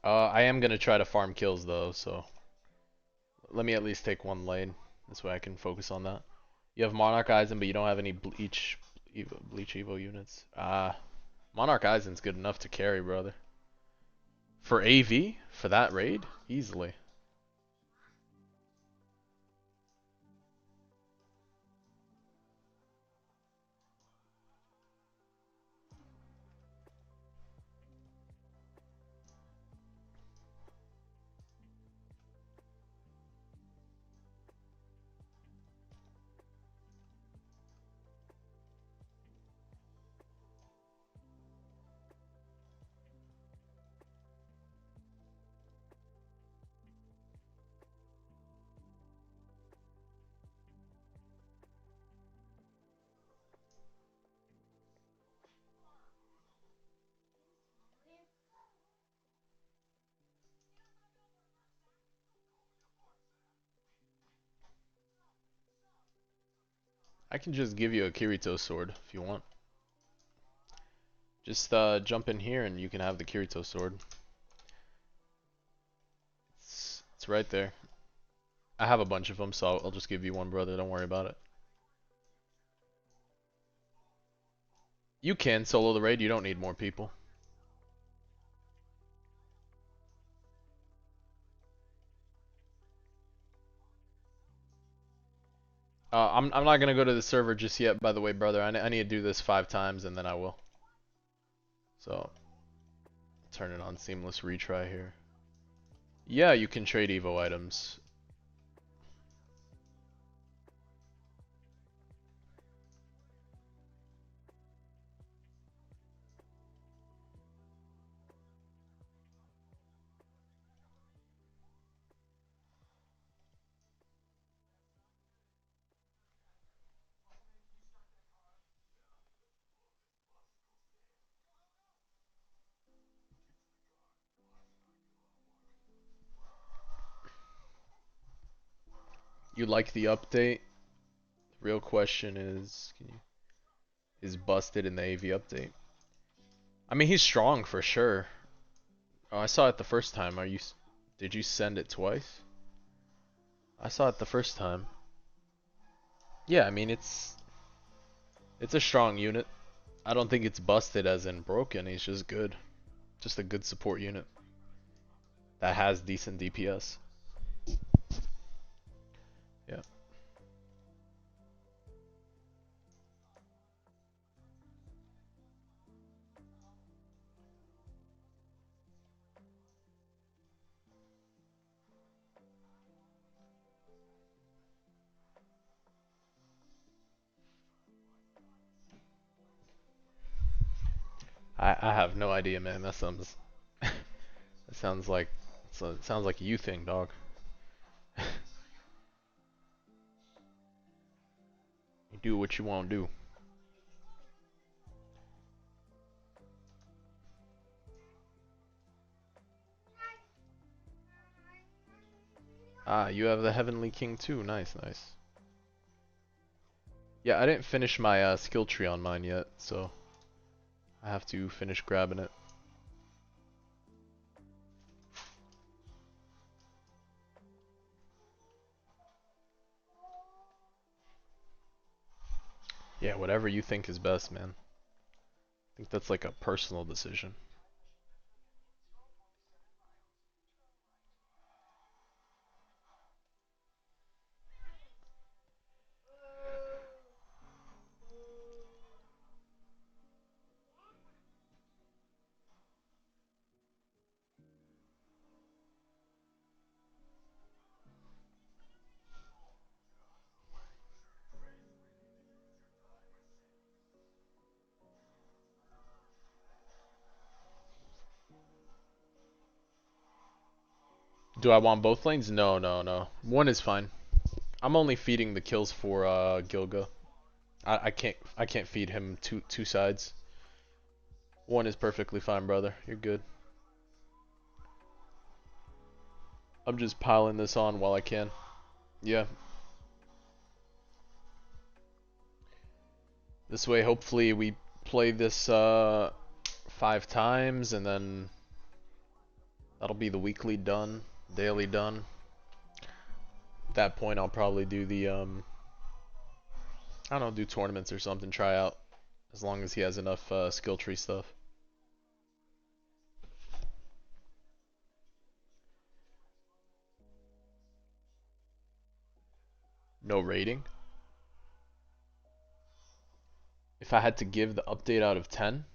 I am gonna try to farm kills though, so let me at least take one lane. This way I can focus on that. You have Monarch Eisen, but you don't have any Bleach Evo units. Monarch Eisen's good enough to carry, brother. For AV? For that raid? Easily. I can just give you a Kirito sword if you want. Just jump in here and you can have the Kirito sword. It's right there. I have a bunch of them, so I'll just give you one, brother. Don't worry about it. You can solo the raid. You don't need more people. I'm not gonna go to the server just yet, by the way, brother. I need to do this 5 times and then I will. So, turn it on seamless retry here. Yeah, you can trade Evo items. You like the update? The real question is, is busted in the AV update? I mean, he's strong for sure. Oh, I saw it the first time. Did you send it twice? I saw it the first time. Yeah, I mean it's a strong unit. I don't think it's busted as in broken. He's just good. Just a good support unit that has decent DPS. Yeah. I have no idea, man. That sounds like it sounds like a you thing, dog. You do what you want to do. Ah, you have the Heavenly King too. Nice, nice. Yeah, I didn't finish my skill tree on mine yet, so I have to finish grabbing it. Yeah, whatever you think is best, man. I think that's like a personal decision. Do I want both lanes? No, no, no. One is fine. I'm only feeding the kills for Gilga. I can't feed him two sides. One is perfectly fine, brother. You're good. I'm just piling this on while I can. Yeah. This way, hopefully, we play this 5 times, and then that'll be the weekly done, daily done. At that point, I'll probably do the I don't know, do tournaments or something, try out, as long as he has enough skill tree stuff. No rating. If I had to give the update out of 10,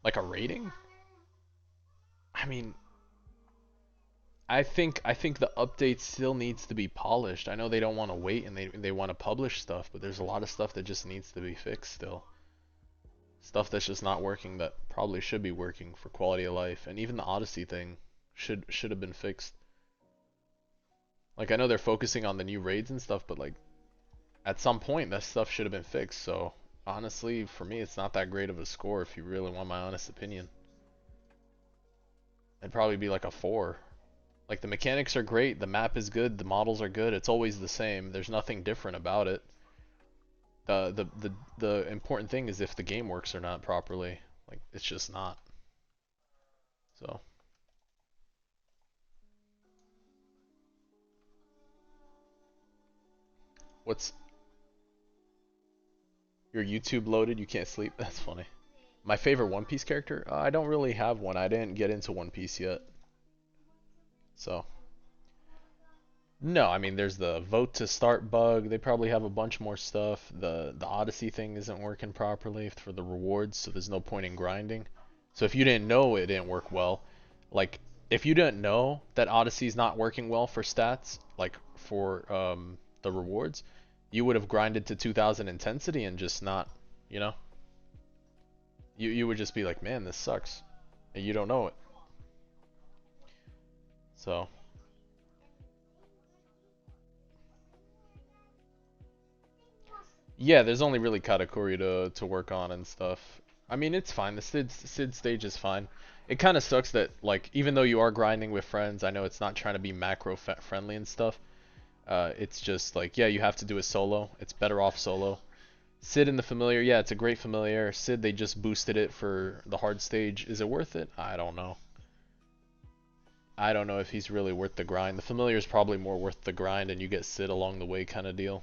like a rating, I mean, I think the update still needs to be polished. I know they don't want to wait and they want to publish stuff, but there's a lot of stuff that just needs to be fixed still. Stuff that's just not working that probably should be working for quality of life, and even the Odyssey thing should have been fixed. Like I know they're focusing on the new raids and stuff, but like at some point that stuff should have been fixed. So honestly, for me, it's not that great of a score if you really want my honest opinion. It'd probably be like a 4. Like the mechanics are great, the map is good, the models are good. It's always the same. There's nothing different about it. The important thing is if the game works or not properly. Like it's just not. So what's your YouTube loaded? You can't sleep. That's funny. My favorite One Piece character? I don't really have one. I didn't get into One Piece yet. So no, I mean there's the vote to start bug. They probably have a bunch more stuff. The Odyssey thing isn't working properly for the rewards, so there's no point in grinding. So if you didn't know it didn't work well, like if you didn't know that Odyssey's not working well for stats, like for the rewards, you would have grinded to 2000 intensity and just not, you know, you would just be like, man, this sucks, and you don't know it. So yeah, there's only really Katakuri to work on and stuff. I mean, it's fine. The Sid stage is fine. It kind of sucks that like even though you are grinding with friends, I know it's not trying to be macro friendly and stuff. It's just like yeah, you have to do it solo. It's better off solo. Sid in the familiar, yeah, it's a great familiar. Sid, they just boosted it for the hard stage. Is it worth it? I don't know. I don't know if he's really worth the grind. The familiar is probably more worth the grind, and you get Sid along the way kind of deal.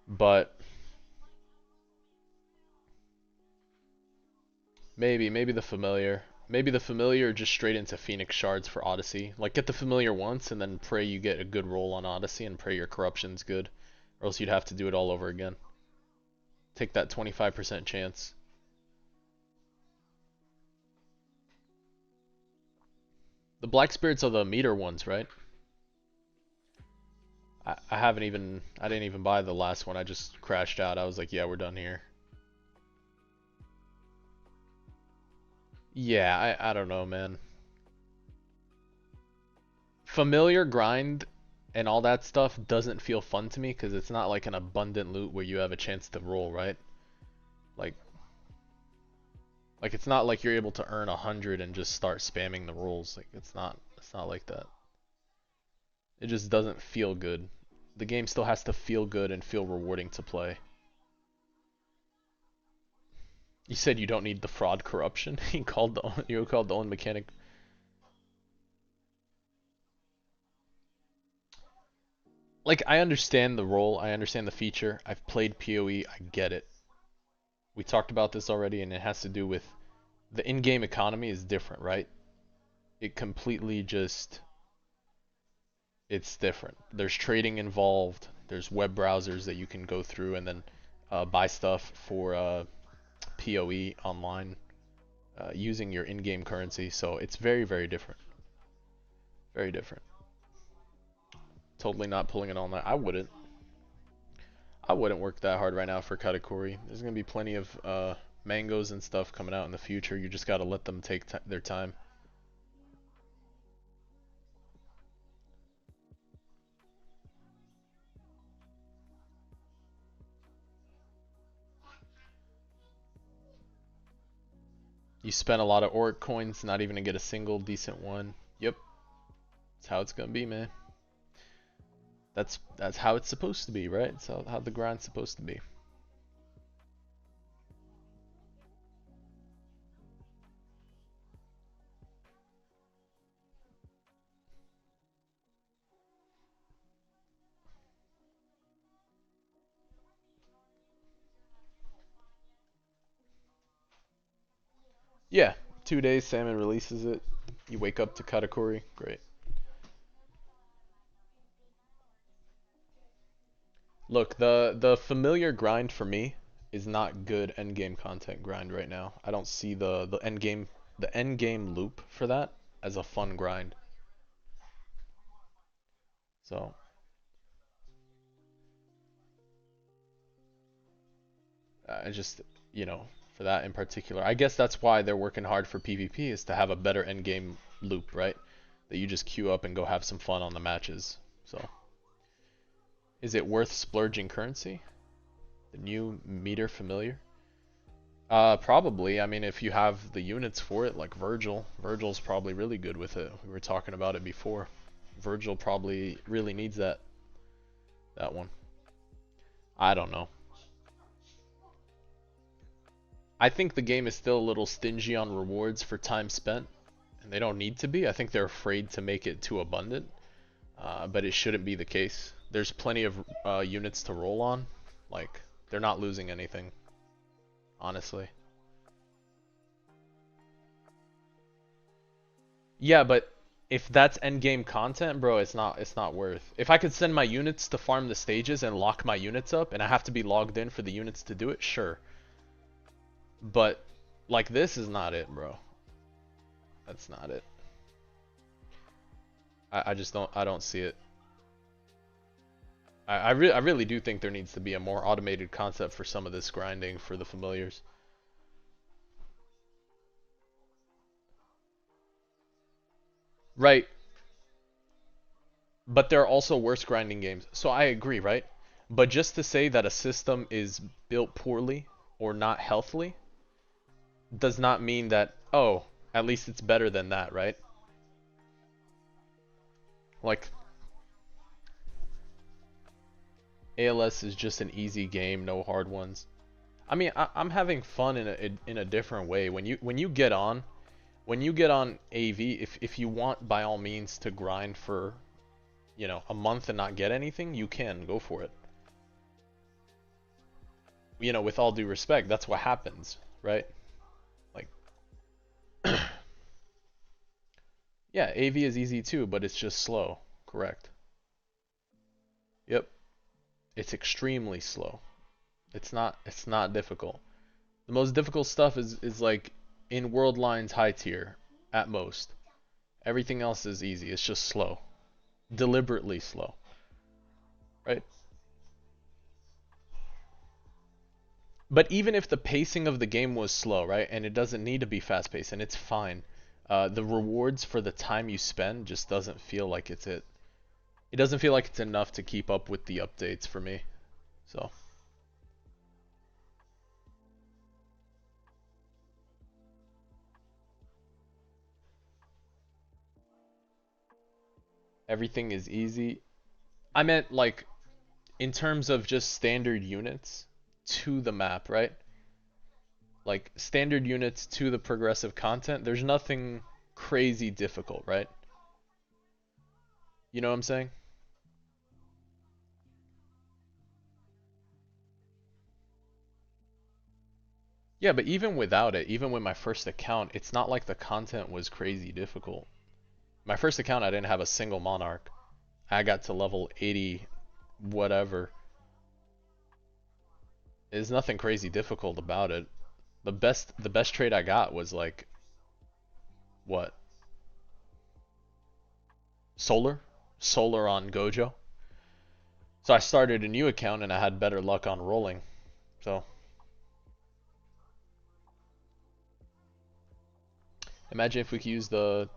But maybe the familiar. Maybe the familiar just straight into Phoenix shards for Odyssey. Like get the familiar once and then pray you get a good roll on Odyssey and pray your corruption's good. Or else you'd have to do it all over again. Take that 25% chance. The Black Spirits are the meter ones, right? I haven't even I didn't even buy the last one. I just crashed out. I was like, yeah, we're done here. Yeah, I don't know, man. Familiar grind and all that stuff doesn't feel fun to me because it's not like an abundant loot where you have a chance to roll, right? Like it's not like you're able to earn 100 and just start spamming the rolls. Like it's not like that. It just doesn't feel good. The game still has to feel good and feel rewarding to play. You said you don't need the fraud corruption. You called the own mechanic. Like I understand the role, I understand the feature. I've played PoE, I get it. We talked about this already, and it has to do with the in-game economy is different, right? It completely just it's different. There's trading involved. There's web browsers that you can go through and then buy stuff for PoE online using your in-game currency. So it's very, very different. Very different. Totally not pulling it on that. I wouldn't. I wouldn't work that hard right now for Katakuri. There's gonna be plenty of mangoes and stuff coming out in the future. You just gotta let them take their time. You spent a lot of Auric coins, not even to get a single decent one. Yep, that's how it's gonna be, man. That's how it's supposed to be, right? That's how the grind's supposed to be. Yeah, 2 days. Salmon releases it. You wake up to Katakuri. Great. Look, the familiar grind for me is not good endgame content grind right now. I don't see the endgame loop for that as a fun grind. So I just for that in particular, I guess that's why they're working hard for PvP is to have a better endgame loop, right? That you just queue up and go have some fun on the matches. So is it worth splurging currency? The new meter familiar? Probably. I mean, if you have the units for it, like Virgil. Virgil's probably really good with it. We were talking about it before. Virgil probably really needs that one. I don't know. I think the game is still a little stingy on rewards for time spent, and they don't need to be. I think they're afraid to make it too abundant, but it shouldn't be the case. There's plenty of units to roll on. Like, they're not losing anything, honestly. Yeah, but if that's endgame content, bro, it's not worth. If I could send my units to farm the stages and lock my units up and I have to be logged in for the units to do it, sure. But like this is not it, bro. That's not it. I just don't see it. I really do think there needs to be a more automated concept for some of this grinding for the familiars. Right. But there are also worse grinding games. So I agree, right? But just to say that a system is built poorly or not healthily, does not mean that, oh, at least it's better than that, right? Like, ALS is just an easy game, no hard ones. I mean, I'm having fun in a different way. When you get on AV, if you want by all means to grind for, a month and not get anything, you can go for it. With all due respect, that's what happens, right? Like, yeah, AV is easy too, but it's just slow. Correct. Yep. It's extremely slow. It's not difficult. The most difficult stuff is like in world lines high tier at most. Everything else is easy. It's just slow. Deliberately slow, right? But even if the pacing of the game was slow, right, and it doesn't need to be fast paced, and it's fine, the rewards for the time you spend just doesn't feel like it's it. It doesn't feel like it's enough to keep up with the updates for me. So everything is easy. I meant like in terms of just standard units to the map, right? Like standard units to the progressive content. There's nothing crazy difficult, right? You know what I'm saying? Yeah, but even without it, even with my first account, it's not like the content was crazy difficult. My first account, I didn't have a single monarch. I got to level 80, whatever. There's nothing crazy difficult about it. The best trade I got was like what? Solar? Solar on Gojo. So I started a new account and I had better luck on rolling. So imagine if we could use the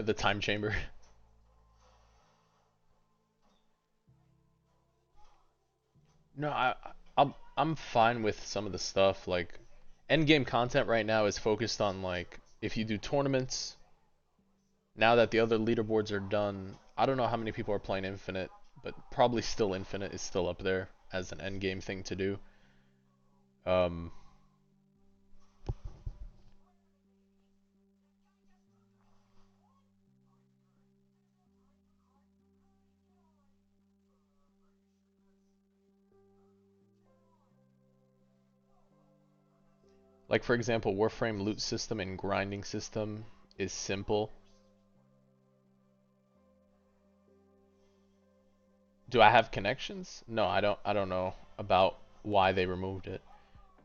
the time chamber. No, I'm fine with some of the stuff. Like end game content right now is focused on like if you do tournaments. Now that the other leaderboards are done, I don't know how many people are playing Infinite, but probably still Infinite is still up there as an end game thing to do. Um, like for example, Warframe loot system and grinding system is simple. Do I have connections? No, I don't. I don't know about why they removed it.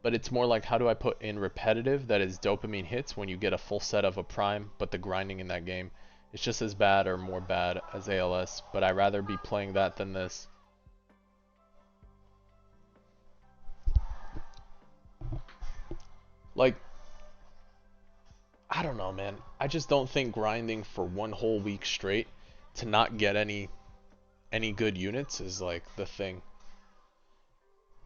But it's more like how do I put in repetitive that is dopamine hits when you get a full set of a prime, but the grinding in that game is just as bad or more bad as ALS. But I'd rather be playing that than this. Like I don't know, man. I just don't think grinding for one whole week straight to not get any good units is like the thing.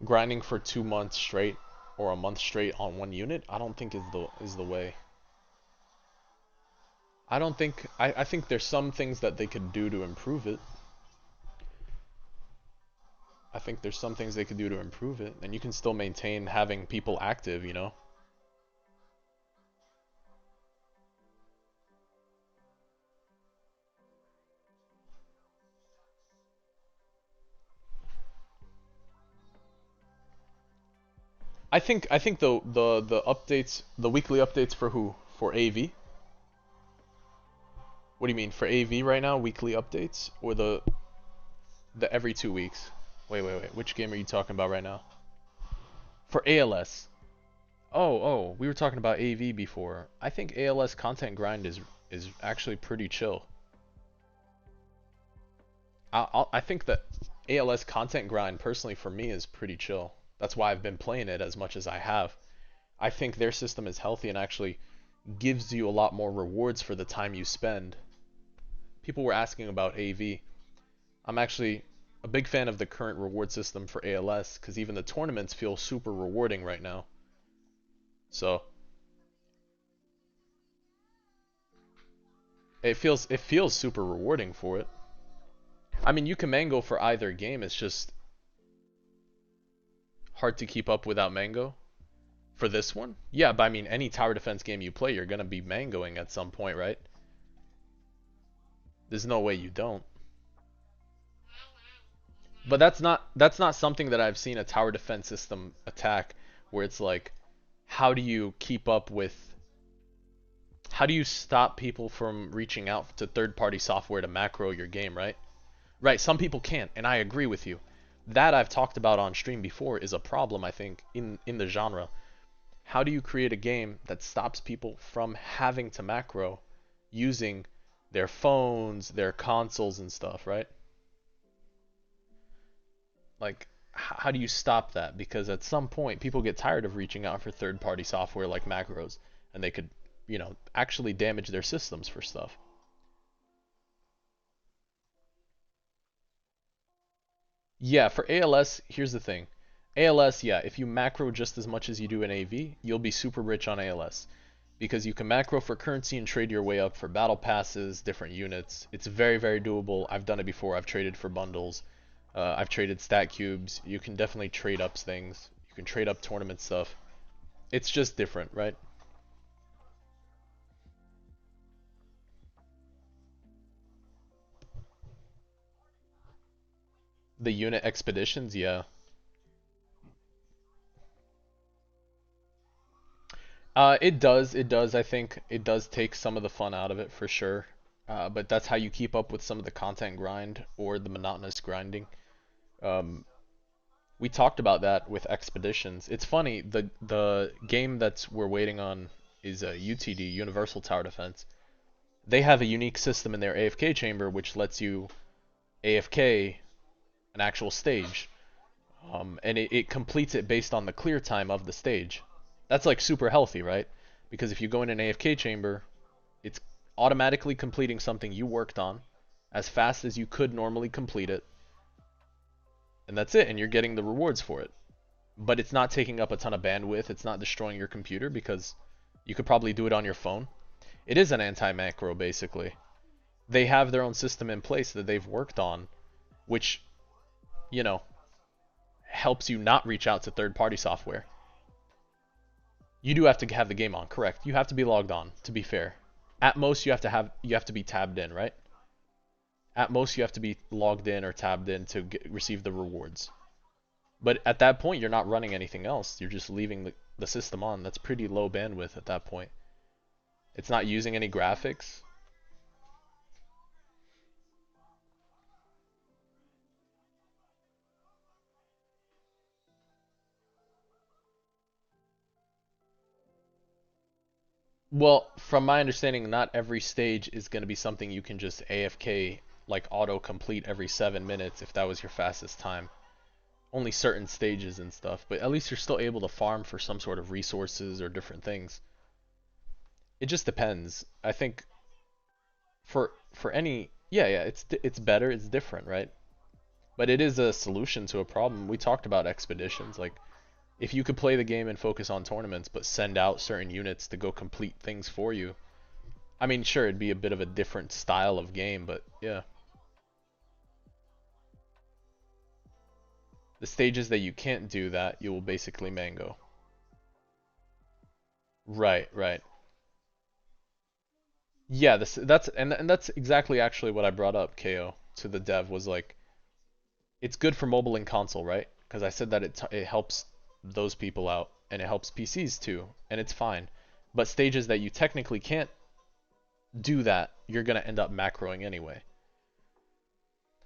Grinding for 2 months straight or a month straight on one unit, I don't think is the way. I think there's some things that they could do to improve it. I think there's some things they could do to improve it, and you can still maintain having people active, you know? I think the updates, the weekly updates for who? For AV? What do you mean? For AV right now, weekly updates or the every 2 weeks? Wait. Which game are you talking about right now? For ALS. Oh, we were talking about AV before. I think ALS content grind is actually pretty chill. I think that ALS content grind personally for me is pretty chill. That's why I've been playing it as much as I have. I think their system is healthy and actually gives you a lot more rewards for the time you spend. People were asking about AV. I'm actually a big fan of the current reward system for ALS because even the tournaments feel super rewarding right now. So It feels super rewarding for it. I mean, you can mango for either game. It's just hard to keep up without mango. For this one? Yeah, but I mean, any tower defense game you play, you're gonna be mangoing at some point, right? There's no way you don't. But that's not something that I've seen a tower defense system attack where it's like, how do you keep up with how do you stop people from reaching out to third-party software to macro your game, right? Right, some people can't, and I agree with you. That I've talked about on stream before is a problem, I think, in the genre. How do you create a game that stops people from having to macro using their phones, their consoles and stuff, right? Like, how do you stop that? Because at some point, people get tired of reaching out for third-party software like macros, and they could, actually damage their systems for stuff. Yeah, for ALS, here's the thing. ALS, yeah, if you macro just as much as you do in AV, you'll be super rich on ALS. Because you can macro for currency and trade your way up for battle passes, different units. It's very, very doable. I've done it before. I've traded for bundles. I've traded stat cubes. You can definitely trade up things. You can trade up tournament stuff. It's just different, right? The unit expeditions, yeah. It does. It does. I think it does take some of the fun out of it for sure. But that's how you keep up with some of the content grind or the monotonous grinding. Um, we talked about that with expeditions. It's funny. The game that's we're waiting on is a UTD, Universal Tower Defense. They have a unique system in their AFK chamber which lets you AFK an actual stage. And it completes it based on the clear time of the stage. That's like super healthy, right? Because if you go in an AFK chamber, it's automatically completing something you worked on as fast as you could normally complete it, and that's it, and you're getting the rewards for it. But it's not taking up a ton of bandwidth, it's not destroying your computer because you could probably do it on your phone. It is an anti-macro, basically. They have their own system in place that they've worked on, which, you know, helps you not reach out to third-party software. You do have to have the game on, correct? You have to be logged on, to be fair. At most, you have to be tabbed in, right? At most, you have to be logged in or tabbed in to receive the rewards. But at that point, you're not running anything else. You're just leaving the system on. That's pretty low bandwidth at that point. It's not using any graphics. Well, from my understanding, not every stage is going to be something you can just AFK, like auto complete every 7 minutes if that was your fastest time. Only certain stages and stuff, but at least you're still able to farm for some sort of resources or different things. It just depends. I think for any, yeah, it's better, it's different, right? But it is a solution to a problem. We talked about expeditions, like if you could play the game and focus on tournaments but send out certain units to go complete things for you. I mean, sure, it'd be a bit of a different style of game, but yeah. The stages that you can't do that, you will basically mango. Right, right. Yeah, that's exactly actually what I brought up, KO, to the dev was like it's good for mobile and console, right? Because I said that it helps those people out and it helps PCs too, and it's fine. But stages that you technically can't do that, you're gonna end up macroing anyway.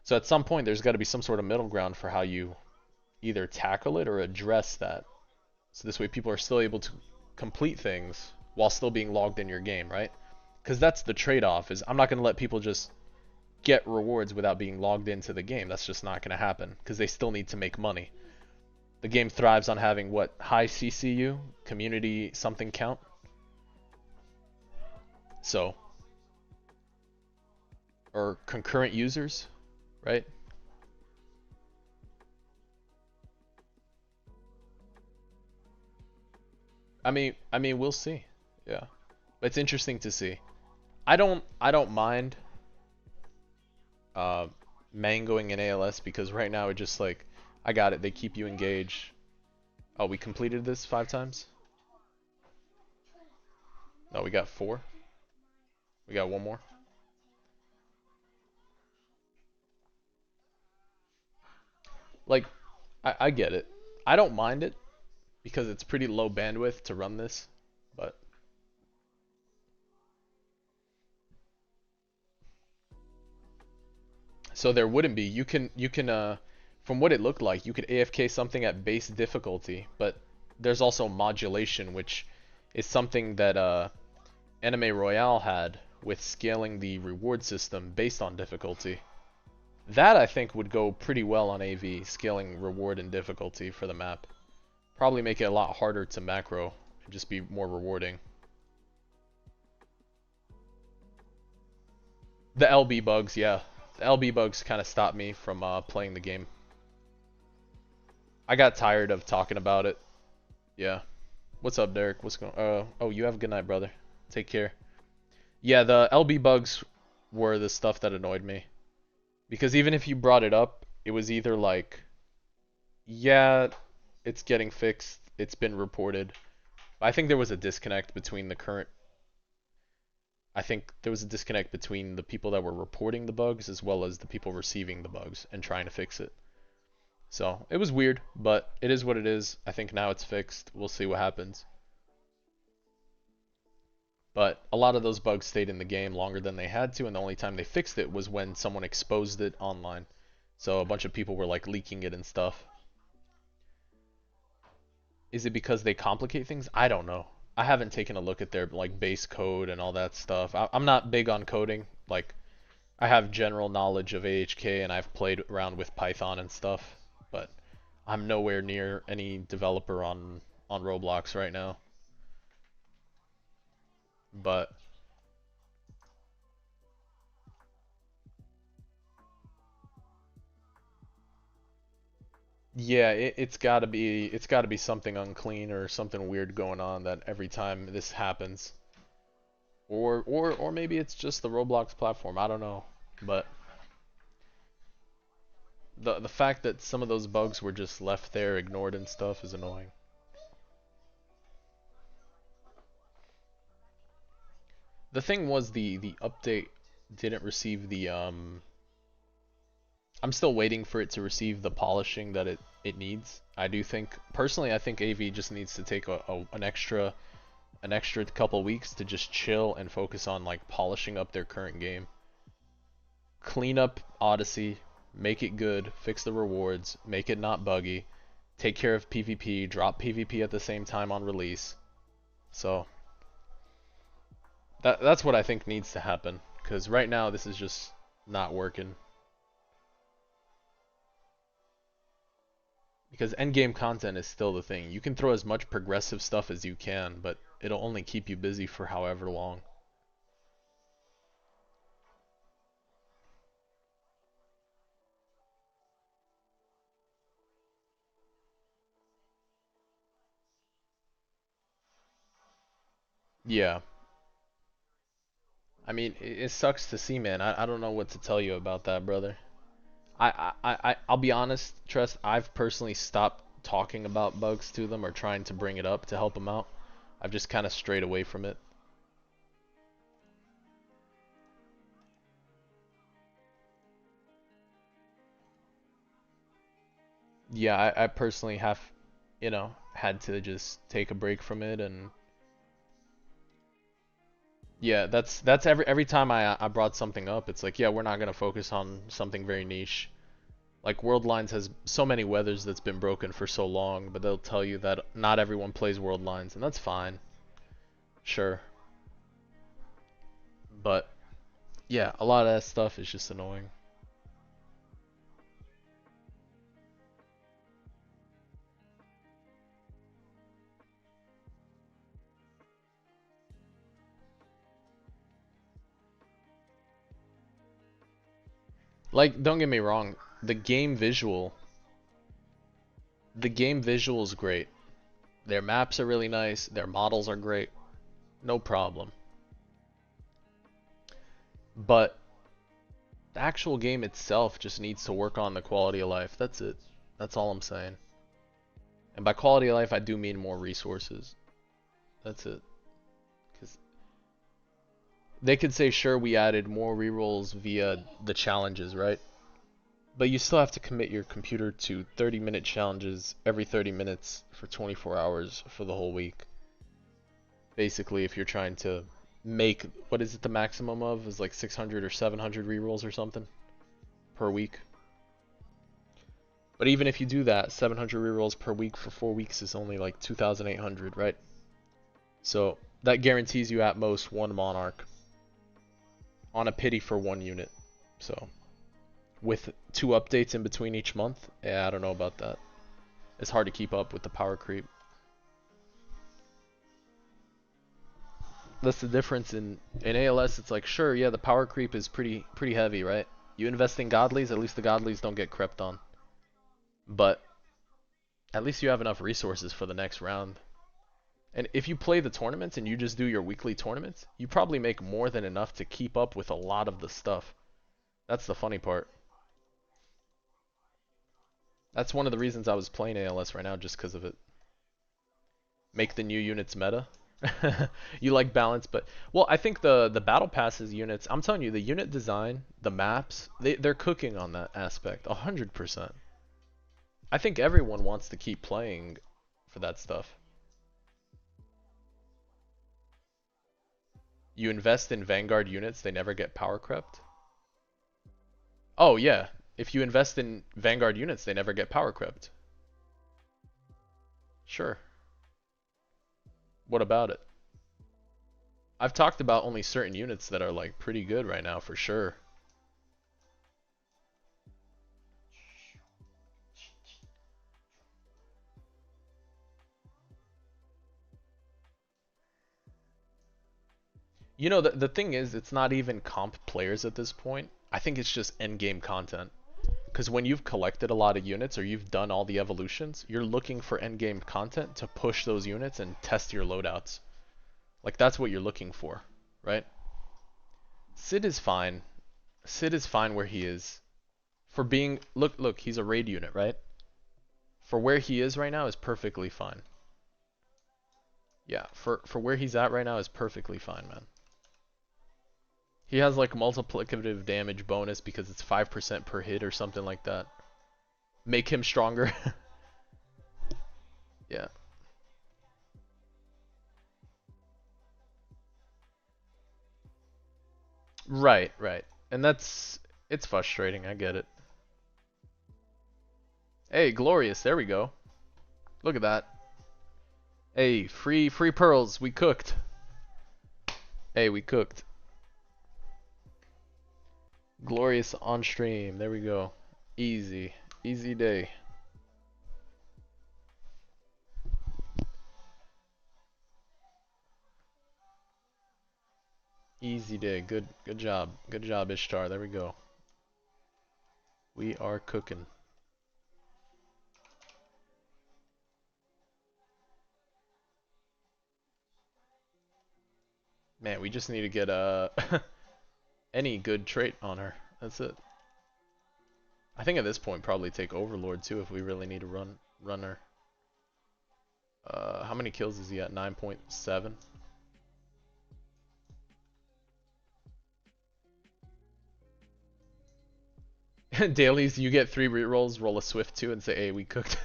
So at some point, there's got to be some sort of middle ground for how you either tackle it or address that. So this way, people are still able to complete things while still being logged in your game, right? Because that's the trade-off. Is I'm not gonna let people just get rewards without being logged into the game. That's just not going to happen because they still need to make money. The game thrives on having what, high CCU, community something count. So, or concurrent users, right? I mean we'll see. Yeah. But it's interesting to see. I don't mind uh mangoing in ALS because right now it just like I got it. They keep you engaged. Oh, we completed this 5 times? No, we got 4. We got one more. Like I get it. I don't mind it because it's pretty low bandwidth to run this, but so there wouldn't be. You can from what it looked like, you could AFK something at base difficulty, but there's also modulation, which is something that Anime Royale had with scaling the reward system based on difficulty. That I think would go pretty well on AV, scaling reward and difficulty for the map. Probably make it a lot harder to macro and just be more rewarding. The LB bugs, yeah. The LB bugs kind of stopped me from playing the game. I got tired of talking about it. Yeah. What's up, Derek? What's going? Oh, you have a good night, brother. Take care. Yeah, the LB bugs were the stuff that annoyed me because even if you brought it up, it was either like, yeah, it's getting fixed, it's been reported. I think there was a disconnect between the current. I think there was a disconnect between the people that were reporting the bugs as well as the people receiving the bugs and trying to fix it. So it was weird, but it is what it is. I think now it's fixed. We'll see what happens. But a lot of those bugs stayed in the game longer than they had to, and the only time they fixed it was when someone exposed it online. So a bunch of people were like leaking it and stuff. Is it because they complicate things? I don't know. I haven't taken a look at their like base code and all that stuff. I'm not big on coding. Like I have general knowledge of AHK and I've played around with Python and stuff, but I'm nowhere near any developer on Roblox right now. But yeah, it's gotta be something unclean or something weird going on that every time this happens. Or maybe it's just the Roblox platform. I don't know. But the fact that some of those bugs were just left there, ignored and stuff is annoying. The thing was the update didn't receive the I'm still waiting for it to receive the polishing that it needs. I do think personally I think AV just needs to take an extra couple weeks to just chill and focus on like polishing up their current game. Clean up Odyssey, make it good, fix the rewards, make it not buggy, take care of PvP, drop PvP at the same time on release. So that's what I think needs to happen because right now this is just not working. Because endgame content is still the thing. You can throw as much progressive stuff as you can, but it'll only keep you busy for however long. Yeah. I mean, it sucks to see, man. I don't know what to tell you about that, brother. I'll be honest, Trust, I've personally stopped talking about bugs to them or trying to bring it up to help them out. I've just kind of strayed away from it. Yeah, I personally have, had to just take a break from it and yeah, that's every time I brought something up, it's like, yeah, we're not gonna focus on something very niche. Like World Lines has so many weathers that's been broken for so long, but they'll tell you that not everyone plays World Lines, and that's fine. Sure. But yeah, a lot of that stuff is just annoying. Like, don't get me wrong, the game visual, the game visual is great. Their maps are really nice, their models are great. No problem. But the actual game itself just needs to work on the quality of life. That's it. That's all I'm saying. And by quality of life, I do mean more resources. That's it. Because they could say, sure, we added more rerolls via the challenges, right? But you still have to commit your computer to 30-minute challenges every 30 minutes for 24 hours for the whole week. Basically, if you're trying to make, what is it the maximum of? Is like 600 or 700 rerolls or something per week. But even if you do that, 700 rerolls per week for 4 weeks is only like 2,800, right? So that guarantees you at most one Monarch on a pity for one unit. So with 2 updates in between each month, yeah, I don't know about that. It's hard to keep up with the power creep. That's the difference in ALS. It's like, sure, yeah, the power creep is pretty heavy, right? You invest in godlies, at least the godlies don't get crept on. But at least you have enough resources for the next round. And if you play the tournaments and you just do your weekly tournaments, you probably make more than enough to keep up with a lot of the stuff. That's the funny part. That's one of the reasons I was playing ALS right now, just because of it. Make the new units meta. You like balance, but well, I think the battle passes units. I'm telling you, the unit design, the maps, they're cooking on that aspect 100%. I think everyone wants to keep playing for that stuff. You invest in Vanguard units, they never get power crept. Oh yeah, if you invest in Vanguard units, they never get power crept. Sure. What about it? I've talked about only certain units that are like pretty good right now for sure. You know, the thing is, it's not even comp players at this point. I think it's just end game content. Because when you've collected a lot of units or you've done all the evolutions, you're looking for end game content to push those units and test your loadouts. Like, that's what you're looking for, right? Sid is fine. Sid is fine where he is. For being, look, he's a raid unit, right? For where he is right now is perfectly fine. Yeah, for where he's at right now is perfectly fine, man. He has like multiplicative damage bonus because it's 5% per hit or something like that. Make him stronger. Yeah. Right, right. And it's frustrating, I get it. Hey, glorious, there we go. Look at that. Hey, free pearls, we cooked. Hey, we cooked. Glorious on stream, there we go. Easy, easy day. Easy day. Good job. Good job, Ishtar. There we go. We are cooking. Man, we just need to get any good trait on her. That's it. I think at this point probably take Overlord too if we really need to run her. How many kills is he at? 9.7. Dailies, you get 3 rerolls, roll a Swift 2 and say, hey, we cooked.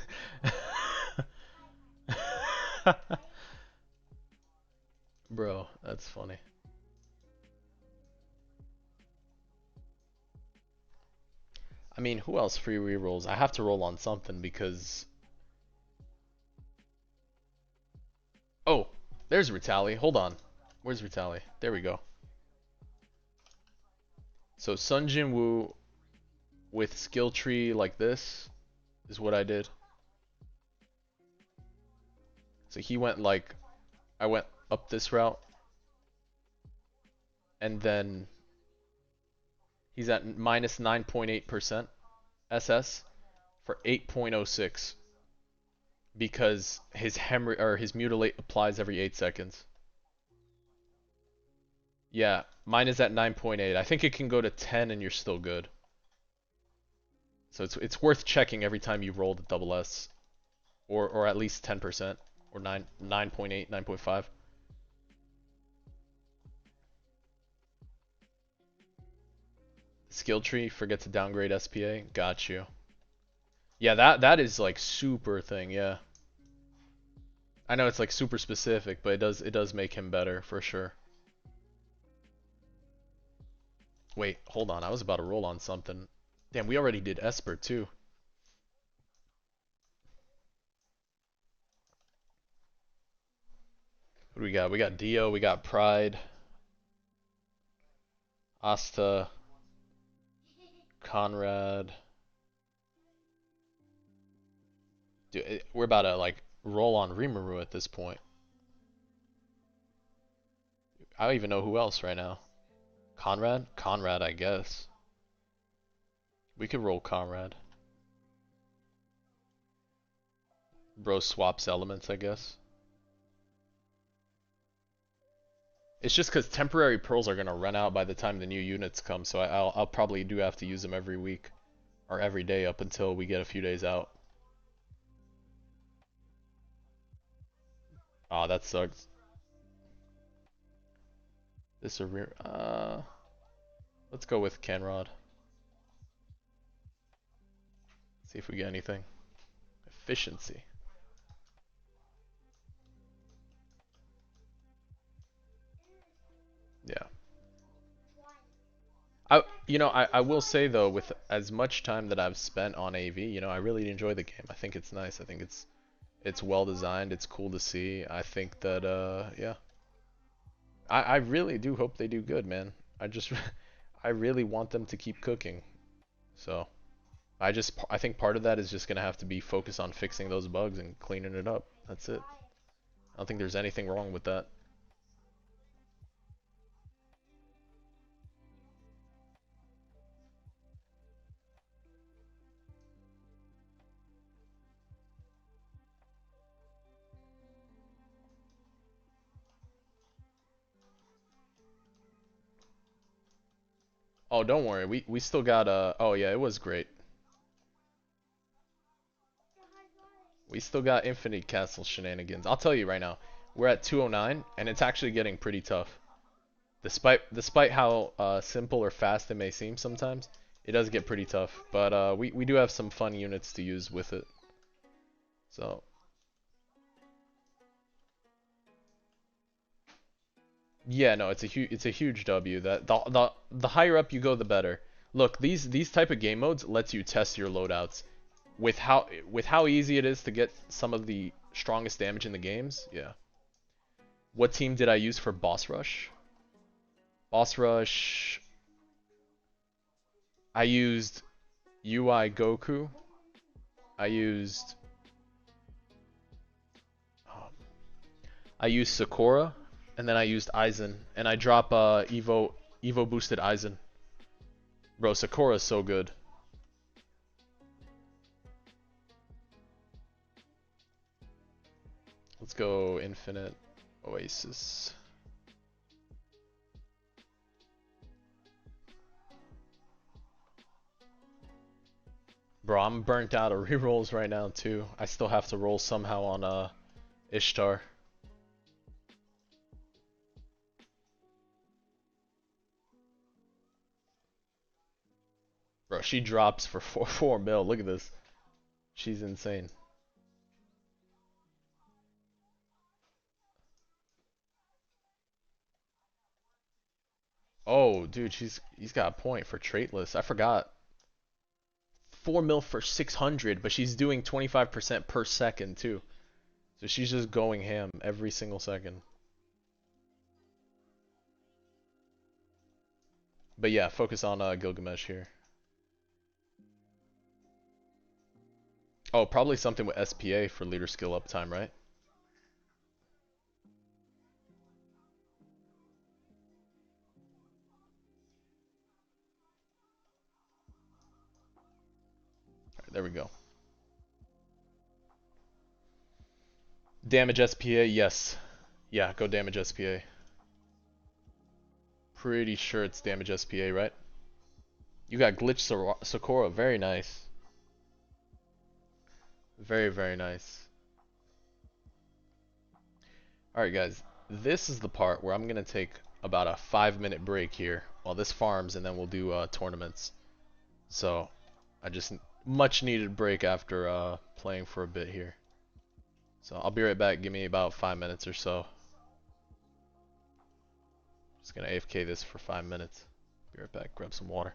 Bro, that's funny. I mean, who else free rerolls? I have to roll on something because... Oh, there's Retali. Hold on. Where's Retali? There we go. So Sun Jin Woo with skill tree like this is what I did. So he went like, I went up this route, and then he's at minus 9.8% SS for 8.06 because his mutilate applies every 8 seconds. Yeah, mine is at 9.8. I think it can go to 10 and you're still good. So it's worth checking every time you roll the double S, or at least 10% or 9.8, 9.5. Skill tree, forget to downgrade SPA. Got you. Yeah, that is like super thing. Yeah, I know it's like super specific, but it does make him better for sure. Wait, hold on. I was about to roll on something. Damn, we already did Esper too. What do we got? We got Dio, we got Pride, Asta, Conrad. Dude, we're about to like roll on Rimuru at this point. I don't even know who else right now. Conrad? Conrad, I guess. We could roll Conrad. Bro swaps elements, I guess. It's just because temporary pearls are gonna run out by the time the new units come, so I'll probably do have to use them every week or every day up until we get a few days out. Aw, that sucks. This a rear. Let's go with Canrod. See if we get anything. Efficiency. Yeah. I will say though, with as much time that I've spent on AV, I really enjoy the game. I think it's nice. I think it's well designed. It's cool to see. I think that yeah. I really do hope they do good, man. I just I really want them to keep cooking. So I think part of that is just gonna have to be focused on fixing those bugs and cleaning it up. That's it. I don't think there's anything wrong with that. Oh, don't worry. We still got oh yeah, it was great. We still got Infinite Castle shenanigans. I'll tell you right now. We're at 209 and it's actually getting pretty tough. Despite how simple or fast it may seem sometimes, it does get pretty tough. But we do have some fun units to use with it. So yeah, no, it's a huge W. That the higher up you go, the better. Look, these type of game modes lets you test your loadouts with how easy it is to get some of the strongest damage in the games. Yeah. What team did I use for boss rush? Boss rush. I used UI Goku. I used I used Sakura, and then I used Aizen, and I drop Evo boosted Aizen. Bro, Sakura is so good. Let's go Infinite Oasis. Bro, I'm burnt out of rerolls right now too. I still have to roll somehow on Ishtar. Bro, she drops for 4 mil. Look at this. She's insane. Oh, dude, he's got a point for traitless. I forgot. 4 mil for 600, but she's doing 25% per second too. So she's just going ham every single second. But yeah, focus on Gilgamesh here. Oh, probably something with SPA for leader skill uptime, right? Alright, there we go. Damage SPA, yes. Yeah, go damage SPA. Pretty sure it's damage SPA, right? You got glitch Sakura. Very nice. Very, very nice. Alright, guys. This is the part where I'm going to take about a 5-minute break here while this farms, and then we'll do tournaments. So, I just much needed break after playing for a bit here. So, I'll be right back. Give me about 5 minutes or so. Just going to AFK this for 5 minutes. Be right back. Grab some water.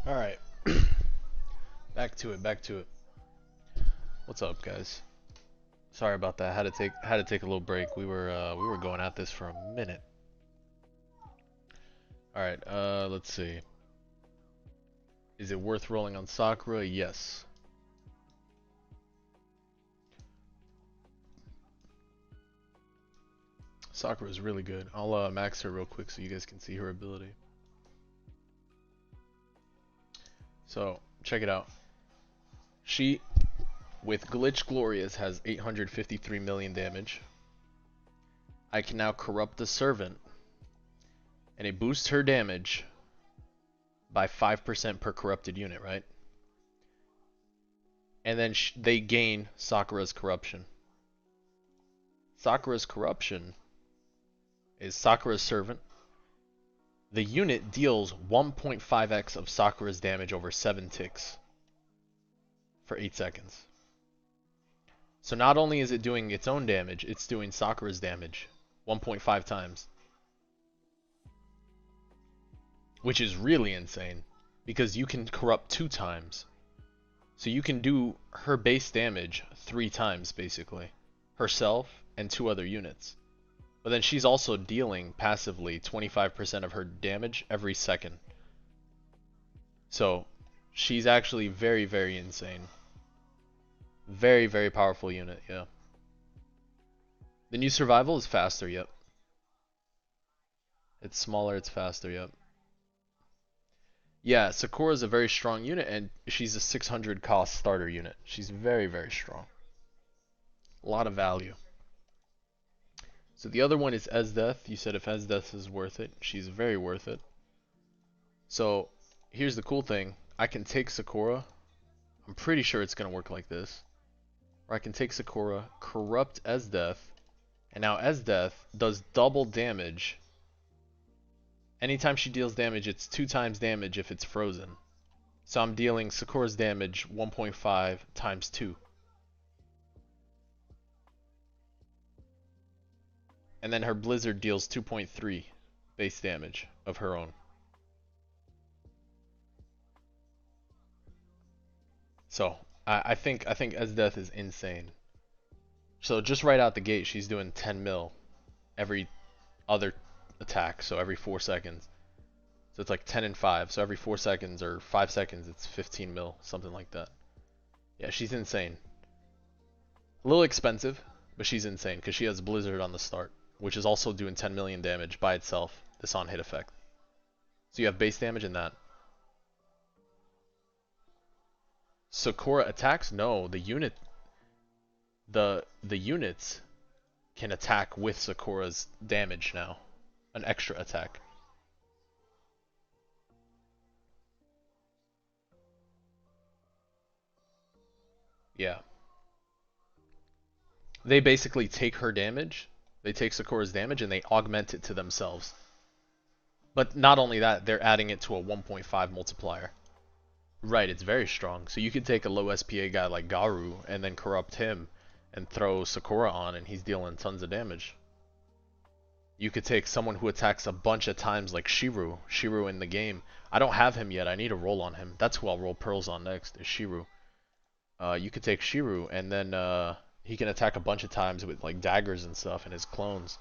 All right. Back to it. Back to it. What's up, guys? Sorry about that. Had to take a little break. We were going at this for a minute. All right. Let's see. Is it worth rolling on Sakura? Yes. Sakura is really good. I'll max her real quick so you guys can see her ability. So check it out. She, with Glitch Glorious, has 853 million damage. I can now corrupt the servant, and it boosts her damage by 5% per corrupted unit, right? And then they gain Sakura's corruption. Sakura's corruption is Sakura's servant. The unit deals 1.5x of Sakura's damage over 7 ticks for 8 seconds. So not only is it doing its own damage, it's doing Sakura's damage 1.5 times. Which is really insane, because you can corrupt 2 times. So you can do her base damage 3 times, basically. Herself and 2 other units. But then she's also dealing passively 25% of her damage every second. So she's actually very, very insane. Very, very powerful unit, yeah. The new survival is faster, yep. It's smaller, it's faster, yep. Yeah, Sakura's a very strong unit, and she's a 600 cost starter unit. She's very, very strong. A lot of value. So the other one is Esdeath. You said if Esdeath is worth it. She's very worth it. So here's the cool thing. I can take Sakura. I'm pretty sure it's going to work like this. Or I can take Sakura, corrupt Esdeath, and now Esdeath does double damage. Anytime she deals damage, it's 2 times damage if it's frozen. So I'm dealing Sakura's damage 1.5 times 2. And then her Blizzard deals 2.3 base damage of her own. So I think Esdeath is insane. So just right out the gate, she's doing 10 mil every other attack, so every 4 seconds. So it's like 10 and 5. So every 4 seconds or 5 seconds, it's 15 mil, something like that. Yeah, she's insane. A little expensive, but she's insane because she has Blizzard on the start, which is also doing 10 million damage by itself, this on hit effect. So you have base damage in that. Sakura attacks? No, the units can attack with Sakura's damage now. An extra attack. Yeah. They basically take her damage, they take Sakura's damage, and they augment it to themselves. But not only that, they're adding it to a 1.5 multiplier. Right, it's very strong. So you could take a low SPA guy like Garu and then corrupt him and throw Sakura on and he's dealing tons of damage. You could take someone who attacks a bunch of times like Shiru. Shiru in the game. I don't have him yet. I need a roll on him. That's who I'll roll pearls on next, is Shiru. You could take Shiru and then he can attack a bunch of times with like daggers and stuff and his clones.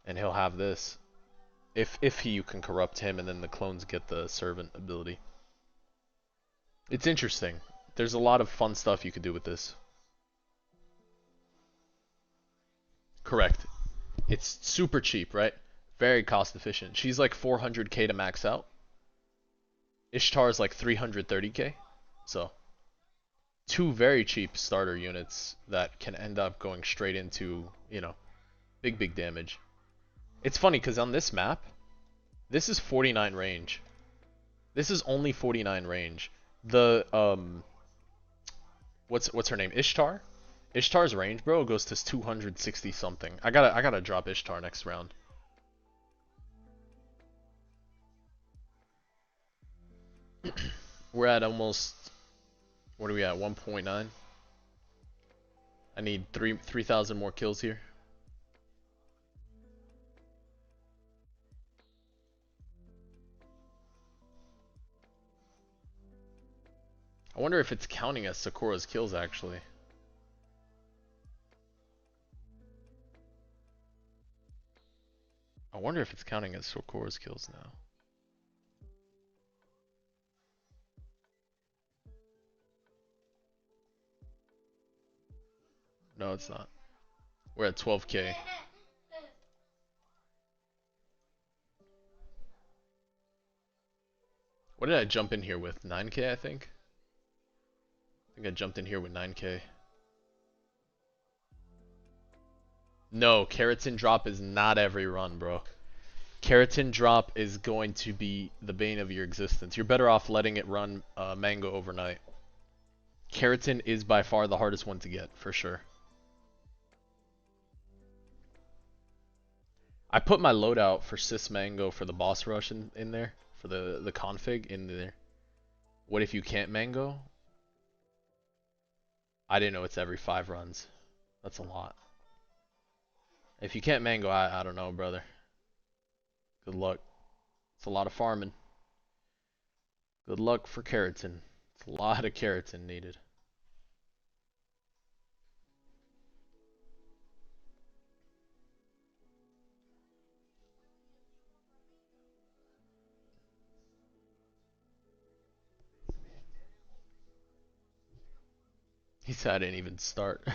And he'll have this. If you can corrupt him and then the clones get the servant ability. It's interesting. There's a lot of fun stuff you could do with this. Correct. It's super cheap, right? Very cost efficient. She's like 400k to max out. Ishtar is like 330k. So, 2 very cheap starter units that can end up going straight into, you know, big, big damage. It's funny because on this map, this is 49 range. This is only 49 range. The, what's her name? Ishtar? Ishtar's range, bro, goes to 260 something. I gotta drop Ishtar next round. We're at almost, what are we at? 1.9. I need 3,000 more kills here. I wonder if it's counting as Sakura's kills actually. I wonder if it's counting as Sakura's kills now. No, it's not. We're at 12K. What did I jump in here with? 9K, I think? I think I jumped in here with 9K. No, keratin drop is not every run, bro. Keratin drop is going to be the bane of your existence. You're better off letting it run mango overnight. Keratin is by far the hardest one to get, for sure. I put my loadout for Sis Mango for the boss rush in there, for the config in there. What if you can't mango? I didn't know it's every 5 runs. That's a lot. If you can't mango, I don't know, brother. Good luck. It's a lot of farming. Good luck for keratin. It's a lot of keratin needed. He said I didn't even start.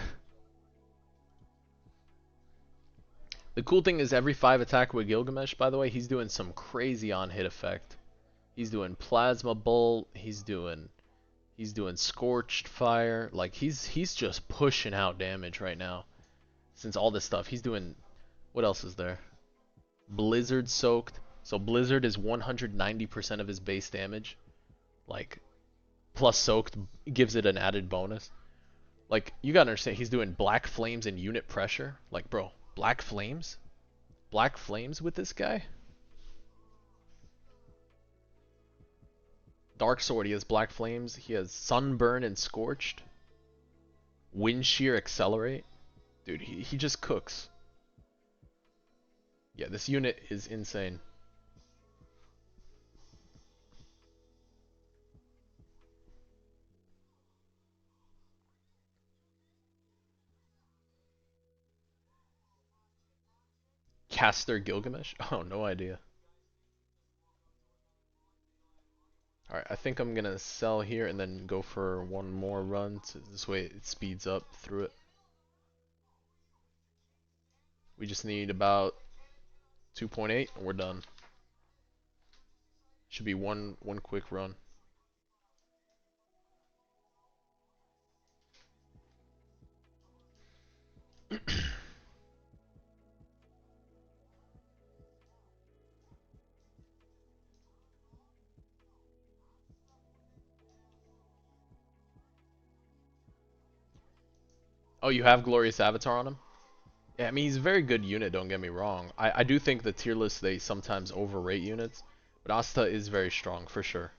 The cool thing is every 5 attack with Gilgamesh, by the way, he's doing some crazy on hit effect. He's doing Plasma Bolt, he's doing Scorched Fire. Like he's just pushing out damage right now. Since all this stuff, he's doing, what else is there? Blizzard Soaked. So Blizzard is 190% of his base damage. Like plus Soaked gives it an added bonus. Like, you gotta understand, he's doing Black Flames and Unit Pressure. Like, bro, Black Flames? Black Flames with this guy? Dark Sword, he has Black Flames. He has Sunburn and Scorched. Wind Shear Accelerate. Dude, he just cooks. Yeah, this unit is insane. Caster Gilgamesh? Oh, no idea. Alright, I think I'm gonna sell here and then go for one more run. So this way it speeds up through it. We just need about 2.8 and we're done. Should be one quick run. Oh, you have Glorious Avatar on him? Yeah, I mean, he's a very good unit, don't get me wrong. I do think the tier list, they sometimes overrate units, but Asta is very strong, for sure.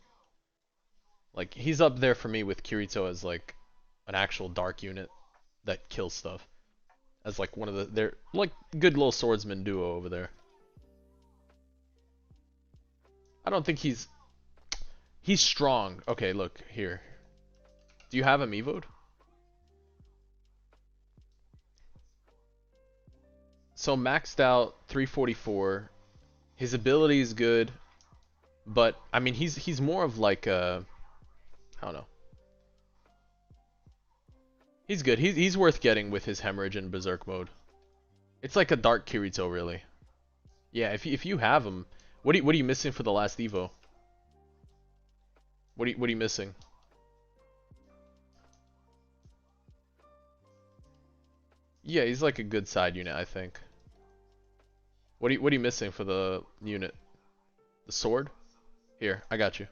Like, he's up there for me with Kirito as, like, an actual dark unit that kills stuff. As, like, one of the, they're, like, good little swordsman duo over there. I don't think he's strong. Okay, look, here. Do you have him evoed? So maxed out 344. His ability is good, but I mean he's more of like a, I don't know. He's good. He's worth getting with his hemorrhage and berserk mode. It's like a dark Kirito really. Yeah, if you have him, what are you missing for the last Evo? What are you missing? Yeah, he's like a good side unit, I think. What are you missing for the unit? The sword? Here, I got you.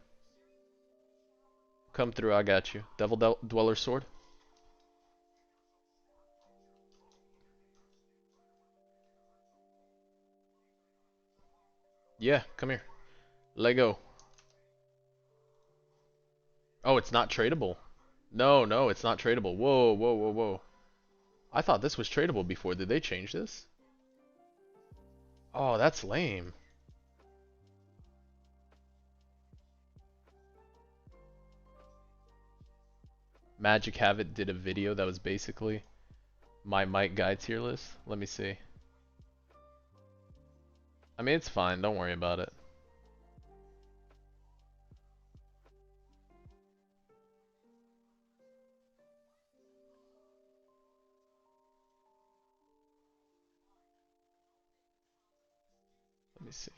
Come through, I got you. Devil Dweller sword? Yeah, come here. Lego. Oh, it's not tradable. No, it's not tradable. Whoa. I thought this was tradable before. Did they change this? Oh, that's lame. Magic Have It did a video that was basically my Might Guy tier list. Let me see. I mean, it's fine. Don't worry about it. Let me see.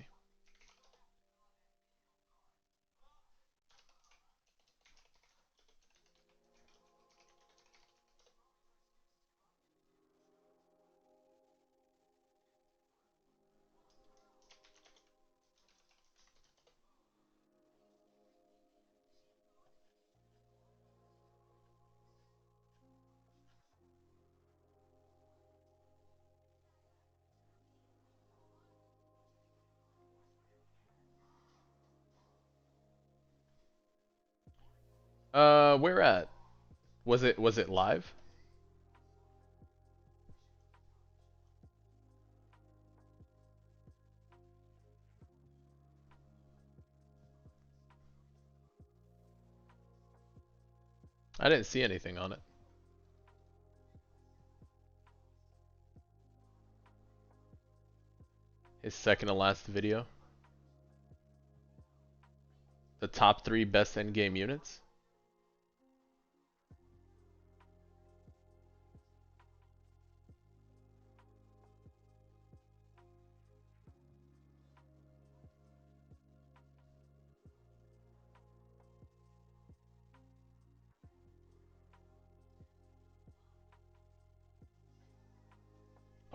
Where at? Was it live? I didn't see anything on it. His second to last video. The top 3 best endgame units.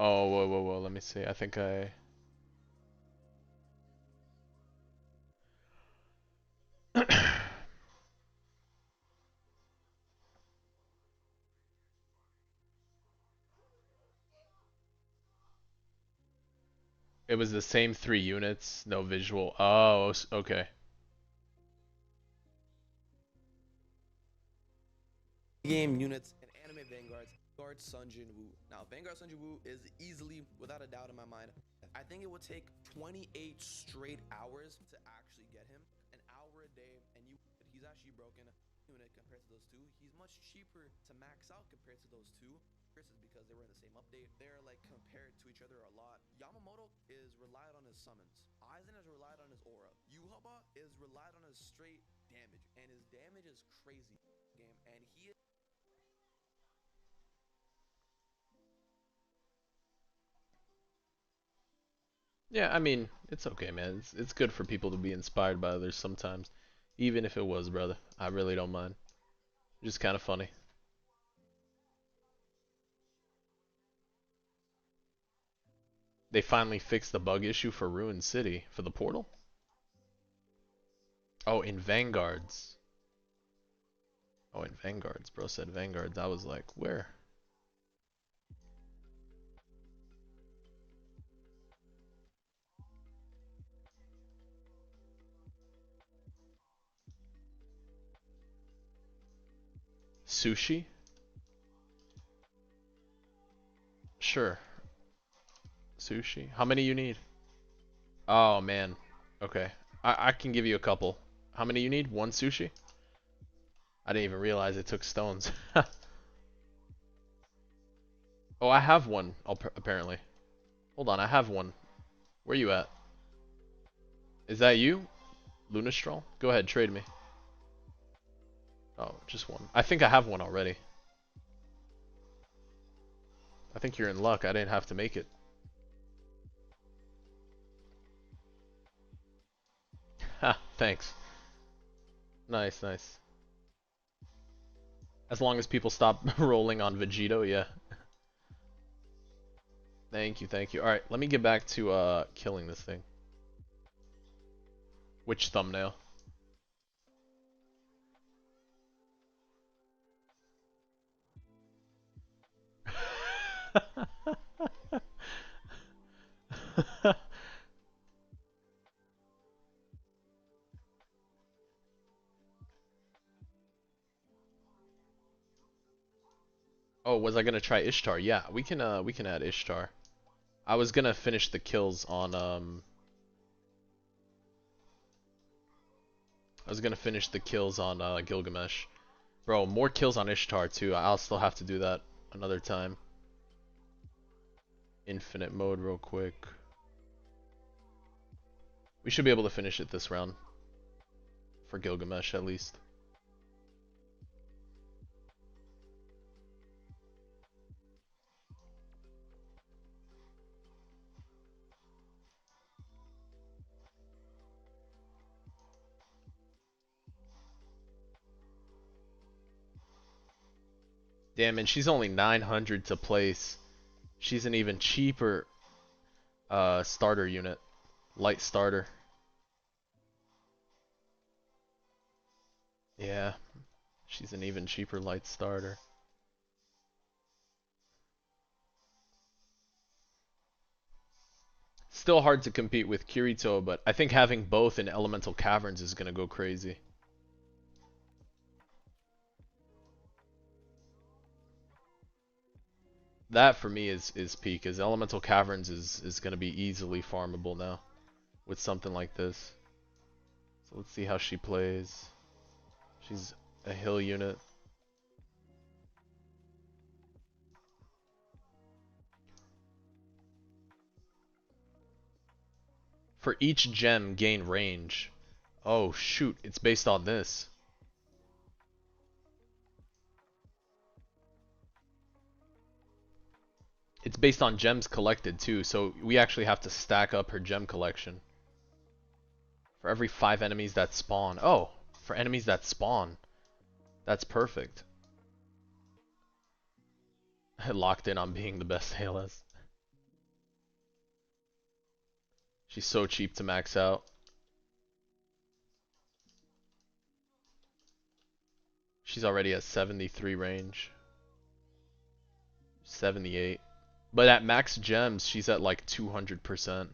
Oh, whoa, whoa, whoa. Let me see. I think I. It was the same 3 units, no visual. Oh, okay. Game units and anime Vanguards. Vanguard Sunjin Woo. Now, Vanguard Sunjin Woo is easily, without a doubt in my mind, I think it would take 28 straight hours to actually get him. An hour a day, and he's actually broken unit compared to those two. He's much cheaper to max out compared to those two. This is because they were in the same update. They're like compared to each other a lot. Yamamoto is relied on his summons. Aizen is relied on his aura. Yuhaba is relied on his straight damage, and his damage is crazy game, and he is Yeah, I mean, it's okay, man. It's good for people to be inspired by others sometimes. Even if it was, brother. I really don't mind. Just kind of funny. They finally fixed the bug issue for Ruined City for the portal? Oh, in Vanguards. Oh, in Vanguards. Bro said Vanguards. I was like, where? Sushi? Sure. Sushi. How many you need? Oh, man. Okay. I can give you a couple. How many you need? 1 sushi? I didn't even realize it took stones. Oh, I have one, apparently. Hold on, I have one. Where you at? Is that you? Lunastral? Go ahead, trade me. Oh, just one. I think I have one already. I think you're in luck. I didn't have to make it. Ha, thanks. Nice, nice. As long as people stop rolling on Vegito, yeah. Thank you, thank you. Alright, let me get back to killing this thing. Which thumbnail? Oh, was I gonna try Ishtar? Yeah, we can add Ishtar. I was gonna finish the kills on I was gonna finish the kills on Gilgamesh, Bro, more kills on Ishtar too. I'll still have to do that another time. Infinite mode real quick. We should be able to finish it this round. For Gilgamesh at least. Damn, and she's only 900 to place. She's an even cheaper starter unit. Light starter. Yeah, she's an even cheaper light starter. Still hard to compete with Kirito, but I think having both in Elemental Caverns is gonna go crazy. That for me is peak, as Elemental Caverns is gonna be easily farmable now with something like this. So let's see how she plays. She's a hill unit. For each gem, gain range. Oh shoot, it's based on this. It's based on gems collected too, so we actually have to stack up her gem collection. For every 5 enemies that spawn. Oh, for enemies that spawn. That's perfect. Locked in on being the best ALS. She's so cheap to max out. She's already at 73 range. 78. But at max gems, she's at like 200%.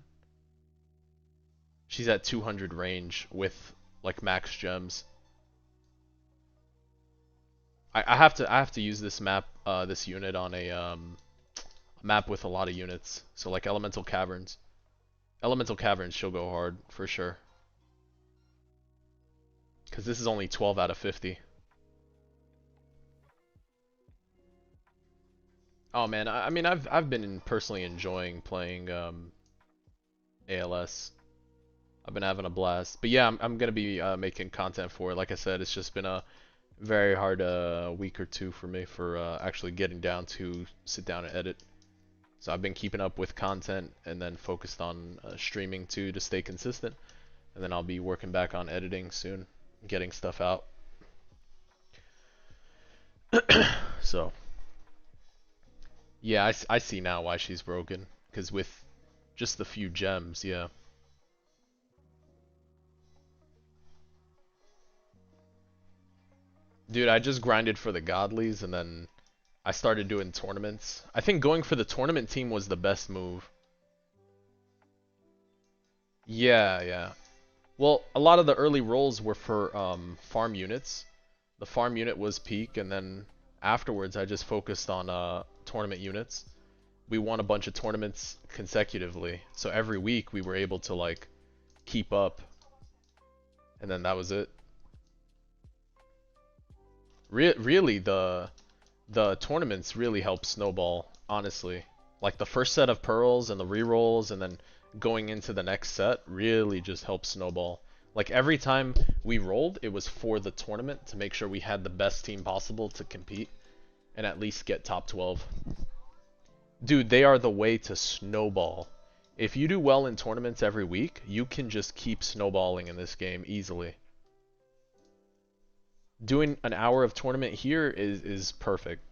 She's at 200 range with like max gems. I have to use this map, this unit on a map with a lot of units. So like Elemental Caverns. Elemental Caverns, she'll go hard for sure. Because this is only 12 out of 50. Oh man, I mean I've been personally enjoying playing ALS. I've been having a blast. But yeah, I'm gonna be making content for it. Like I said, it's just been a very hard week or two for me for actually getting down to sit down and edit. So I've been keeping up with content and then focused on streaming too to stay consistent. And then I'll be working back on editing soon, getting stuff out. So yeah, I see now why she's broken. Because with just the few gems, yeah. Dude, I just grinded for the godlies and then I started doing tournaments. I think going for the tournament team was the best move. Yeah, yeah. Well, a lot of the early rolls were for farm units. The farm unit was peak, and then afterwards I just focused on tournament units. We won a bunch of tournaments consecutively, so every week we were able to like keep up, and then that was it. Really, the tournaments really help snowball, honestly. Like the first set of pearls and the rerolls, and then going into the next set really just helps snowball. Like every time we rolled, it was for the tournament to make sure we had the best team possible to compete and at least get top 12. Dude, they are the way to snowball. If you do well in tournaments every week, you can just keep snowballing in this game easily. Doing an hour of tournament here is perfect.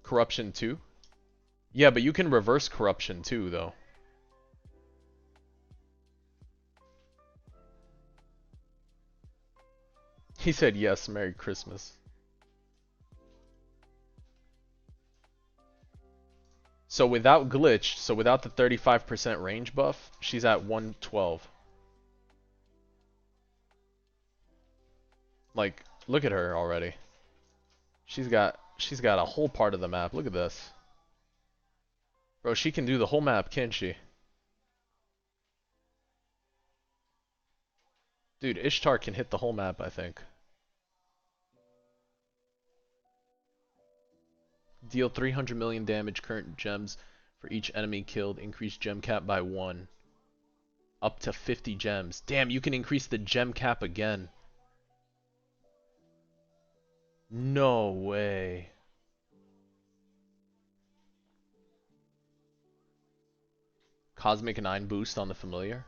Corruption 2? Yeah, but you can reverse corruption too, though. He said yes, Merry Christmas. So without glitch, so without the 35% range buff, she's at 112. Like, look at her already. She's got a whole part of the map. Look at this. Bro, she can do the whole map, can't she? Dude, Ishtar can hit the whole map, I think. Deal 300 million damage current gems for each enemy killed. Increase gem cap by 1. Up to 50 gems. Damn, you can increase the gem cap again. No way. Cosmic 9 boost on the familiar?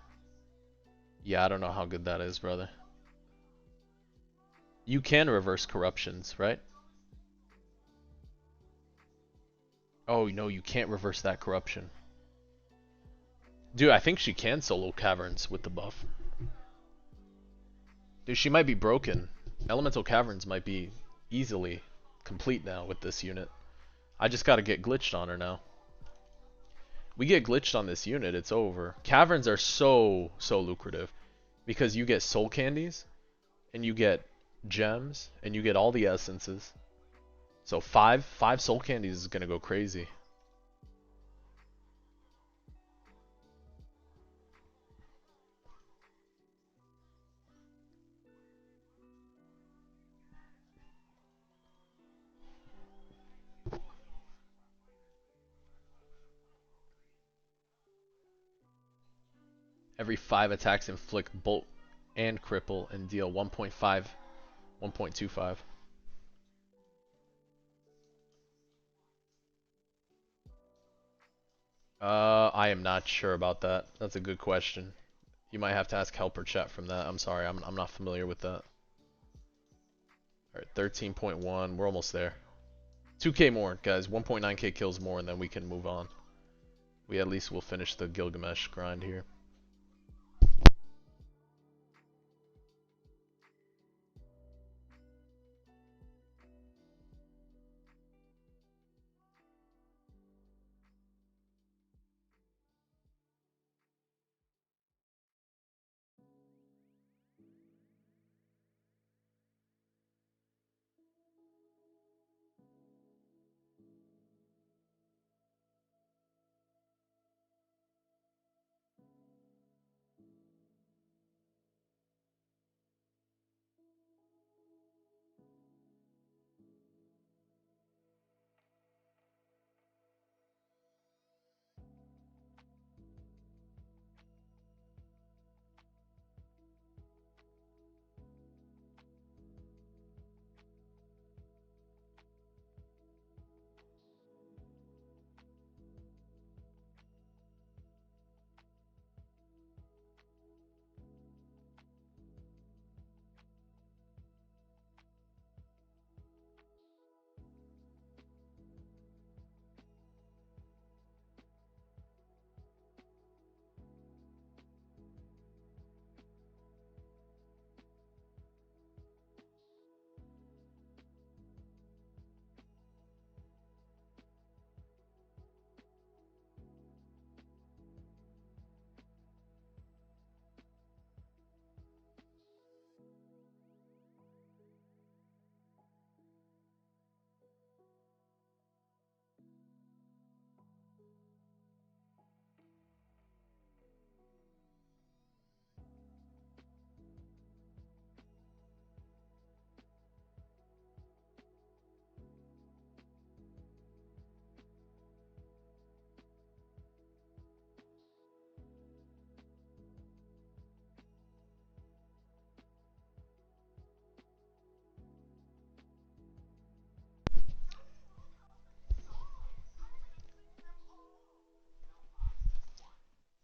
Yeah, I don't know how good that is, brother. You can reverse corruptions, right? Oh, no, you can't reverse that corruption. Dude, I think she can solo caverns with the buff. Dude, she might be broken. Elemental caverns might be easily complete now with this unit. I just gotta get glitched on her now. We get glitched on this unit, it's over. Caverns are so lucrative because you get soul candies and you get gems and you get all the essences. So five soul candies is gonna go crazy. Every 5 attacks inflict bolt and cripple and deal 1.5, 1.25. I am not sure about that. That's a good question. You might have to ask helper chat from that. I'm sorry, I'm not familiar with that. Alright, 13.1. We're almost there. 2k more, guys. 1.9k kills more, and then we can move on. We at least will finish the Gilgamesh grind here.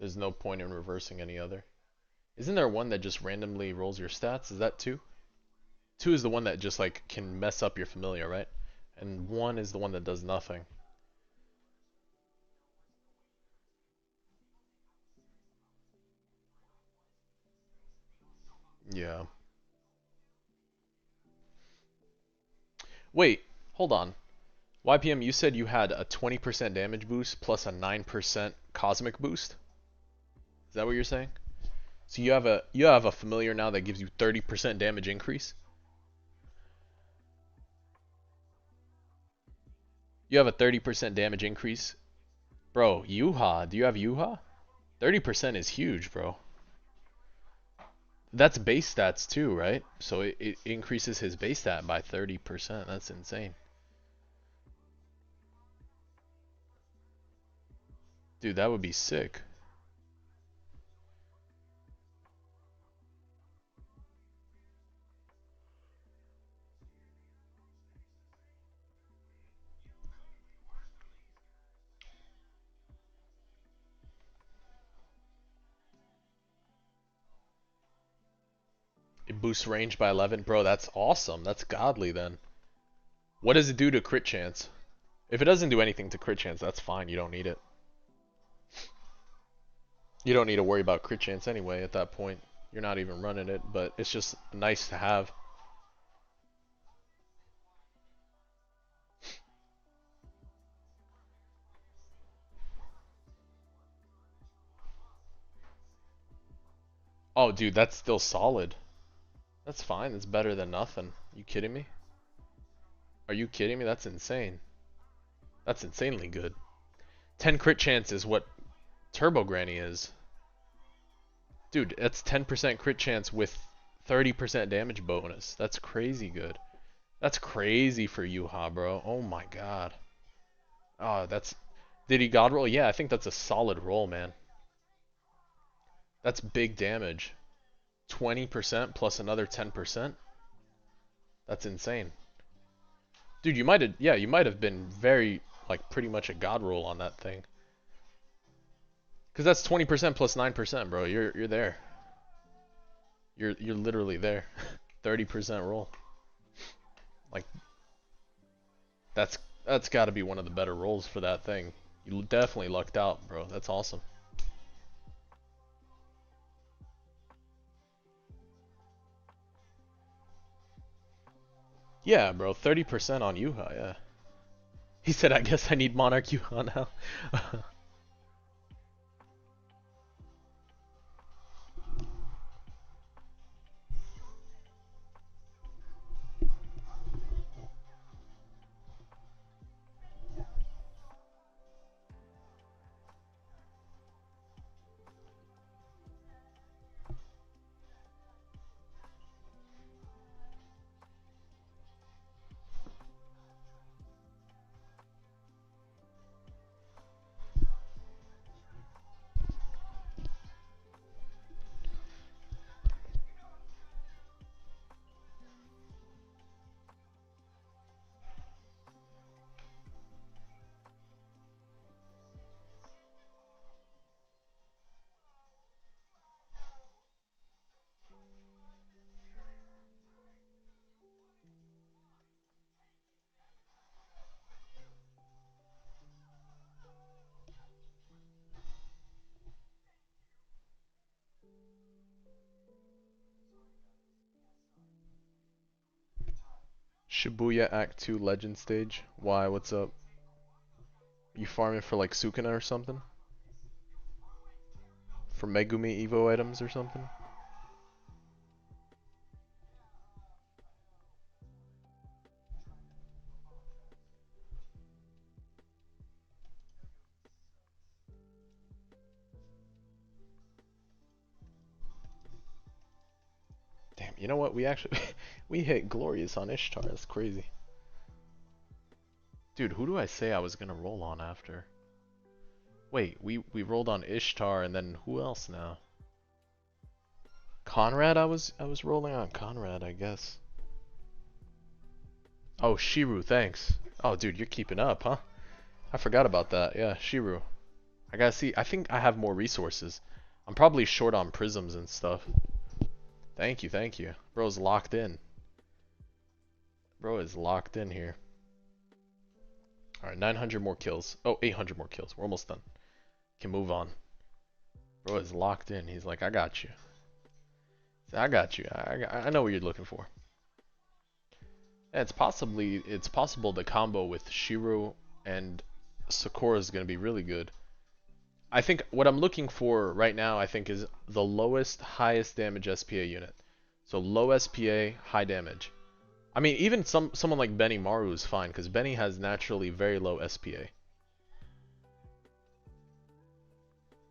There's no point in reversing any other. Isn't there one that just randomly rolls your stats? Is that 2? 2 is the one that just like can mess up your familiar, right? And 1 is the one that does nothing. Yeah. Wait, hold on. YPM, you said you had a 20% damage boost plus a 9% cosmic boost? Is that what you're saying? So you have a familiar now that gives you 30% damage increase? You have a 30% damage increase? Bro, Yuha, do you have Yuha? 30% is huge, bro. That's base stats too, right? So it increases his base stat by 30%. That's insane. Dude, that would be sick. It boosts range by 11. Bro, that's awesome. That's godly then. What does it do to crit chance? If it doesn't do anything to crit chance, that's fine. You don't need it. You don't need to worry about crit chance anyway at that point. You're not even running it, but it's just nice to have. Oh, dude, that's still solid. That's fine. That's better than nothing. You kidding me? Are you kidding me? That's insane. That's insanely good. 10 crit chance is what Turbo Granny is. Dude, that's 10% crit chance with 30% damage bonus. That's crazy good. That's crazy for Yuha, bro. Oh my god. Oh, that's... Did he god roll? Yeah, I think that's a solid roll, man. That's big damage. 20% plus another 10%? That's insane. Dude, you might have... Yeah, you might have been very... Like, pretty much a god roll on that thing. Because that's 20% plus 9%, bro. You're there. You're literally there. 30% roll. Like, that's got to be one of the better rolls for that thing. You definitely lucked out, bro. That's awesome. Yeah, bro. 30% on Yuha, yeah. He said, I guess I need Monarch Yuha now. Shibuya Act 2 Legend Stage. Why? What's up? You farming for like Sukuna or something? For Megumi Evo items or something? Damn, you know what? We actually we hit Glorious on Ishtar. That's crazy. Dude, who do I say I was gonna roll on after? Wait, we rolled on Ishtar and then who else now? Conrad, I was rolling on Conrad, I guess. Oh, Shiru, thanks. Oh, dude, you're keeping up, huh? I forgot about that. Yeah, Shiru. I gotta see. I think I have more resources. I'm probably short on prisms and stuff. Thank you, thank you. Bro's locked in. Bro is locked in here. Alright, 900 more kills. Oh, 800 more kills. We're almost done. Can move on. Bro is locked in. He's like, I got you. I got you. I know what you're looking for. Yeah, it's possible the combo with Shiro and Sakura is going to be really good. I think what I'm looking for right now, I think, is the lowest, highest damage SPA unit. So low SPA, high damage. I mean, even someone like Benny Maru is fine, because Benny has naturally very low SPA.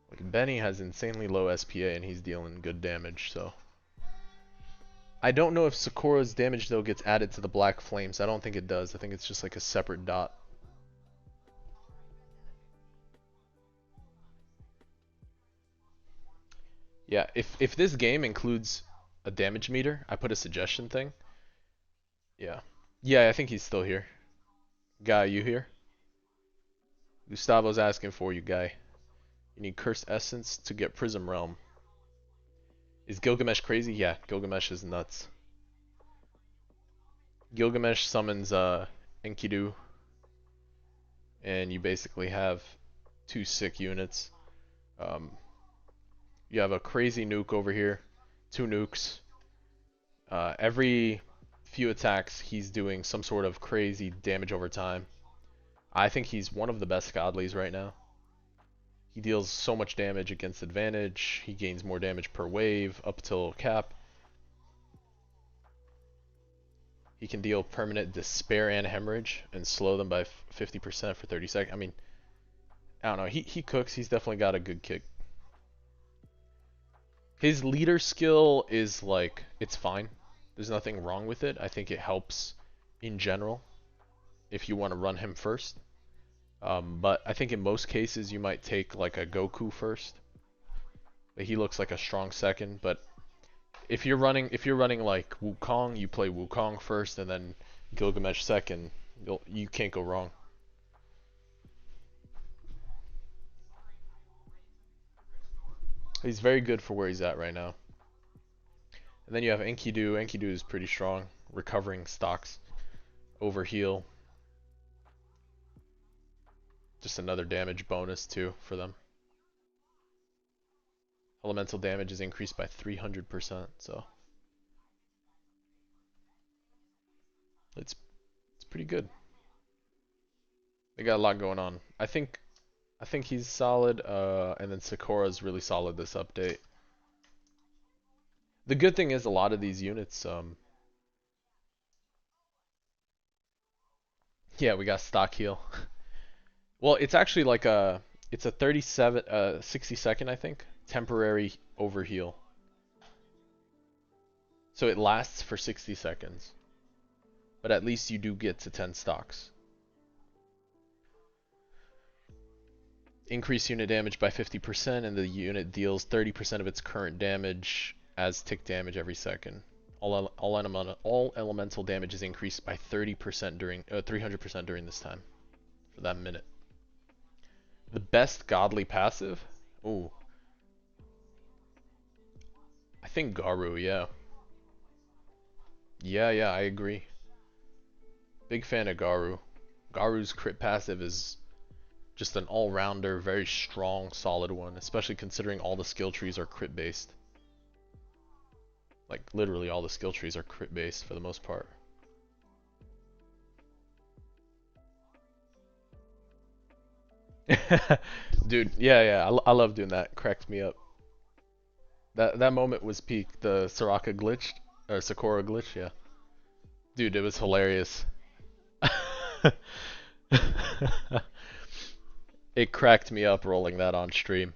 Like, Benny has insanely low SPA, and he's dealing good damage, so... I don't know if Sakura's damage, though, gets added to the Black Flames. I don't think it does. I think it's just like a separate dot. Yeah, if this game includes a damage meter, I put a suggestion thing. Yeah. Yeah, I think he's still here. Guy, you here? Gustavo's asking for you, guy. You need Cursed Essence to get Prism Realm. Is Gilgamesh crazy? Yeah, Gilgamesh is nuts. Gilgamesh summons Enkidu, and you basically have two sick units. Um, you have a crazy nuke over here, two nukes. Every few attacks, he's doing some sort of crazy damage over time. I think he's one of the best godlies right now. He deals so much damage against advantage. He gains more damage per wave up till cap. He can deal permanent despair and hemorrhage and slow them by 50% for 30 seconds. I mean, I don't know. He cooks. He's definitely got a good kick. His leader skill is like, it's fine. There's nothing wrong with it. I think it helps in general if you want to run him first. But I think in most cases you might take like a Goku first. He looks like a strong second, but if you're running like Wukong, you play Wukong first and then Gilgamesh second. You can't go wrong. He's very good for where he's at right now. And then you have Enkidu. Enkidu is pretty strong, recovering stocks, overheal. Just another damage bonus too for them. Elemental damage is increased by 300%, so it's pretty good. They got a lot going on. I think he's solid, and then Sakura's really solid this update. The good thing is a lot of these units, yeah, we got stock heal. Well, it's actually like it's a 60 second, I think, temporary overheal. So it lasts for 60 seconds. But at least you do get to 10 stocks. Increase unit damage by 50% and the unit deals 30% of its current damage as tick damage every second. All elemental damage is increased by 30% during 300% during this time for that minute. The best godly passive? Ooh. I think Garu, yeah. Yeah, I agree. Big fan of Garu. Garu's crit passive is just an all-rounder, very strong, solid one, especially considering all the skill trees are crit based. Like literally all the skill trees are crit based for the most part. Dude, yeah, I love doing that. Cracks me up. That moment was peak. The Soraka glitched or Sakura glitch, yeah. Dude, it was hilarious. It cracked me up rolling that on stream.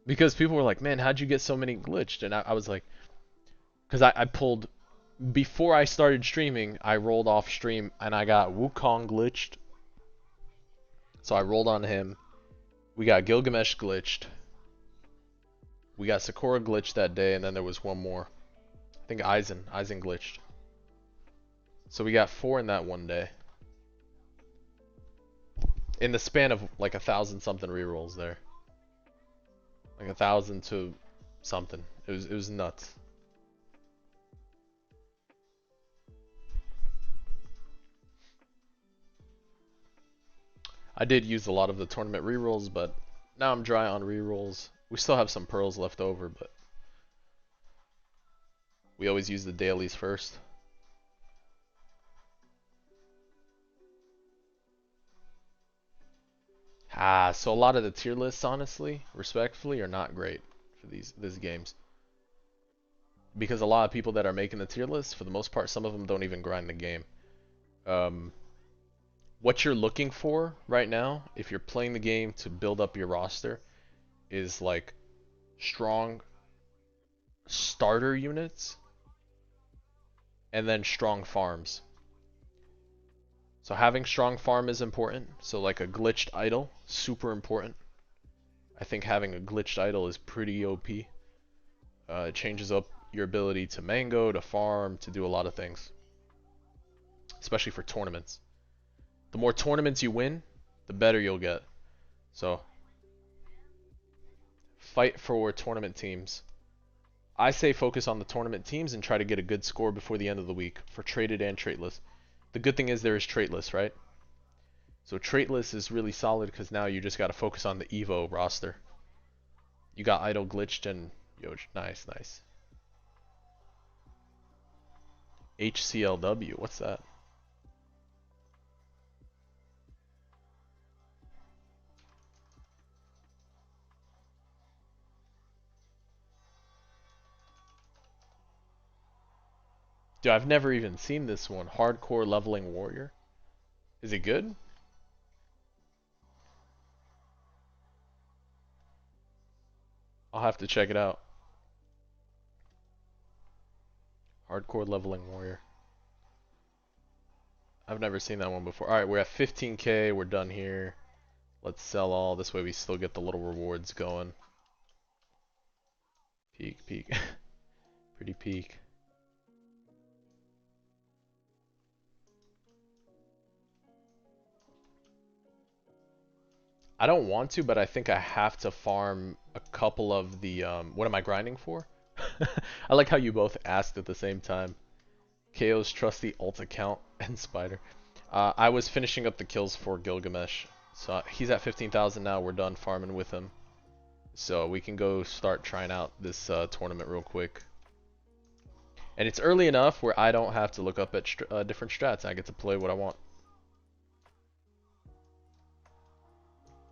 Because people were like, man, how'd you get so many glitched? And I was like, because I pulled, before I started streaming, I rolled off stream and I got Wukong glitched. So I rolled on him. We got Gilgamesh glitched. We got Sakura glitched that day, and then there was one more. I think Aizen glitched. So we got 4 in that one day. In the span of like 1,000 something rerolls there. Like 1,000 to something. It was nuts. I did use a lot of the tournament rerolls, but now I'm dry on rerolls. We still have some pearls left over, but we always use the dailies first. So a lot of the tier lists, honestly, respectfully, are not great for these games. Because a lot of people that are making the tier lists, for the most part, some of them don't even grind the game. What you're looking for right now, if you're playing the game to build up your roster, is like strong starter units and then strong farms. So having strong farm is important. So like a glitched idol, super important. I think having a glitched idol is pretty OP. It changes up your ability to mango, to farm, to do a lot of things. Especially for tournaments. The more tournaments you win, the better you'll get. So, fight for tournament teams. I say focus on the tournament teams and try to get a good score before the end of the week for traded and traitless. The good thing is there is traitless, right? So traitless is really solid because now you just got to focus on the Evo roster. You got idle glitched and yo, nice, nice. HCLW, what's that? Dude, I've never even seen this one. Hardcore leveling warrior. Is it good? I'll have to check it out. Hardcore leveling warrior. I've never seen that one before. Alright, we're at 15k. We're done here. Let's sell all. This way we still get the little rewards going. Peak, peak. Pretty peak. I don't want to, but I think I have to farm a couple of the, what am I grinding for? I like how you both asked at the same time. KO's trusty ult account and Spider. I was finishing up the kills for Gilgamesh. So he's at 15,000 now, we're done farming with him. So we can go start trying out this tournament real quick. And it's early enough where I don't have to look up at different strats. I get to play what I want.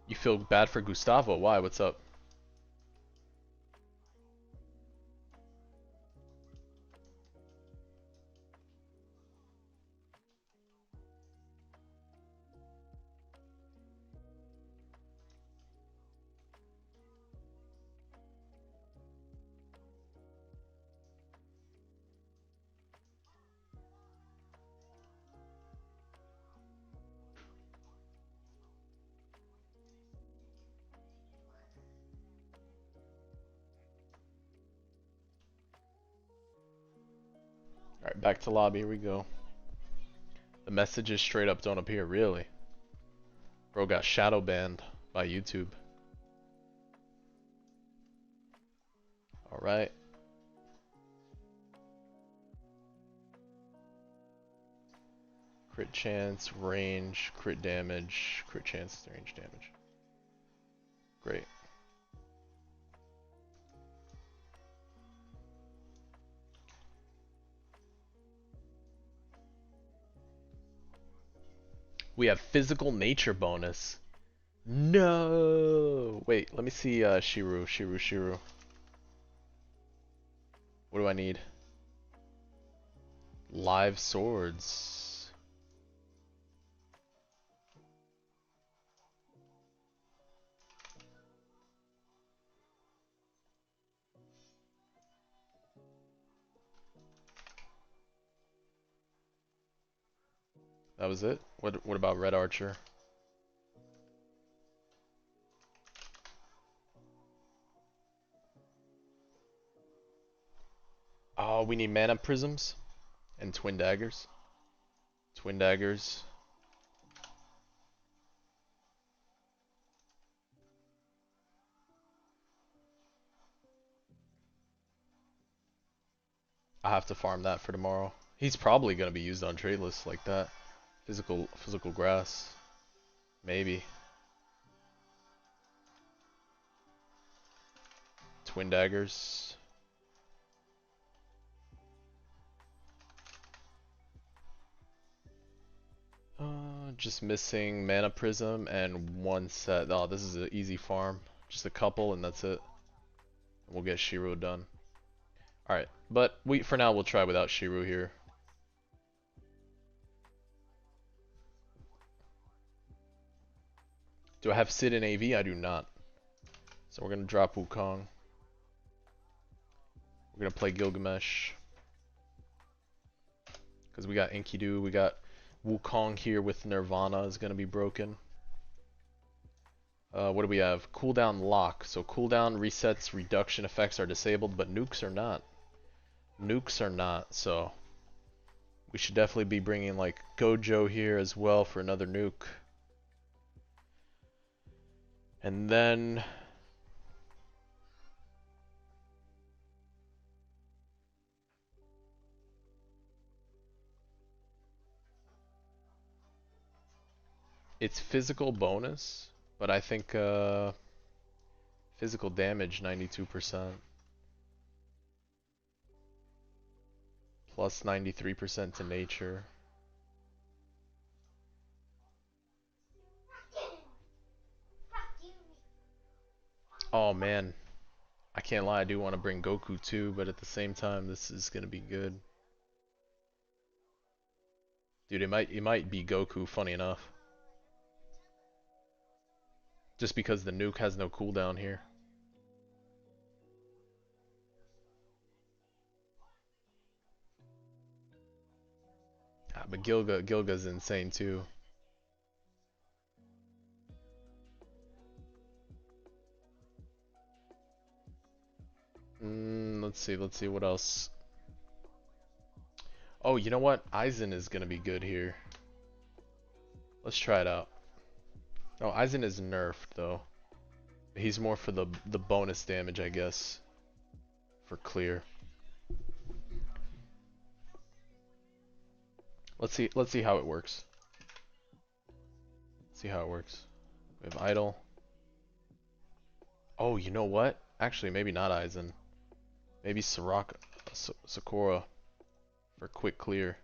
You feel bad for Gustavo? Why? What's up? Alright, back to lobby. Here we go. The messages straight up don't appear, really. Bro got shadow banned by YouTube. Alright. Crit chance, range, crit damage, crit chance, range damage. Great. We have physical nature bonus. No! Wait, let me see Shiru. What do I need? Live swords. That was it? What about Red Archer? Oh, we need mana prisms and twin daggers. Twin daggers. I have to farm that for tomorrow. He's probably gonna be used on trade lists like that. Physical grass. Maybe. Twin daggers. Just missing mana prism and one set. Oh, this is an easy farm. Just a couple and that's it. We'll get Shiro done. Alright, but for now we'll try without Shiro here. Do I have Sid in AV? I do not. So we're gonna drop Wukong. We're gonna play Gilgamesh. Because we got Enkidu, we got Wukong here with Nirvana is gonna be broken. What do we have? Cooldown lock. So cooldown resets reduction effects are disabled, but nukes are not. Nukes are not, so we should definitely be bringing like Gojo here as well for another nuke. And then it's physical bonus, but I think physical damage 92%. Plus 93% to nature. Oh man, I can't lie, I do want to bring Goku too, but at the same time, this is gonna be good. Dude, it might be Goku, funny enough. Just because the nuke has no cooldown here. Ah, but Gilga's insane too. Let's see what else. Oh, you know what? Aizen is gonna be good here. Let's try it out. No, Aizen is nerfed though. He's more for the bonus damage, I guess. For clear. Let's see how it works. See how it works. We have idle. Oh, you know what? Actually, maybe not Aizen. Maybe Sakura for quick clear.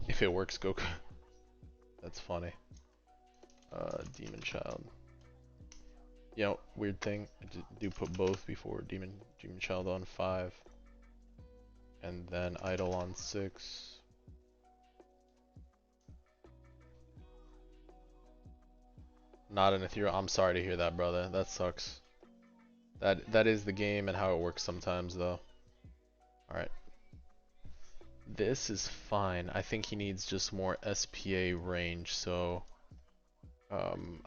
If it works, Goku. That's funny. Demon Child. You know, weird thing. I do put both before Demon Child on 5. And then Idle on 6. Not an ethereal. I'm sorry to hear that, brother. That sucks. That is the game and how it works sometimes, though. Alright. This is fine. I think he needs just more SPA range, so...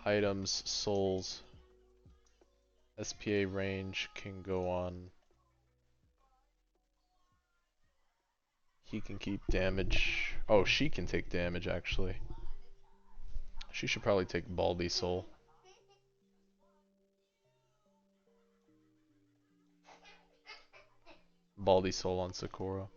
items, souls... SPA range can go on... He can keep damage... Oh, she can take damage, actually. She should probably take Baldy Soul. Baldy Soul on Sakura.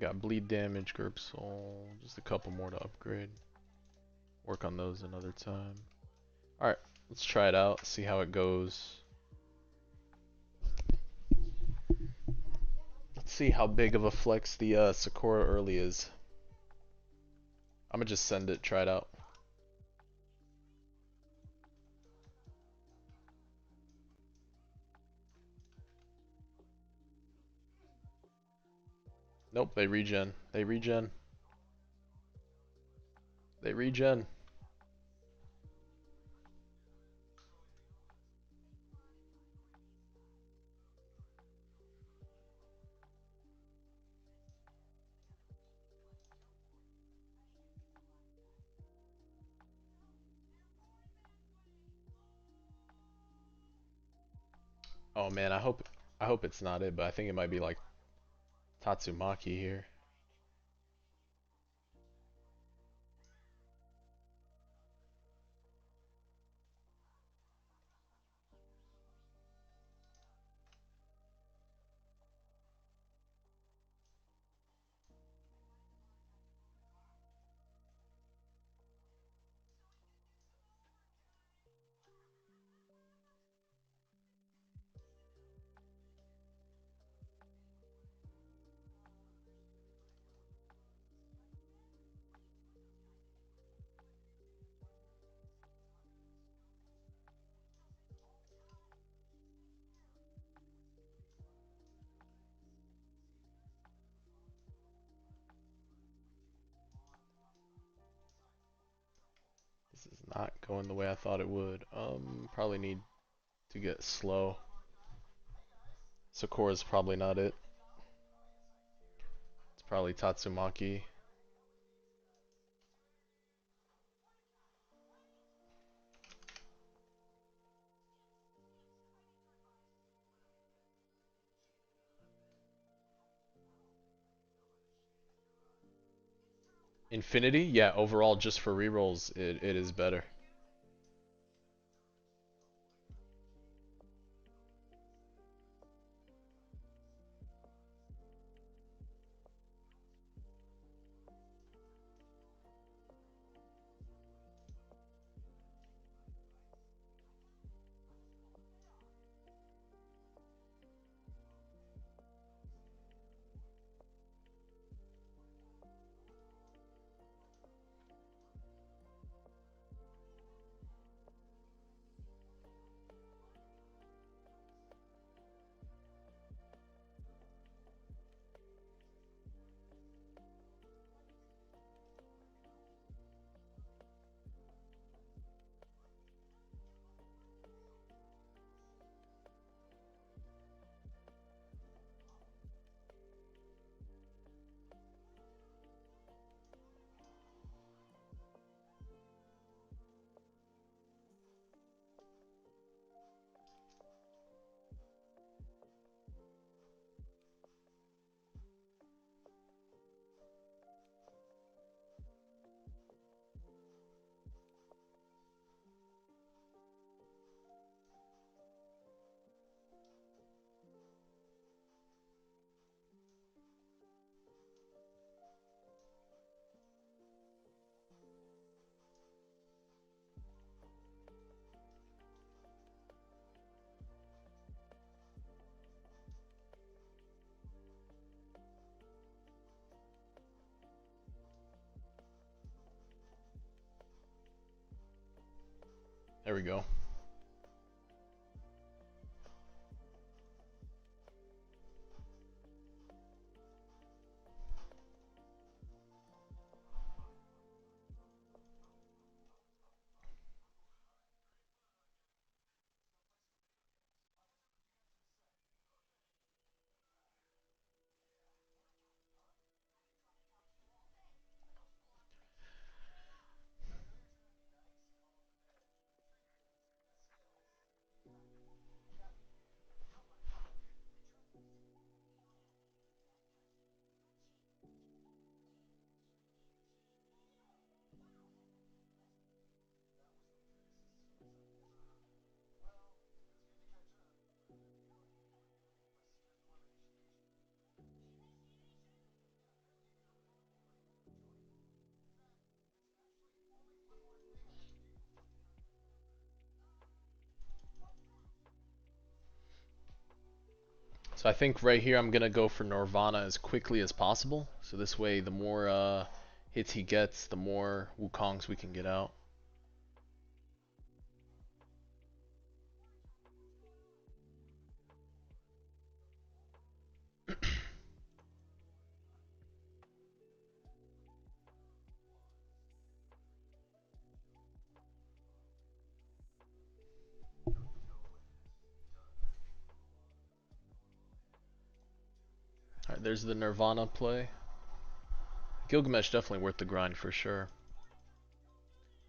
Got bleed damage, Gerb Soul, just a couple more to upgrade. Work on those another time. Alright, let's try it out, see how it goes. Let's see how big of a flex the Sakura early is. I'm gonna just send it, try it out. Nope, they regen. They regen. They regen. Oh man, I hope it's not it, but I think it might be like Tatsumaki here. This is not going the way I thought it would. Probably need to get slow. Sakura's probably not it. It's probably Tatsumaki. Infinity? Yeah, overall, just for rerolls, it is better. There we go. So I think right here I'm gonna go for Nirvana as quickly as possible. So this way, the more hits he gets, the more Wukongs we can get out. Alright, there's the Nirvana play. Gilgamesh definitely worth the grind for sure.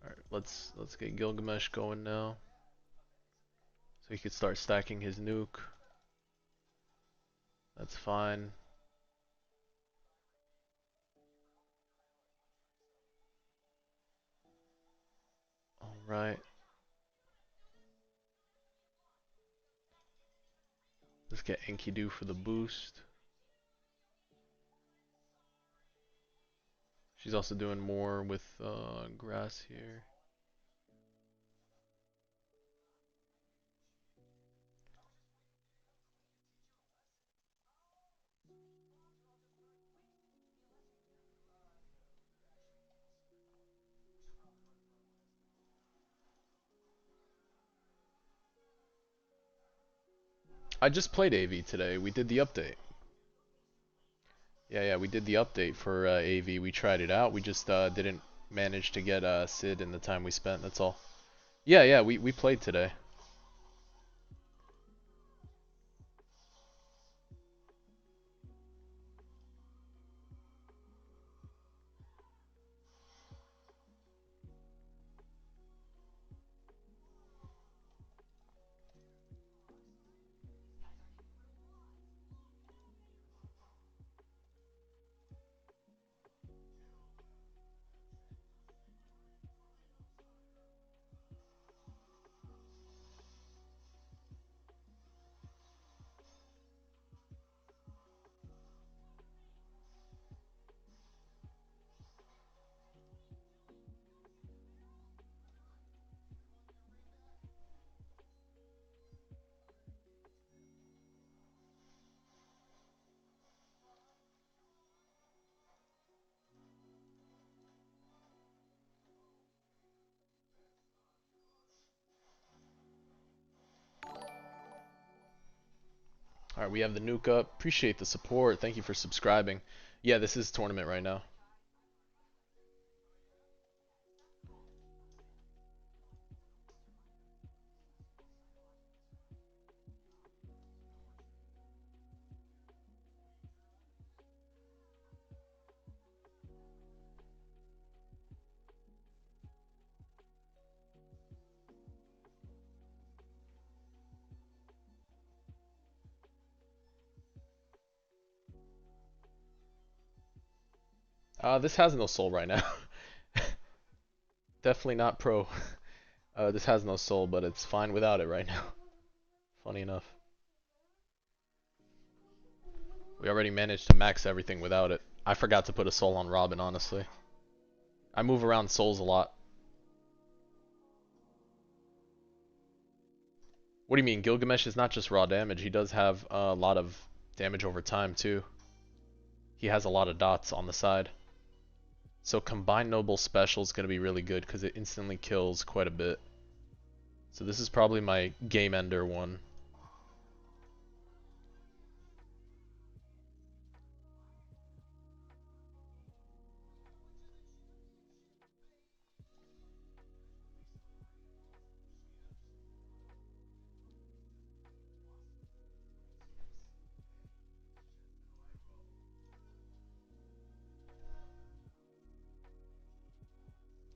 Alright, let's get Gilgamesh going now. So he could start stacking his nuke. That's fine. Alright. Let's get Enkidu for the boost. She's also doing more with grass here. I just played AV today. We did the update. Yeah, we did the update for AV. We tried it out. We just didn't managed to get Sid in the time we spent, that's all. Yeah, yeah, we played today. Alright, we have the nuke up. Appreciate the support. Thank you for subscribing. Yeah, this is tournament right now. This has no soul right now. Definitely not pro. This has no soul, but it's fine without it right now. Funny enough. We already managed to max everything without it. I forgot to put a soul on Robin, honestly. I move around souls a lot. What do you mean? Gilgamesh is not just raw damage. He does have a lot of damage over time, too. He has a lot of dots on the side. So combined noble special is going to be really good because it instantly kills quite a bit. So this is probably my game ender one.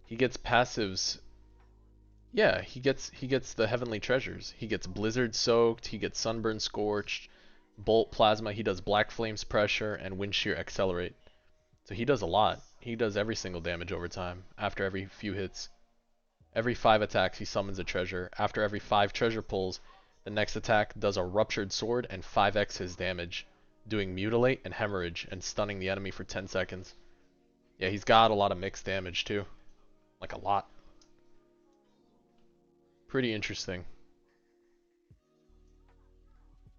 He gets passives. Yeah, he gets the heavenly treasures. He gets blizzard soaked, he gets sunburn scorched, bolt plasma, he does black flames pressure, and wind shear accelerate. So he does a lot. He does every single damage over time after every few hits. Every 5 attacks he summons a treasure. After every 5 treasure pulls, the next attack does a ruptured sword and 5x his damage, doing mutilate and hemorrhage and stunning the enemy for 10 seconds. Yeah, he's got a lot of mixed damage too. Like a lot. Pretty interesting.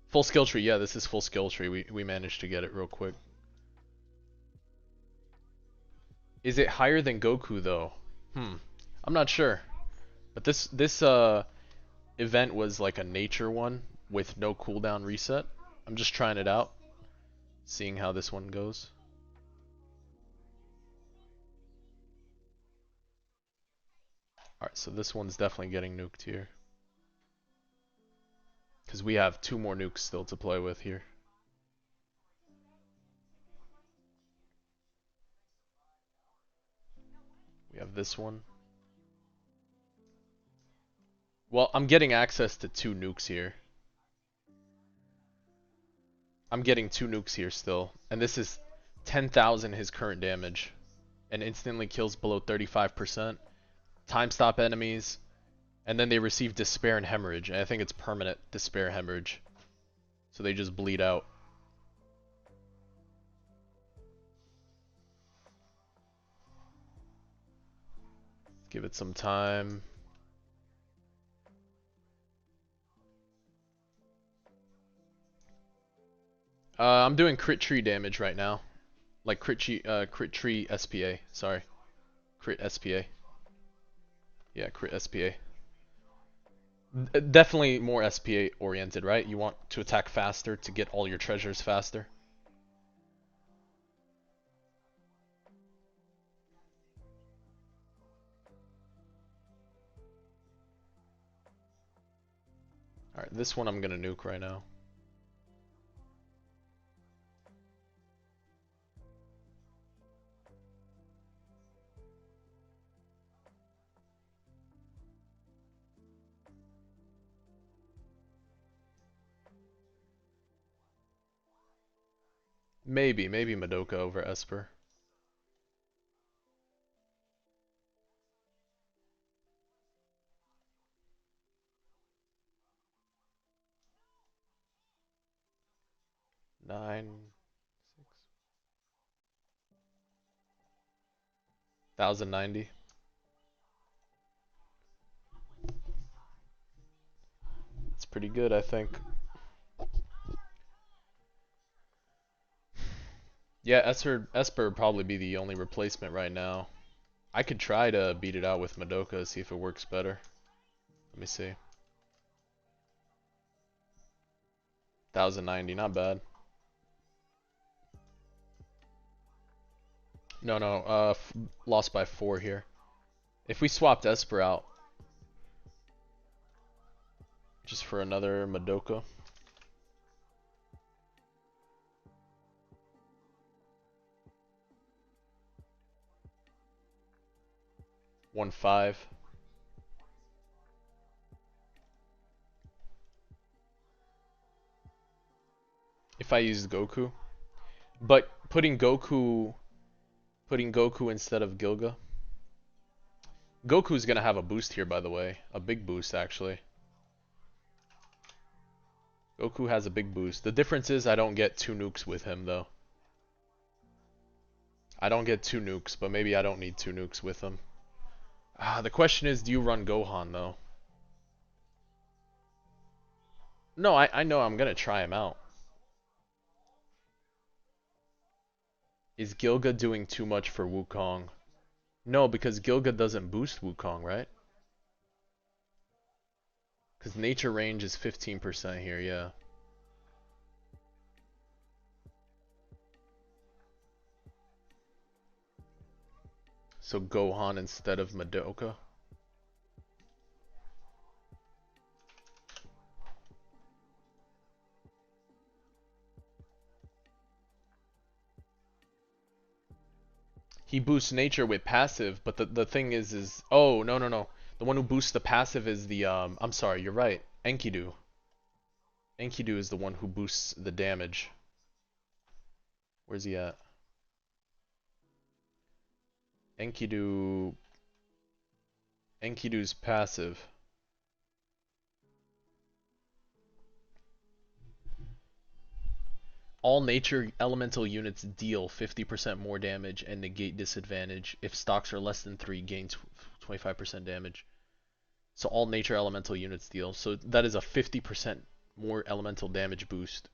Full skill tree, yeah, this is full skill tree. We managed to get it real quick. Is it higher than Goku though? I'm not sure. But this event was like a nature one with no cooldown reset. I'm just trying it out, seeing how this one goes. Alright, so this one's definitely getting nuked here. Because we have 2 more nukes still to play with here. We have this one. Well, I'm getting access to 2 nukes here. I'm getting 2 nukes here still. And this is 10,000 his current damage. And instantly kills below 35%. Time stop enemies. And then they receive despair and hemorrhage. And I think it's permanent despair hemorrhage. So they just bleed out. Give it some time. I'm doing crit tree damage right now. Like crit tree SPA. Sorry. Crit SPA. Yeah, crit SPA. Definitely more SPA oriented, right? You want to attack faster to get all your treasures faster. Alright, this one I'm gonna nuke right now. Maybe Madoka over Esper. Nine, 1090. It's pretty good, I think. Yeah, Esper would probably be the only replacement right now. I could try to beat it out with Madoka, see if it works better. Let me see. 1090, not bad. No, no, lost by 4 here. If we swapped Esper out, just for another Madoka. One five. If I used Goku. But putting Goku instead of Gilga. Goku's gonna have a boost here, by the way. A big boost, actually. Goku has a big boost. The difference is I don't get 2 nukes with him, though. I don't get 2 nukes, but maybe I don't need 2 nukes with him. The question is, do you run Gohan, though? No, I know I'm gonna try him out. Is Gilga doing too much for Wukong? No, because Gilga doesn't boost Wukong, right? Because nature range is 15% here, yeah. So Gohan instead of Madoka. He boosts nature with passive, but the thing is oh, no, no, no. The one who boosts the passive is the I'm sorry, you're right. Enkidu. Enkidu is the one who boosts the damage. Where's he at? Enkidu's passive. All nature elemental units deal 50% more damage and negate disadvantage. If stocks are less than 3, gain 25% damage. So all nature elemental units deal. So that is a 50% more elemental damage boost.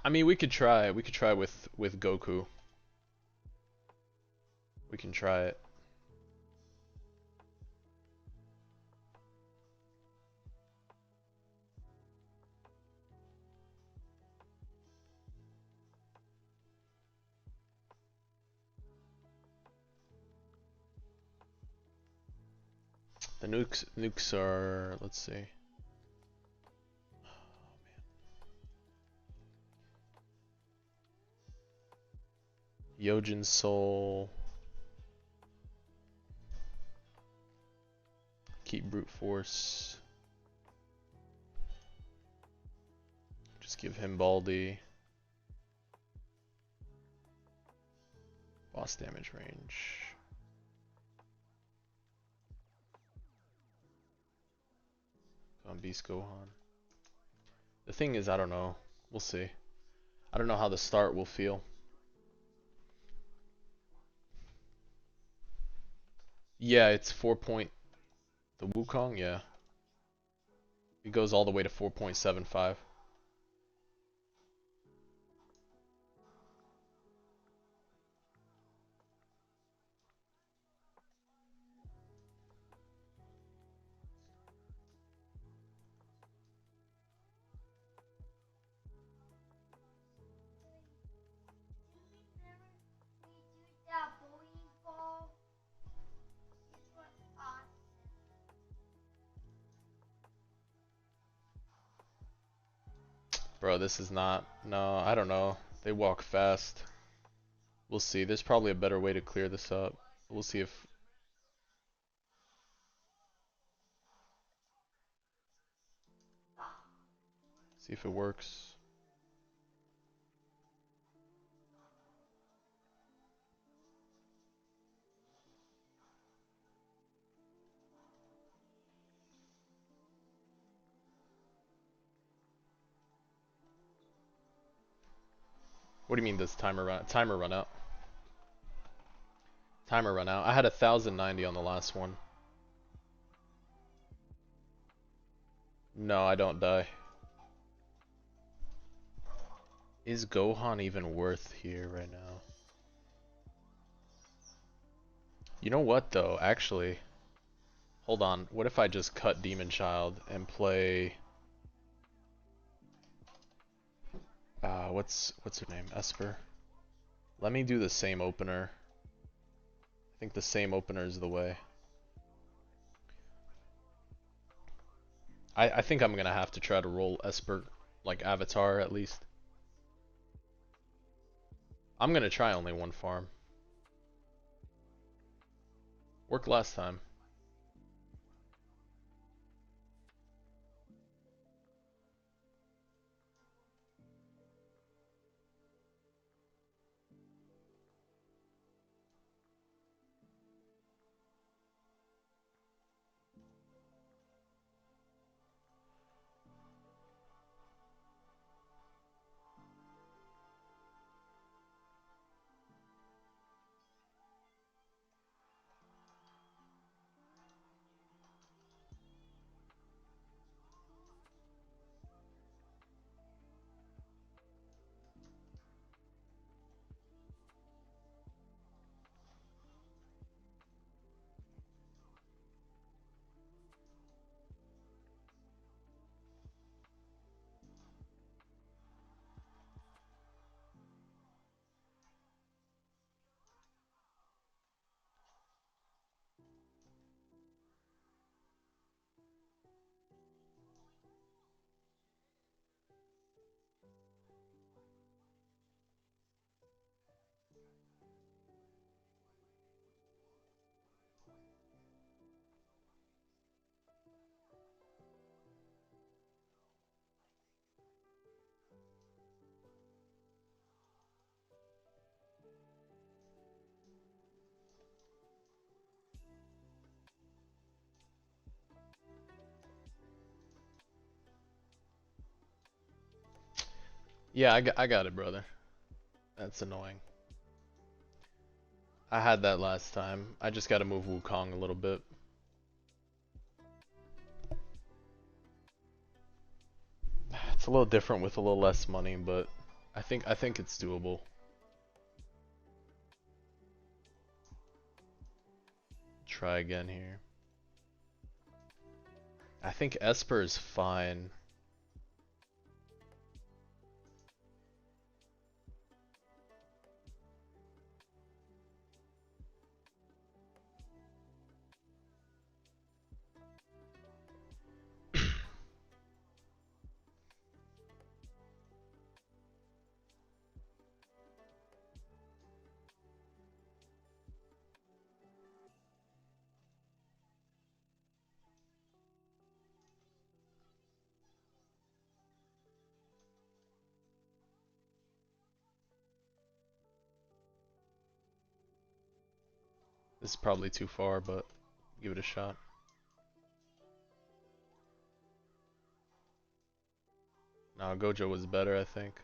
I mean, we could try. We could try with Goku. We can try it. The nukes are, let's see. Yojin Soul. Keep brute force. Just give him Baldi. Boss damage range. On Beast Gohan. The thing is, I don't know. We'll see. I don't know how the start will feel. Yeah, it's 4 point. The Wukong, yeah. It goes all the way to 4.75. That bowling ball is what us. Bro, this is not. No, I don't know. They walk fast. We'll see. There's probably a better way to clear this up. We'll see if. See if it works. What do you mean does timer run out? Timer run out. I had 1090 on the last one. No, I don't die. Is Gohan even worth here right now? You know what though, actually. Hold on. What if I just cut Demon Child and play what's her name? Esper. Let me do the same opener. I think the same opener is the way. I think I'm gonna have to try to roll Esper like Avatar at least. I'm gonna try only one farm. Worked last time. Yeah, I got it, brother. That's annoying. I had that last time. I just gotta move Wukong a little bit. It's a little different with a little less money, but I think it's doable. Try again here. I think Esper is fine. This is probably too far, but give it a shot. No, Gojo was better, I think.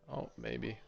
Oh, maybe.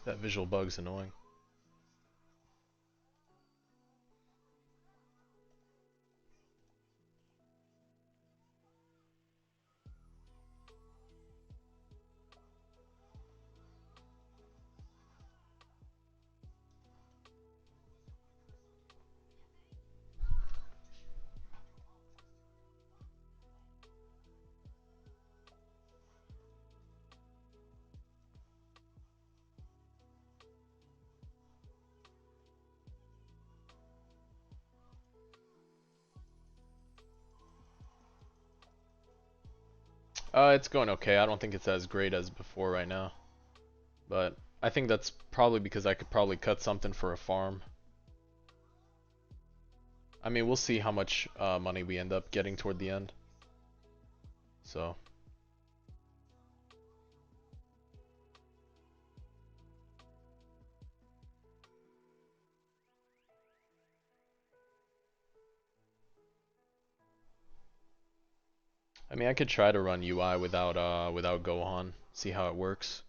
That visual bug's annoying. It's going okay. I don't think it's as great as before right now. But I think that's probably because I could probably cut something for a farm. I mean, we'll see how much money we end up getting toward the end. So, I mean, I could try to run UI without Gohan, see how it works.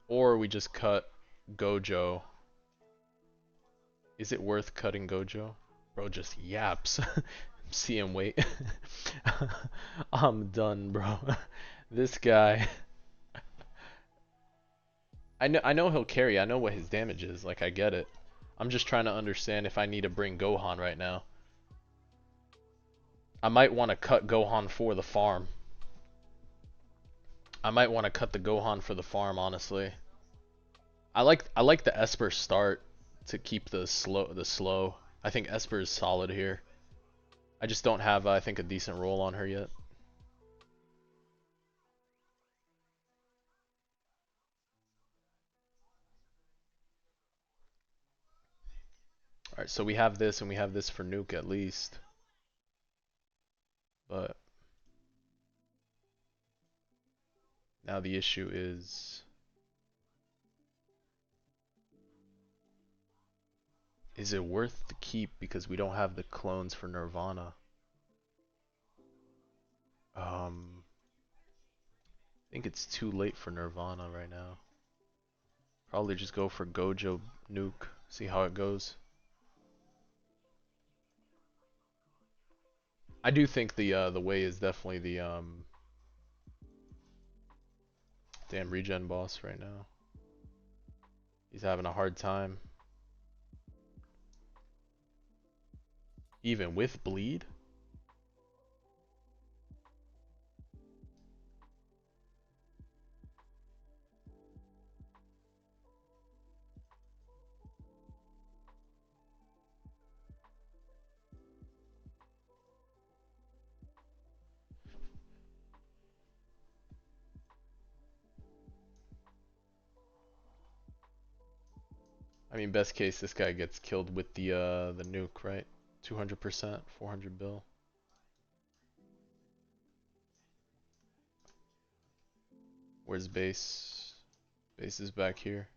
Or we just cut Gojo. Is it worth cutting Gojo? Bro just yaps. See him wait. I'm done, bro. This guy. I know he'll carry. I know what his damage is. Like I get it. I'm just trying to understand if I need to bring Gohan right now. I might want to cut Gohan for the farm. I might want to cut the Gohan for the farm, honestly. I like the Esper start to keep the slow. I think Esper is solid here. I just don't have I think a decent roll on her yet. Alright, so we have this and we have this for Nuke at least. But now the issue is it worth the keep because we don't have the clones for Nirvana? I think it's too late for Nirvana right now. Probably just go for Gojo Nuke, see how it goes. I do think the way is definitely the damn regen boss right now. He's having a hard time. Even with bleed? I mean, best case, this guy gets killed with the nuke, right? 200%, 400 bill. Where's base? Base is back here.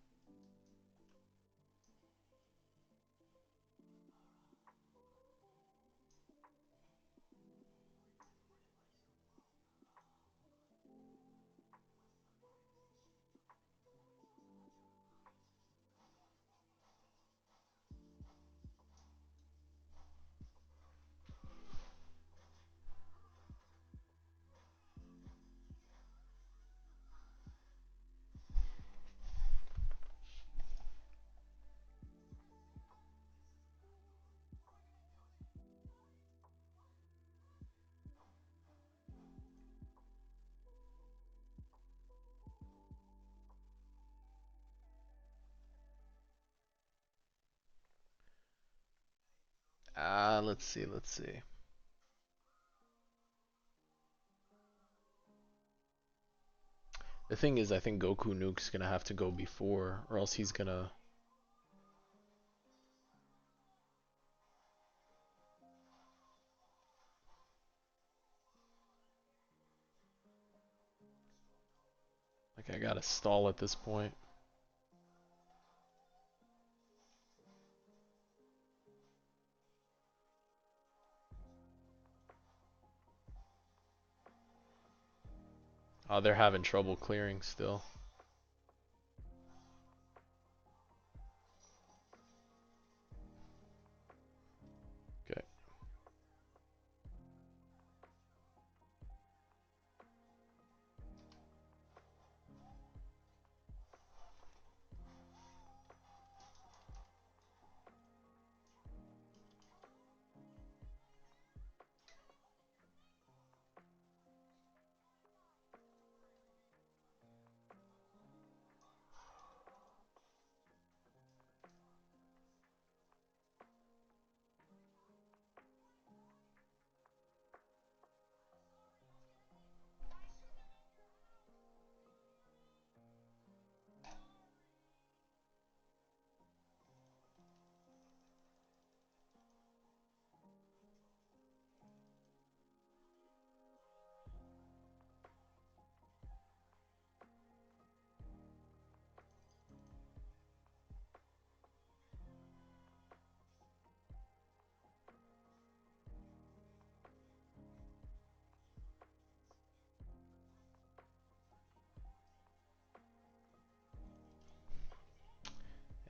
Let's see, let's see. The thing is, I think Goku Nuke's gonna have to go before, or else he's gonna... Like, I gotta stall at this point. Oh, they're having trouble clearing still.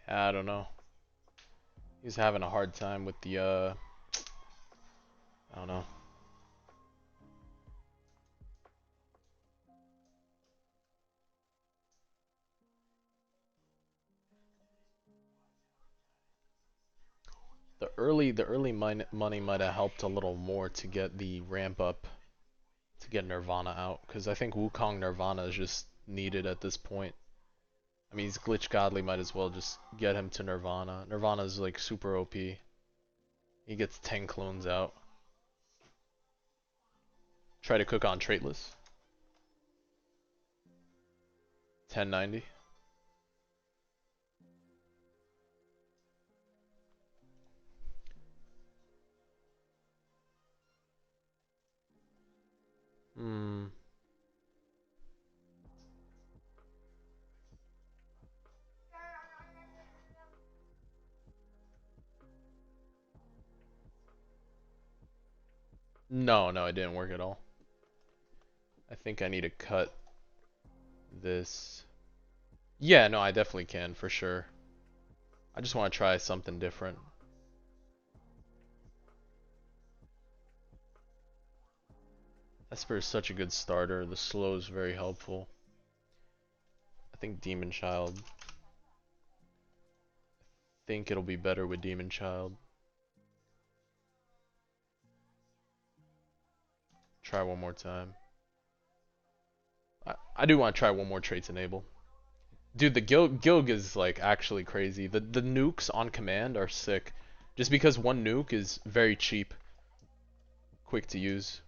I don't know. He's having a hard time with the I don't know. The early money might have helped a little more to get the ramp up to get Nirvana out, because I think Wukong Nirvana is just needed at this point. I mean, he's glitch godly, might as well just get him to Nirvana. Nirvana is like super OP. He gets 10 clones out. Try to cook on traitless. 1090. Hmm. No, no, it didn't work at all. I think I need to cut this. Yeah, no, I definitely can, for sure. I just want to try something different. Esper is such a good starter. The slow is very helpful. I think Demon Child. Think it'll be better with Demon Child. Try one more time. I do want to try one more traits enable. Dude, the Gilg is like actually crazy. The nukes on command are sick. Just because one nuke is very cheap, quick to use.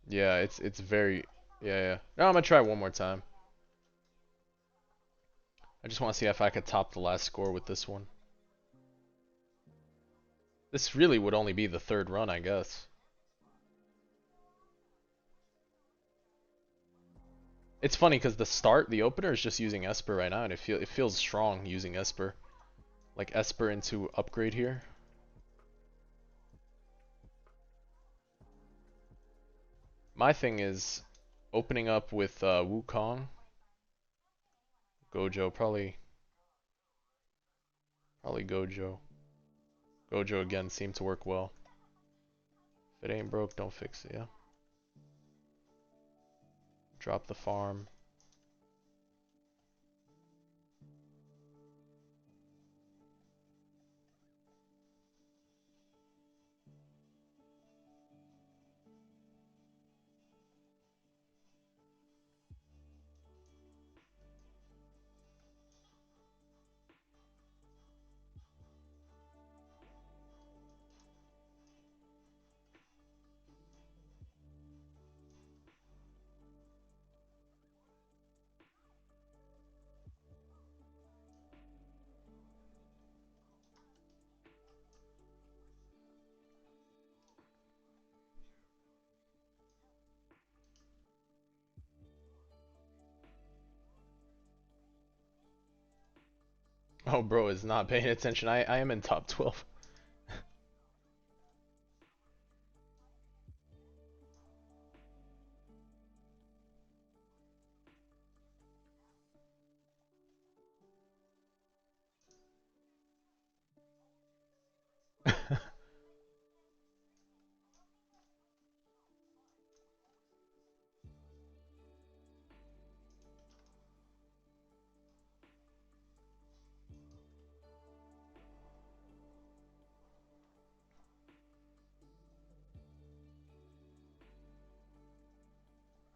Yeah, it's very yeah. No, I'm gonna try one more time. I just want to see if I could top the last score with this one. This really would only be the third run, I guess. It's funny because the opener is just using Esper right now, and it feels strong using Esper. Like Esper into upgrade here. My thing is opening up with Wukong, Gojo, probably Gojo. Gojo again seemed to work well. If it ain't broke, don't fix it, yeah. Drop the farm. Oh, bro is not paying attention. I am in top 12.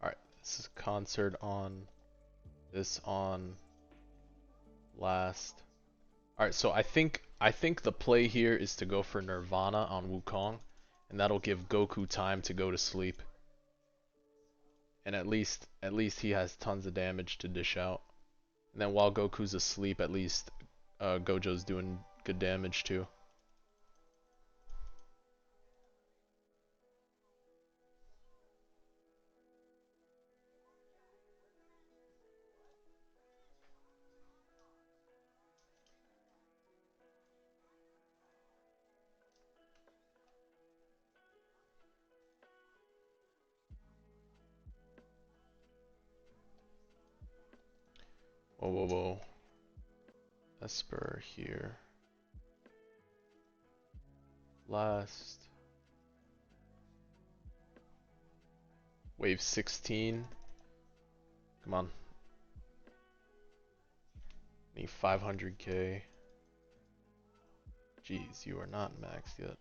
Alright, this is concert on, this on, last. Alright, so I think the play here is to go for Nirvana on Wukong, and that'll give Goku time to go to sleep. And at least he has tons of damage to dish out. And then while Goku's asleep, at least Gojo's doing good damage too. Whoa, whoa, whoa. Esper here. Last. Wave 16. Come on. Need 500k. Jeez, you are not maxed yet.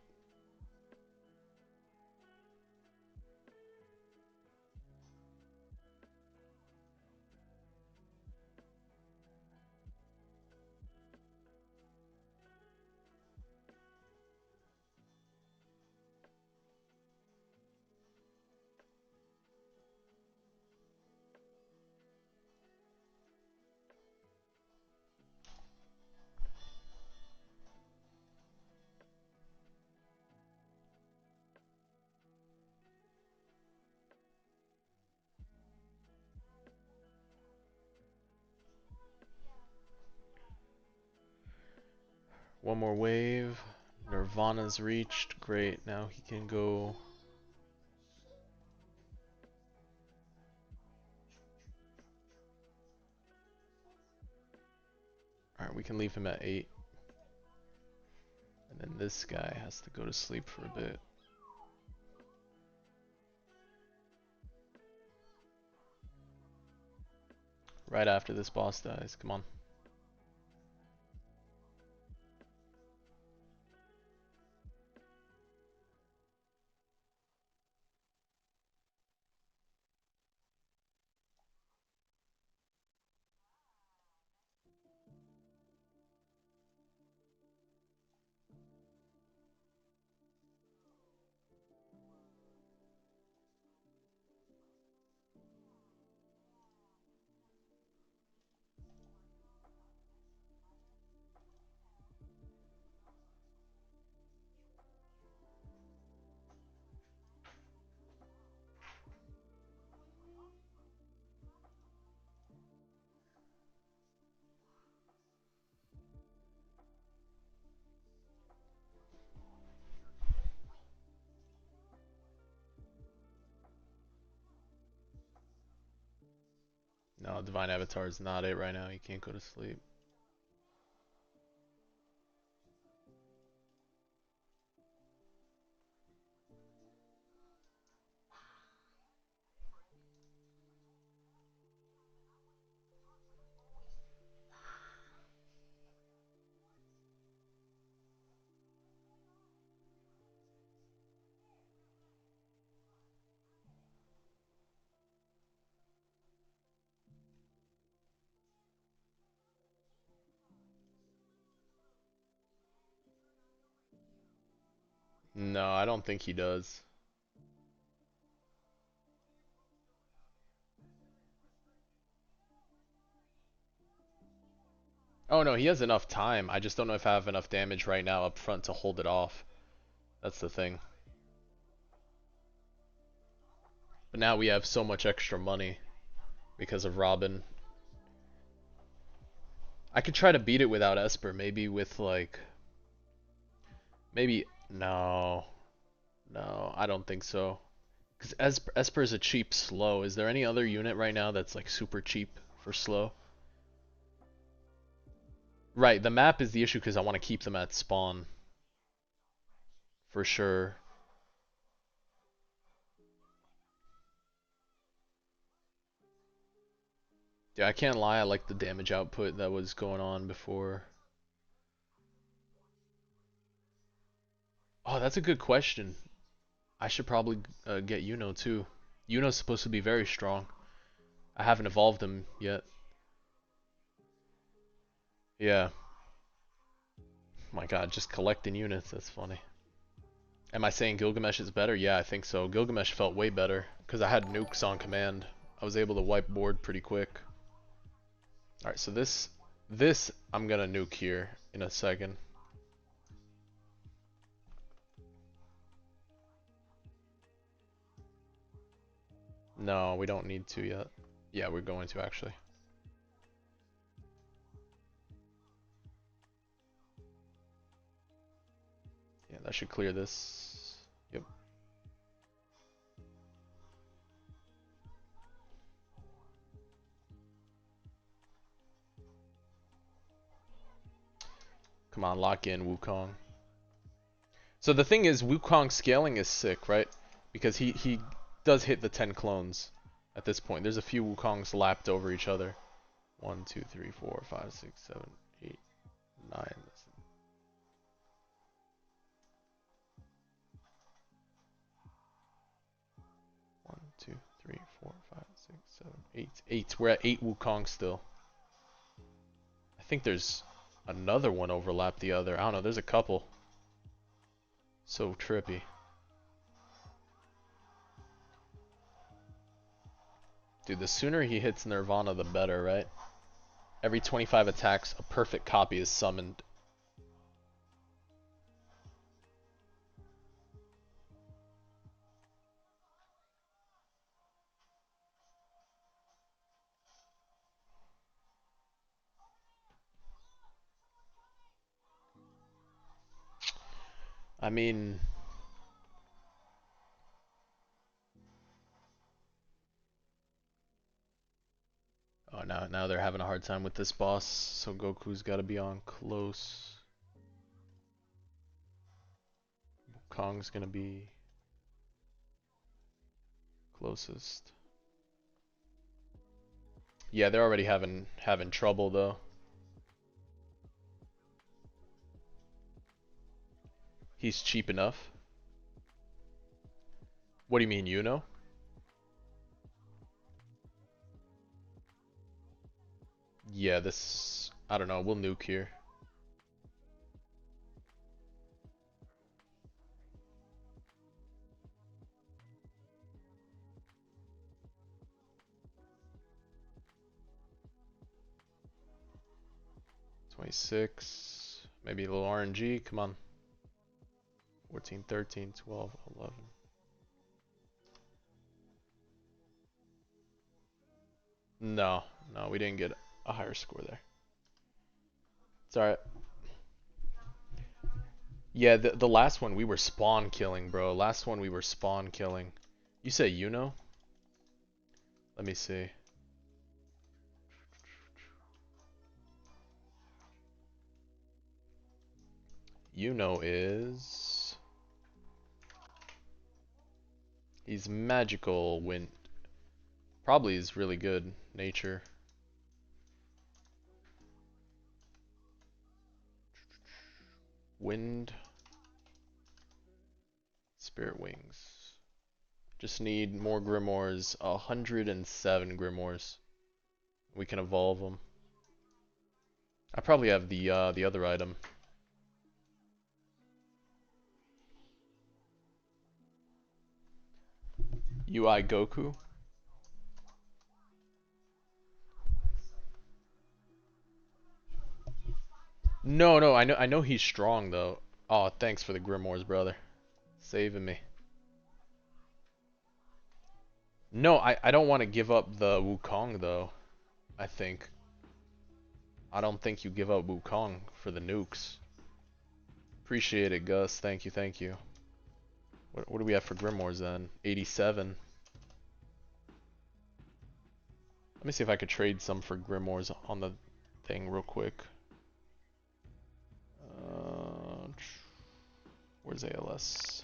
One more wave. Nirvana's reached. Great. Now he can go. Alright, we can leave him at 8. And then this guy has to go to sleep for a bit. Right after this boss dies. Come on. No, Divine Avatar is not it right now. You can't go to sleep. No, I don't think he does. Oh no, he has enough time. I just don't know if I have enough damage right now up front to hold it off. That's the thing. But now we have so much extra money because of Robin. I could try to beat it without Esper, maybe with like... Maybe... No. No, I don't think so. Because Esper is a cheap slow. Is there any other unit right now that's like super cheap for slow? Right, the map is the issue because I want to keep them at spawn. For sure. Yeah, I can't lie, I like the damage output that was going on before. Oh, that's a good question. I should probably get Yuno too. Yuno's supposed to be very strong. I haven't evolved him yet. Yeah. My god, just collecting units, that's funny. Am I saying Gilgamesh is better? Yeah, I think so. Gilgamesh felt way better because I had nukes on command. I was able to wipe board pretty quick. Alright, so this I'm gonna nuke here in a second. No, we don't need to yet. Yeah, we're going to actually. Yeah, that should clear this. Yep. Come on, lock in Wukong. So the thing is, Wukong scaling is sick, right? Because he does hit the 10 clones at this point. There's a few Wukongs lapped over each other. 1, 2, 3, 4, 5, 6, 7, 8, 9. 1, 2, 3, 4, 5, 6, 7, 8. 8. We're at 8 Wukong still. I think there's another one overlap the other. I don't know. There's a couple. So trippy. Dude, the sooner he hits Nirvana, the better, right? Every 25 attacks, a perfect copy is summoned. I mean, oh, now they're having a hard time with this boss, so Goku's got to be on close. Kong's gonna be closest. Yeah, they're already having trouble though. He's cheap enough. What do you mean, you know? Yeah, this, I don't know, we'll nuke here. $26, maybe a little RNG, come on. 14, 13, 12, 11. No, no, we didn't get a higher score there. It's alright. Yeah, the last one we were spawn killing, bro. Last one we were spawn killing. You say you know? Let me see. You know is... He's magical wind. Probably is really good nature. Wind. Spirit wings. Just need more grimoires. 107 grimoires. We can evolve them. I probably have the other item. UI Goku. No, no, I know he's strong though. Oh, thanks for the grimoires, brother. Saving me. No, I don't want to give up the Wukong though. I think. I don't think you give up Wukong for the nukes. Appreciate it, Gus. Thank you, thank you. What do we have for grimoires then? 87. Let me see if I could trade some for grimoires on the thing real quick. Where's ALS?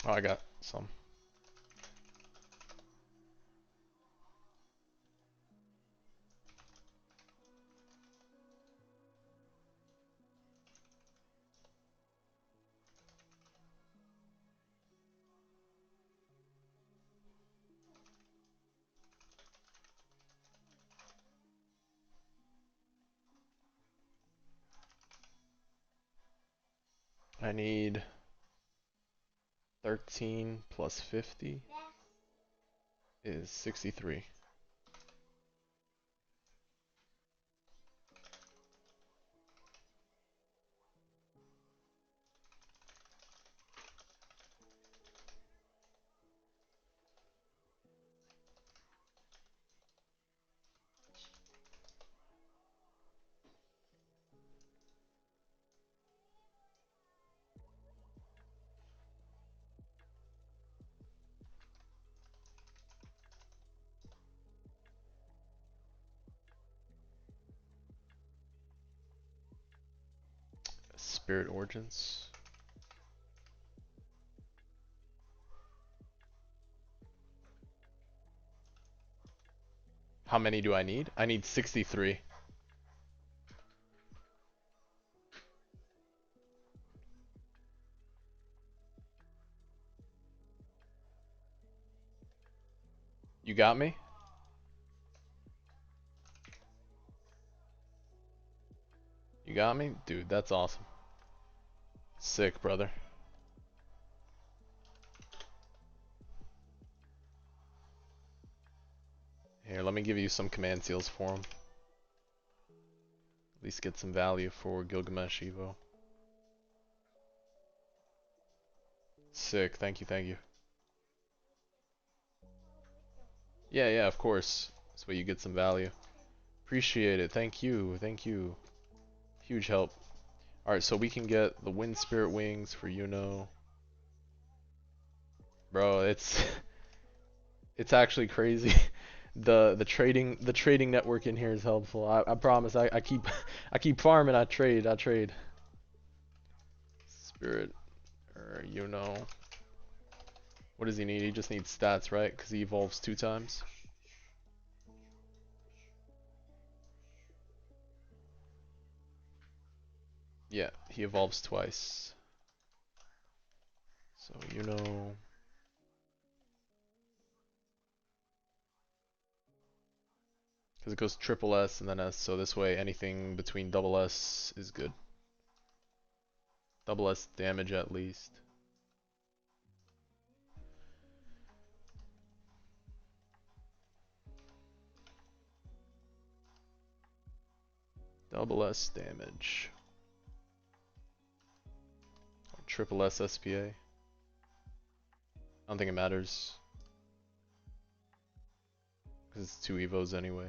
Oh, I got some. I need 13 plus 50 is 63. Spirit Origins. How many do I need? I need 63. You got me? You got me? Dude, that's awesome. Sick, brother. Here, let me give you some command seals for him. At least get some value for Gilgamesh Evo. Sick, thank you, thank you. Yeah, yeah, of course. This way you get some value. Appreciate it, thank you, thank you. Huge help. Alright, so we can get the Wind Spirit Wings for Yuno. Bro, it's actually crazy. The trading network in here is helpful. I promise. I keep I keep farming. I trade. Spirit or what does he need? He just needs stats, right? Because he evolves 2 times. Yeah, he evolves twice. So because it goes triple S and then S. So this way, anything between double S is good. Double S damage at least. Double S damage. Triple S SPA. I don't think it matters. Because it's 2 evos anyway.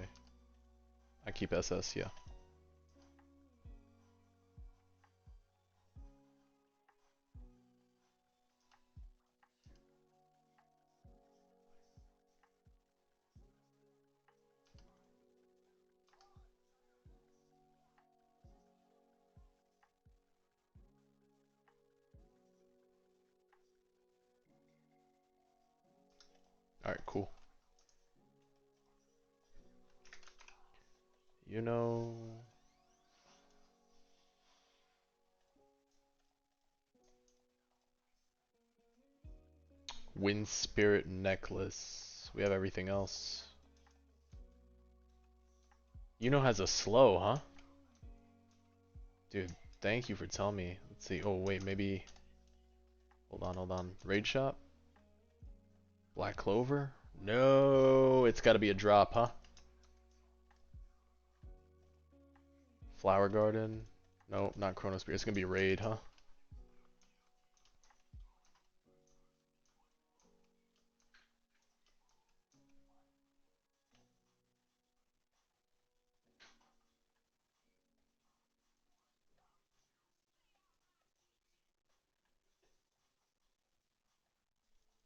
I keep SS, yeah. Alright, cool. You know... Wind Spirit Necklace. We have everything else. Has a slow, huh? Dude, thank you for telling me. Let's see. Oh, wait, maybe... Hold on. Raid Shop? Black Clover? No, it's gotta be a drop, huh? Flower Garden? No, not Chronosphere. It's gonna be Raid, huh?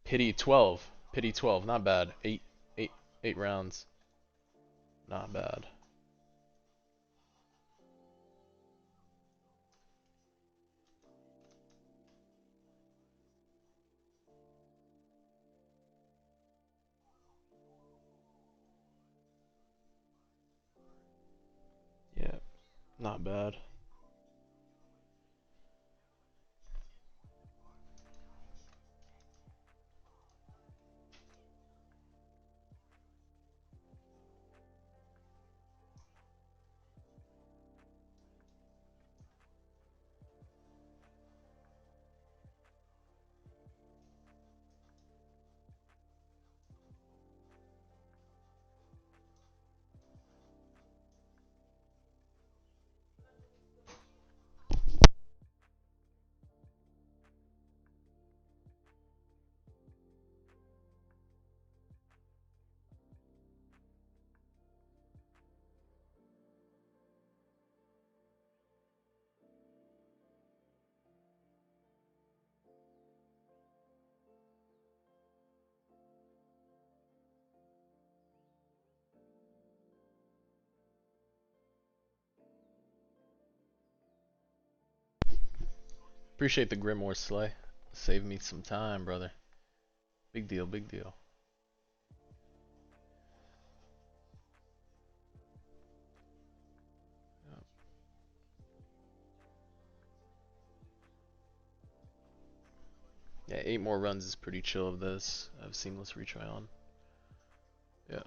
Pity 12. Pity 12, not bad. 8 rounds. Not bad. Yeah, not bad. Appreciate the Grimoire Slay. Save me some time, brother. Big deal, big deal. Yeah, 8 more runs is pretty chill of this. I have seamless retry on. Yeah.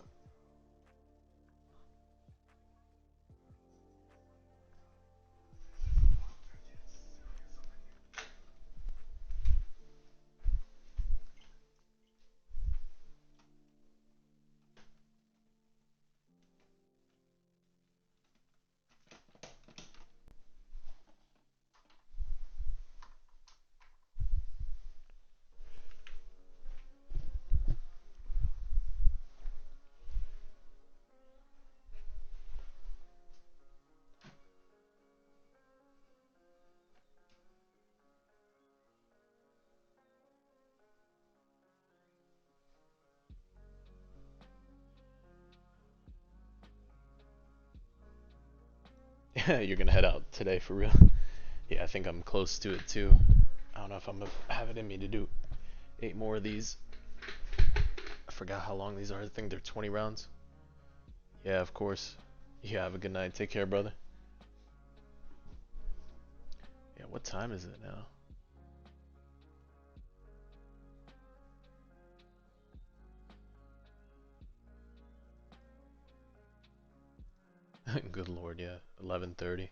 You're gonna head out today for real. Yeah, I think I'm close to it too. I don't know if I'm gonna have it in me to do 8 more of these. I forgot how long these are. I think they're 20 rounds. Yeah, of course. Yeah, have a good night. Take care, brother. Yeah, what time is it now? Good lord, yeah. 11:30.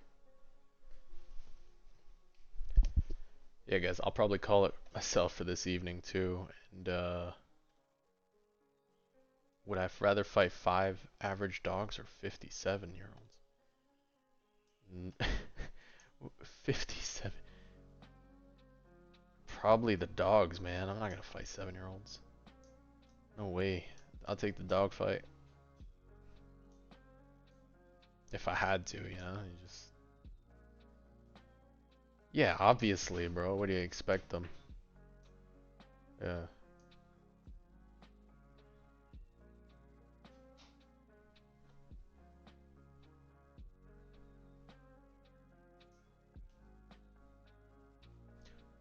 Yeah, guys, I'll probably call it myself for this evening too. And would I rather fight 5 average dogs or 57-year-olds? 57. Probably the dogs, man. I'm not gonna fight 7-year-olds. No way. I'll take the dog fight. If I had to, you know. You just. Yeah, obviously, bro. What do you expect them? Yeah.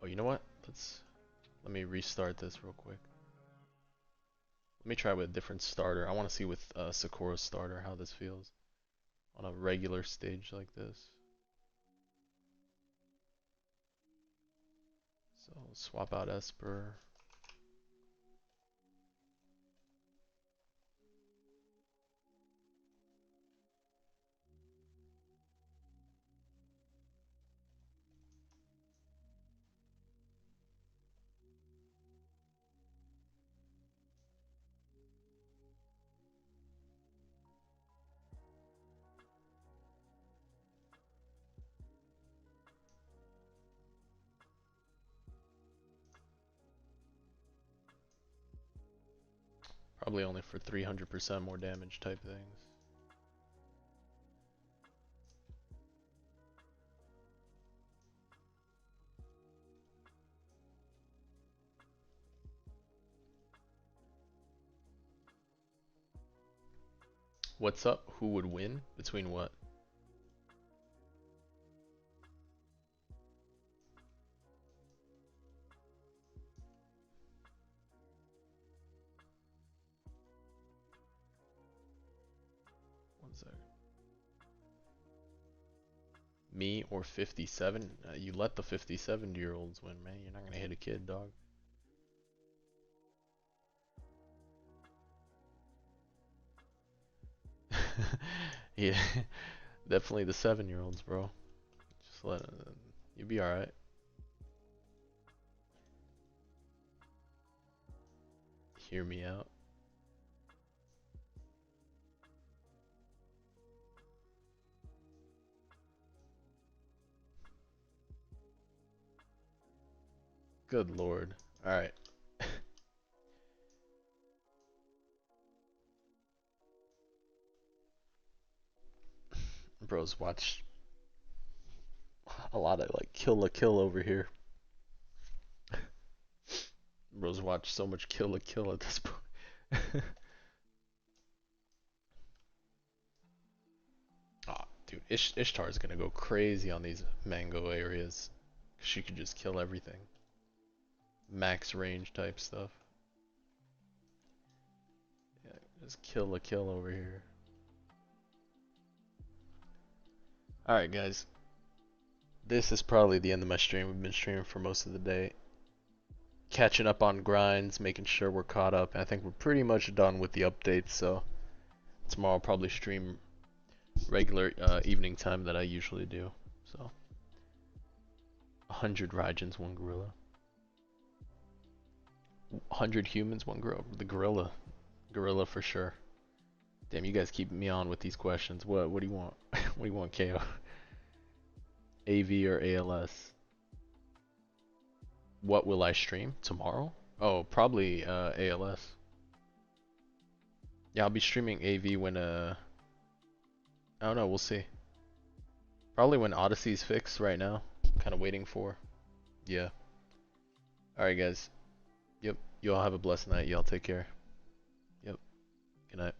Oh, you know what? Let me restart this real quick. Let me try with a different starter. I want to see with Sakura's starter how this feels on a regular stage like this. So swap out Esper. Probably only for 300% more damage type things. What's up? Who would win? Between what? One sec. Me or 57? You let the 57-year-olds win, man. You're not gonna hit a kid, dog. Yeah, definitely the 7-year-olds, bro. Just let you'll be all right. Hear me out. Good lord. All right. Bros, watch a lot of like kill la kill over here. Bros, watch so much kill la kill at this point. Aw, dude, Ishtar's gonna go crazy on these mango areas. She could just kill everything. Max range type stuff. Yeah, just kill a kill over here. Alright guys. This is probably the end of my stream. We've been streaming for most of the day. Catching up on grinds, making sure we're caught up. And I think we're pretty much done with the updates, so tomorrow I'll probably stream regular evening time that I usually do. So 100 Raijins, 1 gorilla. 100 humans, 1 gorilla. The gorilla. Gorilla for sure. Damn, you guys keep me on with these questions. What do you want? What do you want, KO? AV or ALS? What will I stream tomorrow? Oh, probably ALS. Yeah, I'll be streaming AV when I don't know, we'll see. Probably when Odyssey's fixed right now. Kind of waiting for. Yeah. Alright guys. Yep. You all have a blessed night. Y'all take care. Yep. Good night.